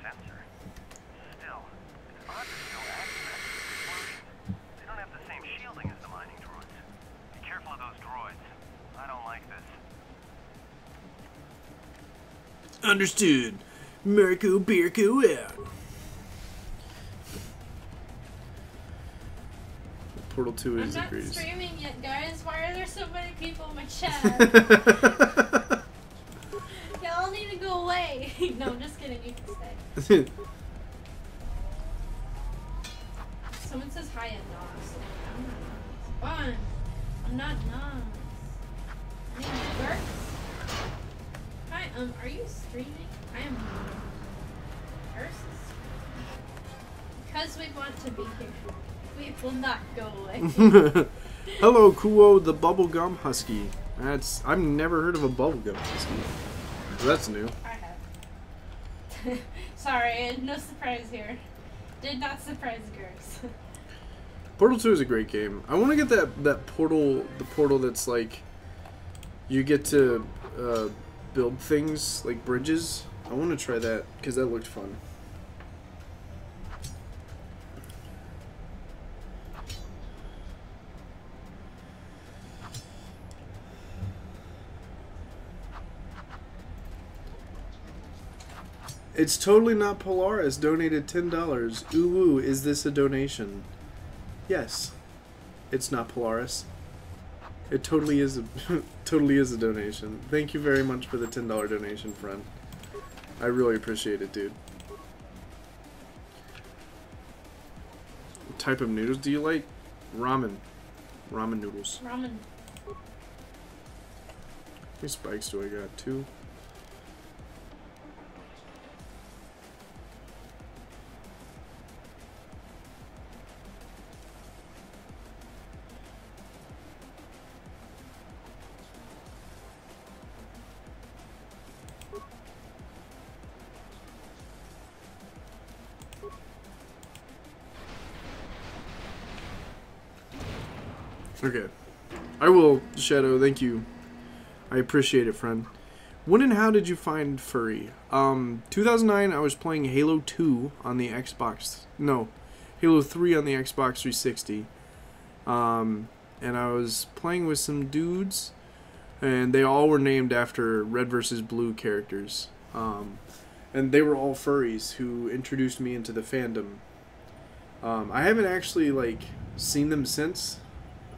Sensor. Still, it's odd to still access explosions. They don't have the same shielding as the mining droids. Be careful of those droids. I don't like this. Understood. Marco Beerco out. Portal 2 I'm is the not greatest. streaming yet, guys. Why are there so many people in my chat? Y'all need to go away. No, I'm just kidding. You can stay. Someone says hi at Nos. I'm not Nos. Fun. I'm not Nos. My name is Bert. Hi, are you streaming? I am First. Because we want to be here. We will not go away. Hello, Kuo the Bubblegum Husky. I've never heard of a bubblegum whiskey. That's new. I have. Sorry, no surprise here. Did not surprise Gergs. Portal 2 is a great game. I want to get that portal, the portal that's like, you get to build things like bridges. I want to try that because that looked fun. It's totally not Polaris. Donated $10. Ooh, woo, is this a donation? Yes. It's not Polaris. It totally is a totally is a donation. Thank you very much for the $10 donation, friend. I really appreciate it, dude. What type of noodles do you like? Ramen. Ramen noodles. Ramen. How many spikes do I got? 2? Okay. I will, Shadow, thank you. I appreciate it, friend. When and how did you find Furry? 2009, I was playing Halo 2 on the Xbox. No, Halo 3 on the Xbox 360. And I was playing with some dudes, and they all were named after Red vs. Blue characters. And they were all furries who introduced me into the fandom. I haven't actually, like, seen them since.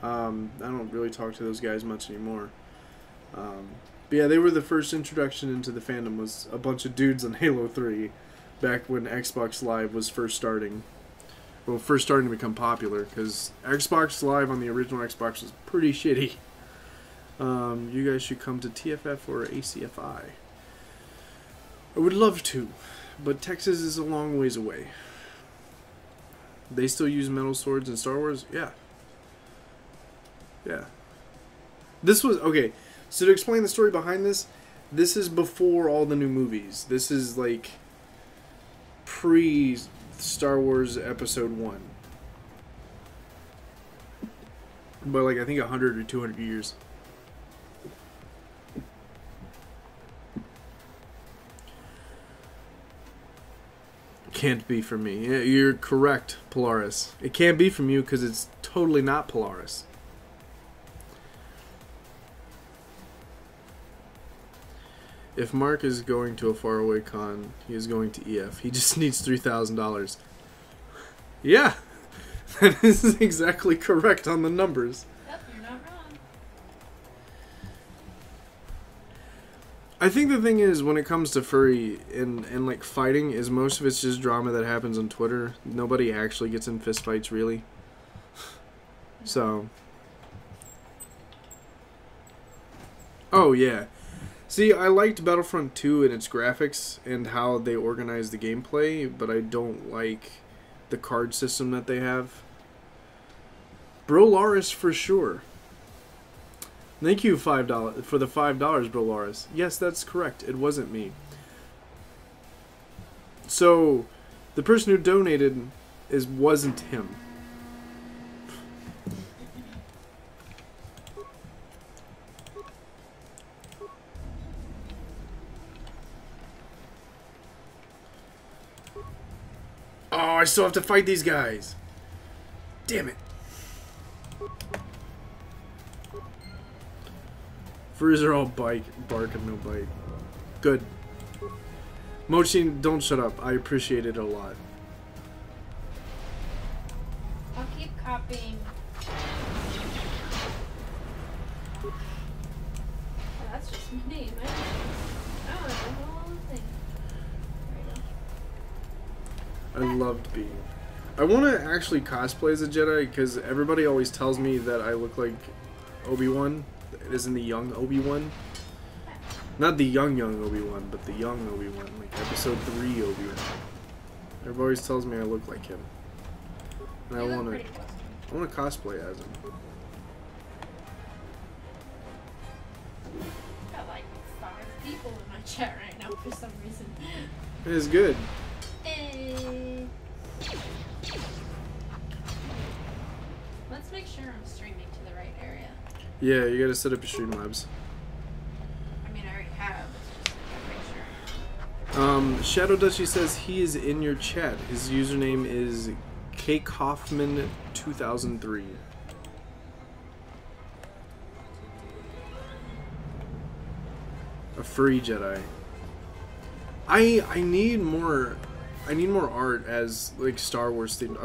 I don't really talk to those guys much anymore. But yeah, they were the first introduction into the fandom, was a bunch of dudes on Halo 3 back when Xbox Live was first starting. Well, first starting to become popular, because Xbox Live on the original Xbox was pretty shitty. You guys should come to TFF or ACFI. I would love to, but Texas is a long ways away. They still use metal swords in Star Wars? Yeah. Yeah. This was, okay, so to explain the story behind this, this is before all the new movies. This is like pre-Star Wars Episode 1. By like, I think 100 or 200 years. Can't be from me. Yeah, you're correct, Polaris. It can't be from you because it's totally not Polaris. If Mark is going to a faraway con, he is going to EF. He just needs $3,000. Yeah, that is exactly correct on the numbers. Yep, you're not wrong. I think the thing is, when it comes to furry and like fighting, is most of it's just drama that happens on Twitter. Nobody actually gets in fistfights, really. So. Oh, yeah. See, I liked Battlefront 2 and its graphics and how they organize the gameplay, but I don't like the card system that they have. Brolaris for sure. Thank you $5 for the $5, Brolaris. Yes, that's correct. It wasn't me. So, the person who donated wasn't him. Oh, I still have to fight these guys. Damn it. Furries are all bark and no bite. Good. Mochi, don't shut up. I appreciate it a lot. I'll keep copying. Oh, that's just me. Oh, the whole thing. There you go. I loved being. I want to actually cosplay as a Jedi because everybody always tells me that I look like Obi-Wan. It isn't the young Obi-Wan. Not the young Obi-Wan, but the young Obi-Wan, like episode 3 Obi-Wan. Everybody always tells me I look like him. And I want to cosplay as him. chat right now for some reason. It is good. Hey. Let's make sure I'm streaming to the right area. Yeah, you gotta set up your Streamlabs. I mean, I already have. It's just make sure. Shadow Dusty says he is in your chat. His username is KKaufman2003. A furry Jedi. I need more art as like Star Wars themed. I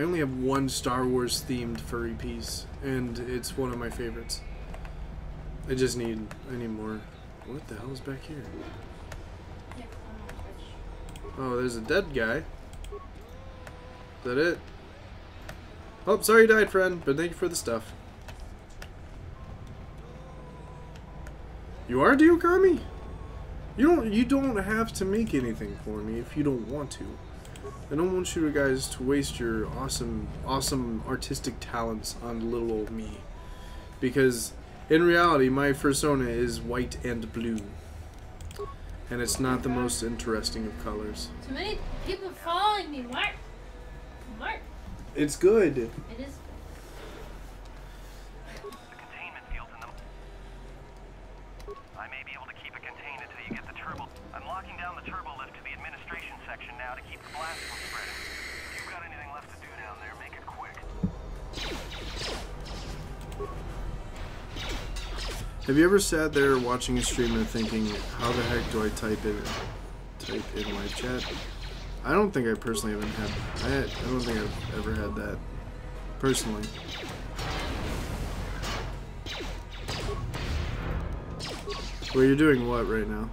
only have one Star Wars themed furry piece, and it's one of my favorites. I need more. What the hell is back here? Yeah, Oh, there's a dead guy. Is that it? Oh, sorry you died, friend, but thank you for the stuff. You are Diokami? You don't have to make anything for me if you don't want to. I don't want you guys to waste your awesome artistic talents on little old me. Because in reality, my persona is white and blue. And it's not the most interesting of colors. Too many people following me, Mark. Mark. It's good. It is. The containment fields in them. I may be able to keep it contained until you get the turbo. I'm locking down the turbo lift to the administration section now to keep the blast from spreading. If you've got anything left to do down there, make it quick. Have you ever sat there watching a streamer thinking, how the heck do I type in live chat? I don't think I personally haven't had. I don't think I've ever had that personally. Well, you're doing what right now?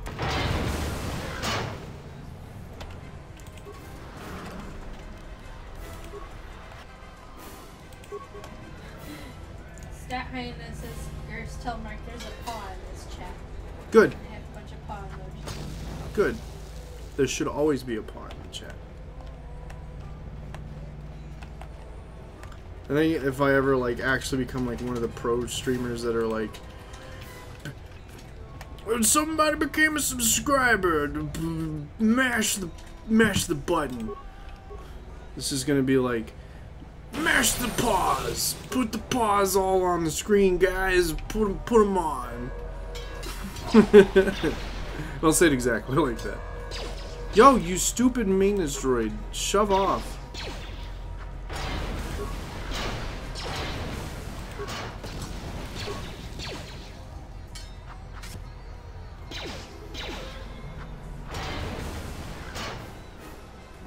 Stat Hyena says, Gers, tell Mark there's a paw in this chat. Good. I have a bunch of paw emojis. Good. There should always be a paw in the chat. I think if I ever like actually become like one of the pro streamers that are like, when somebody became a subscriber, mash the button. This is gonna be like, mash the paws, put the paws all on the screen, guys. Put them on. I'll say it exactly like that. Yo, you stupid maintenance droid, shove off.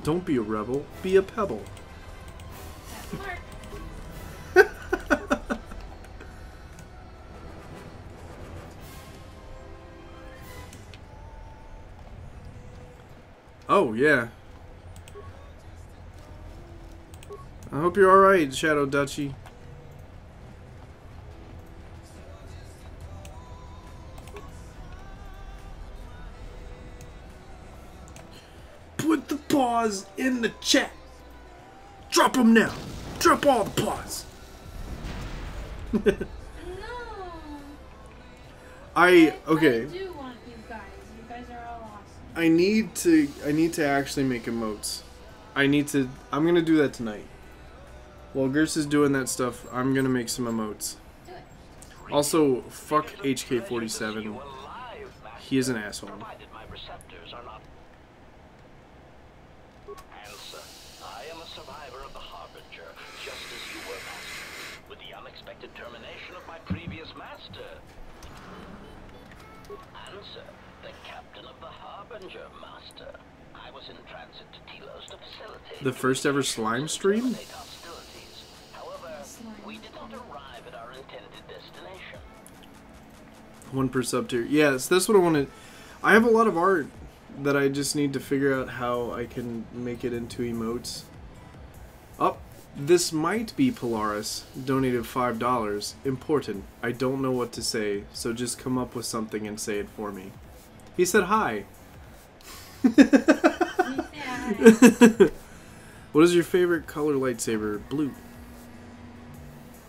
Don't be a rebel, be a pebble. That's Mark. Oh, yeah. I hope you're alright, Shadow Duchy. Put the paws in the chat. Drop them now. Drop all the paws. No. Okay. I do want you guys. You guys are all awesome. I need to actually make emotes. I'm gonna do that tonight. While Gers is doing that stuff, I'm gonna make some emotes. Do it. Also, fuck HK47. He is an asshole. Answer. I am a survivor of the Harbinger, just as you were, Master, with the unexpected termination of my previous master. Answer. The captain of the Harbinger, Master. I was in transit to Telos to facilitate The first ever slime stream? hostilities. However, we did not arrive at our intended destination. 1 per sub tier. Yes, that's what I wanted. I have a lot of art that I just need to figure out how I can make it into emotes. Oh, this might be Polaris. Donated $5. Important. I don't know what to say, so just come up with something and say it for me. He said hi. What is your favorite color lightsaber? Blue.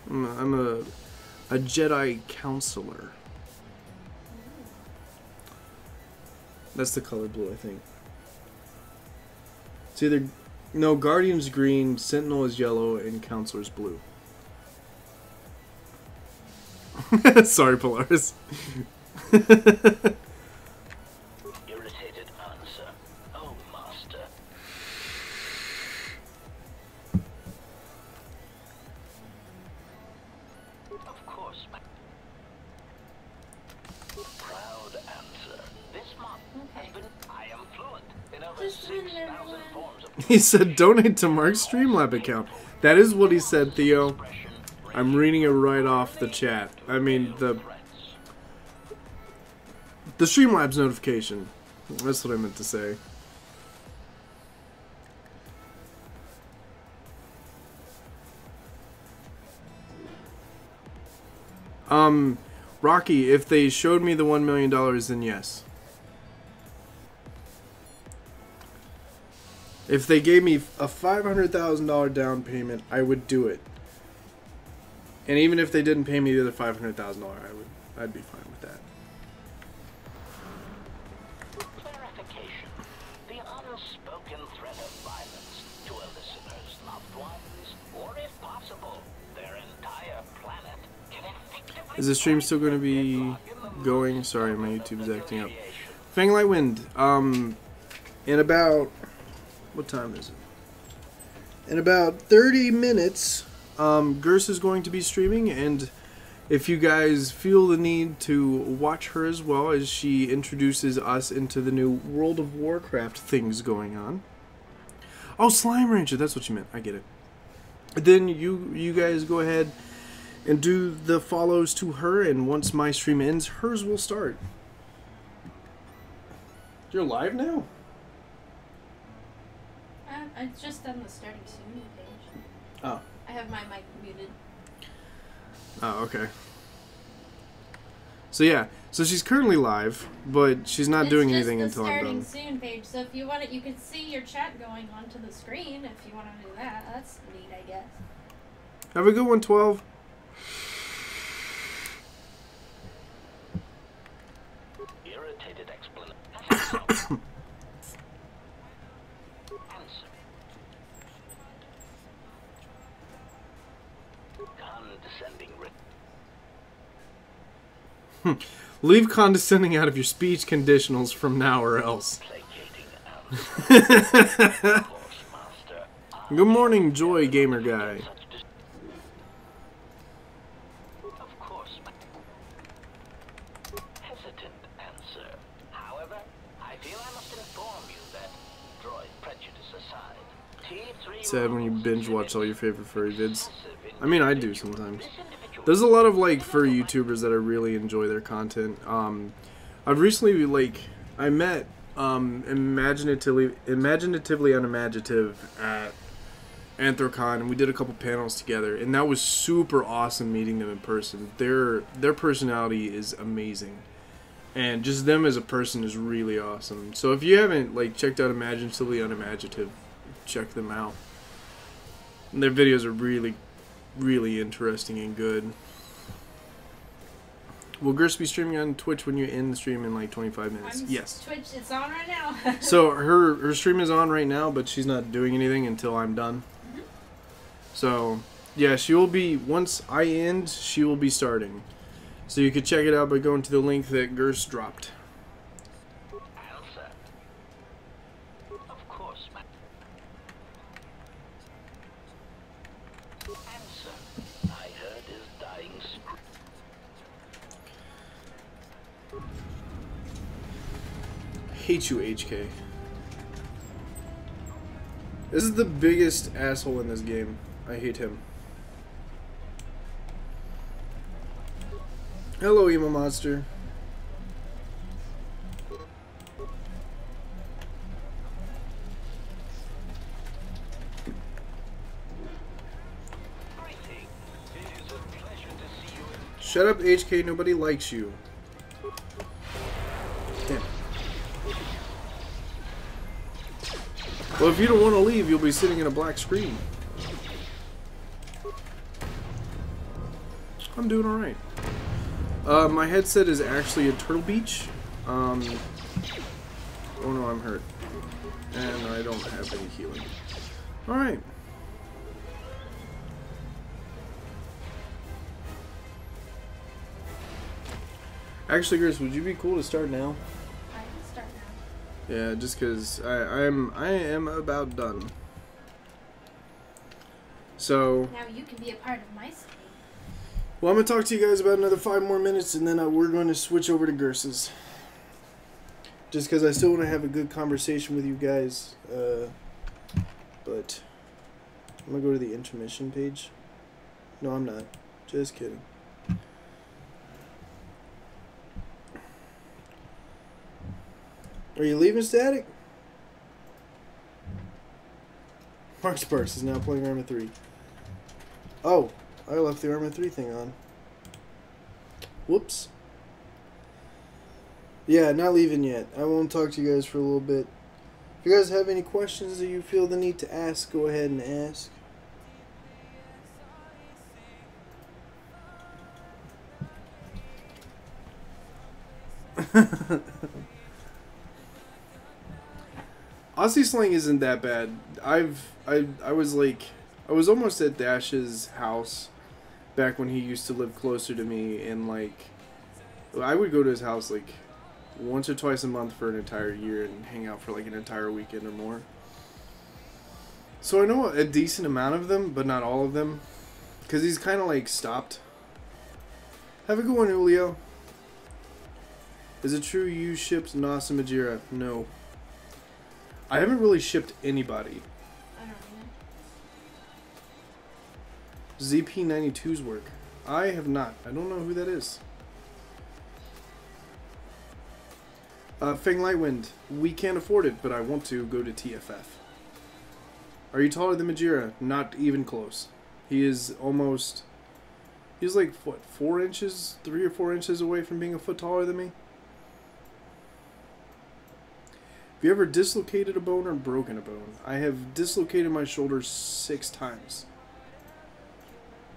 I'm a Jedi counselor. That's the color blue, I think. It's either... No, Guardian's green, Sentinel is yellow, and Counselor's blue. Sorry, Polaris. Irritated answer. Oh, master. Of course, proud answer. This month has been. I am fluent in over Just a minute, 6,000 everyone. forms of He said donate to Mark's Streamlab account. That is what he said, Theo. I'm reading it right off the chat. I mean, the Streamlabs notification. That's what I meant to say. Rocky, if they showed me the $1 million, then yes. If they gave me a $500,000 down payment, I would do it. And even if they didn't pay me the other $500,000, I'd be fine with that. clarification. The unspoken threat of violence to a listener's loved ones, or if possible, their entire planet, can effectively. Is the stream still going to be going? Sorry, my YouTube is acting up. Fanglight Wind. In about... What time is it? In about 30 minutes, Gers is going to be streaming, and if you guys feel the need to watch her as well as she introduces us into the new World of Warcraft things going on. Oh, Slime Rancher, that's what you meant. I get it. Then you guys go ahead and do the follows to her, and once my stream ends, hers will start. You're live now? I just done the starting soon page. Oh. I have my mic muted. Oh, okay. So yeah, so she's currently live, but she's not doing anything until I'm done. It's just the starting soon page, so if you want it, you can see your chat going onto the screen if you want to do that. That's neat, I guess. Have a good one, 12. Irritated explanation. Condescending. Leave condescending out of your speech conditionals from now or else. Good morning, Joy Gamer Guy. Of course. Hesitant answer. However, I feel I must inform you that, droid prejudice aside, T3 Sad when you binge watch all your favorite furry vids. I mean, I do sometimes. There's a lot of like furry YouTubers that I really enjoy their content. I've recently I met Imaginatively Unimaginative at Anthrocon, and we did a couple panels together, and that was super awesome meeting them in person. Their personality is amazing, and just them as a person is really awesome. So if you haven't checked out Imaginatively Unimaginative, check them out. And their videos are really interesting and good. Will Gers be streaming on Twitch when you end the stream in 25 minutes? Yes. Twitch, it's on right now. So her stream is on right now, but she's not doing anything until I'm done. Mm-hmm. So yeah, she will be, once I end, she will be starting. So you could check it out by going to the link that Gers dropped. Of course. Answer. I heard his dying scream. Hate you, HK. This is the biggest asshole in this game. I hate him. Hello, Emo Monster. Shut up, HK. Nobody likes you. Damn. Well, if you don't want to leave, you'll be sitting in a black screen. I'm doing alright. My headset is actually a Turtle Beach. Oh no, I'm hurt. And I don't have any healing. Alright. Actually, Chris, would you be cool to start now? I can start now. Yeah, just because I am about done. So, Now you can be a part of my story. well, I'm going to talk to you guys about another 5 more minutes, and then we're going to switch over to Gersa's. Just because I still want to have a good conversation with you guys. But I'm going to go to the intermission page. No, I'm not. Just kidding. Are you leaving, Static? Mark Sparks is now playing Arma 3. Oh, I left the Arma 3 thing on. Whoops. Yeah, not leaving yet. I won't talk to you guys for a little bit. If you guys have any questions that you feel the need to ask, go ahead and ask. Aussie slang isn't that bad. I was almost at Dash's house back when he used to live closer to me, and like I would go to his house like once or twice a month for an entire year and hang out for like an entire weekend or more. So I know a decent amount of them, but not all of them, because he's kind of like stopped. Have a good one, Julio. Is it true you shipped Nas and Majira? No. I haven't really shipped anybody. I don't know. ZP92's work. I have not. I don't know who that is. Feng Lightwind. We can't afford it, but I want to go to TFF. Are you taller than Majira? Not even close. He is almost... He's like, what, 4 inches? 3 or 4 inches away from being a foot taller than me? Have you ever dislocated a bone or broken a bone? I have dislocated my shoulder 6 times.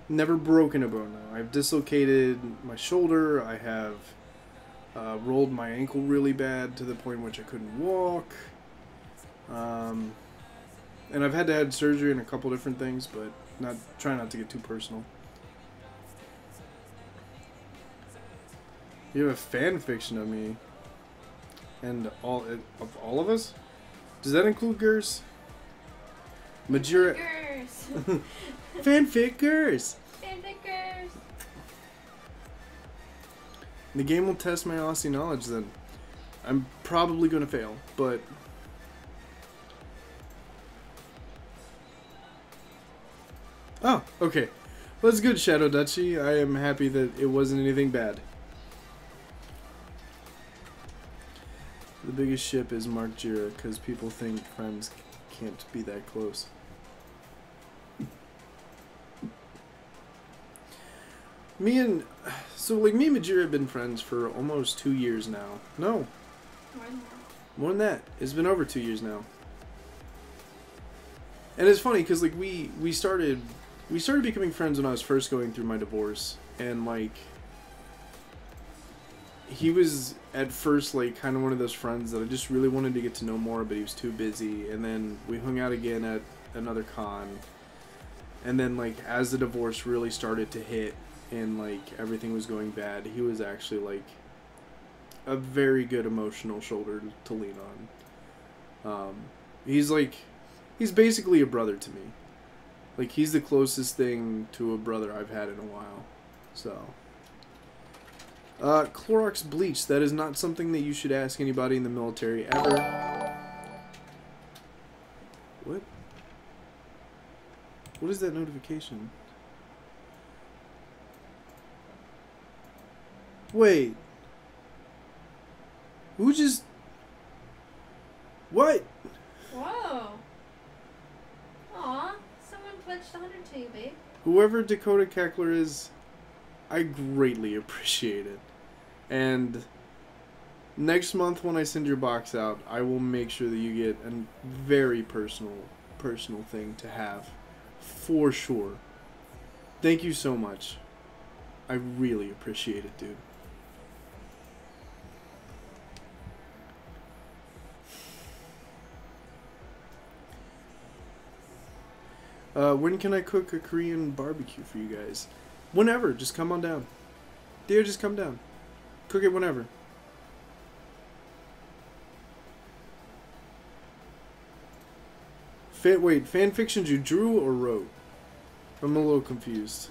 Never broken a bone, though. I've dislocated my shoulder. I have rolled my ankle really bad to the point in which I couldn't walk. And I've had to have surgery in a couple different things, but try not to get too personal. You have a fan fiction of me. And of all of us? Does that include Gers? Majira... Gers! Fanfic Gers! Fanfic Gers! The game will test my Aussie knowledge then. I'm probably going to fail, but... Oh, okay. Well, that's good, Shadow Duchy. I am happy that it wasn't anything bad. The biggest ship is Mark Jira, because people think friends can't be that close. Me and Majira have been friends for almost 2 years now. No. More than that. It's been over 2 years now. And it's funny, because like we started becoming friends when I was first going through my divorce, and like he was at first like kind of one of those friends that I just really wanted to get to know more, but he was too busy. And then we hung out again at another con, and then like as the divorce really started to hit and like everything was going bad, he was actually like a very good emotional shoulder to lean on. He's basically a brother to me. Like he's the closest thing to a brother I've had in a while. So Clorox bleach. That is not something that you should ask anybody in the military ever. What? What is that notification? Wait. Who just... What? Whoa. Aw, someone pledged 100 to you, babe. Whoever Dakota Keckler is, I greatly appreciate it. And next month when I send your box out, I will make sure that you get a very personal thing to have. For sure. Thank you so much. I really appreciate it, dude. When can I cook a Korean barbecue for you guys? Whenever. Just come on down. Dear, just come down. Cook it whenever. Wait, fan fictions you drew or wrote? I'm a little confused.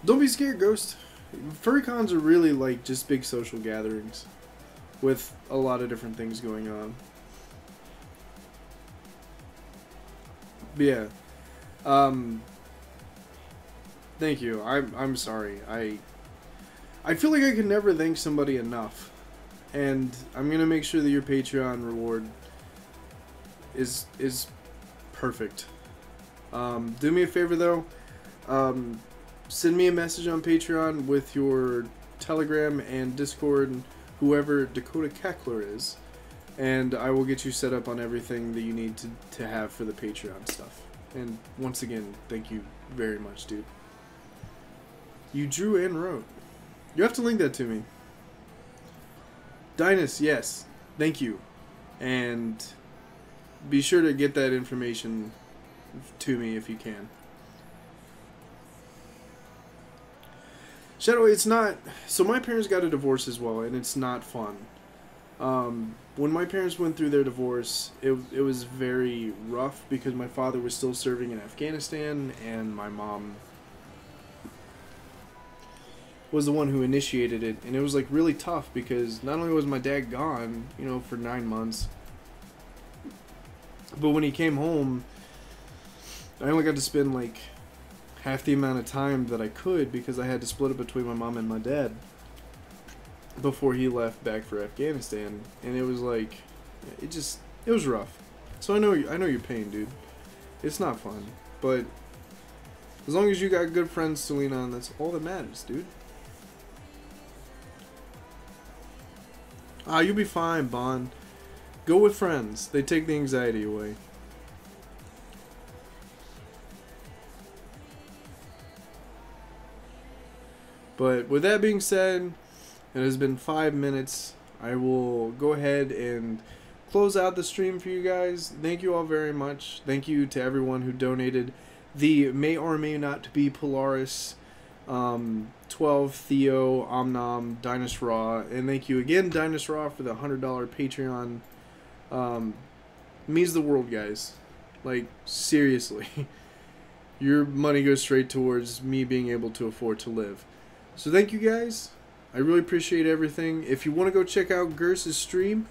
Don't be scared, Ghost. Furry cons are really like just big social gatherings with a lot of different things going on. But yeah. Thank you. I'm sorry. I feel like I can never thank somebody enough. And I'm gonna make sure that your Patreon reward is perfect. Do me a favor though. Send me a message on Patreon with your Telegram and Discord and whoever Dakota Cackler is, and I will get you set up on everything that you need to have for the Patreon stuff. And once again, thank you very much, dude. You drew and wrote. You have to link that to me. Dinus, yes. Thank you. And be sure to get that information to me if you can. Shadow, it's not... So my parents got a divorce as well, and it's not fun. When my parents went through their divorce, it was very rough because my father was still serving in Afghanistan, and my mom was the one who initiated it. And it was like really tough because not only was my dad gone, you know, for 9 months, but when he came home, I only got to spend like half the amount of time that I could because I had to split it between my mom and my dad before he left back for Afghanistan. And it was like, it was rough. So I know your pain, dude. It's not fun, but as long as you got good friends to lean on, that's all that matters, dude. Ah, you'll be fine, Bond. Go with friends. They take the anxiety away. But with that being said, it has been 5 minutes. I will go ahead and close out the stream for you guys. Thank you all very much. Thank you to everyone who donated the may or may not be Polaris 12, Theo, Omnom, Dinus Raw, and thank you again, Dinus Raw, for the $100 Patreon. Means the world, guys. Like, seriously. Your money goes straight towards me being able to afford to live. So thank you guys. I really appreciate everything. If you want to go check out Gerst's stream,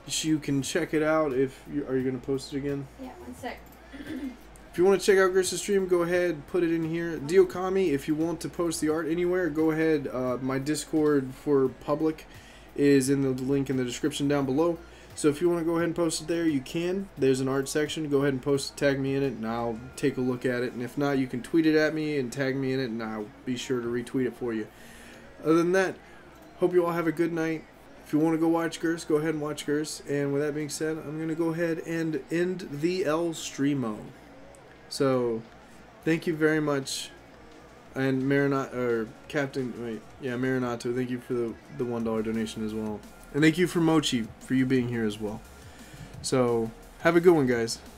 you can check it out. Are you going to post it again? Yeah, 1 sec. If you want to check out Gerst's stream, go ahead, put it in here. Diokami, if you want to post the art anywhere, go ahead. My Discord for public is in the link in the description down below. So if you want to go ahead and post it there, you can. There's an art section. Go ahead and post it, tag me in it, and I'll take a look at it. And if not, you can tweet it at me and tag me in it, and I'll be sure to retweet it for you. Other than that, hope you all have a good night. If you want to go watch Gerst, go ahead and watch Gerst. And with that being said, I'm going to go ahead and end the El Streamo. So, thank you very much. And Marinato, or Captain, wait, yeah, Marinato, thank you for the $1 donation as well. And thank you for Mochi for you being here as well. So, have a good one, guys.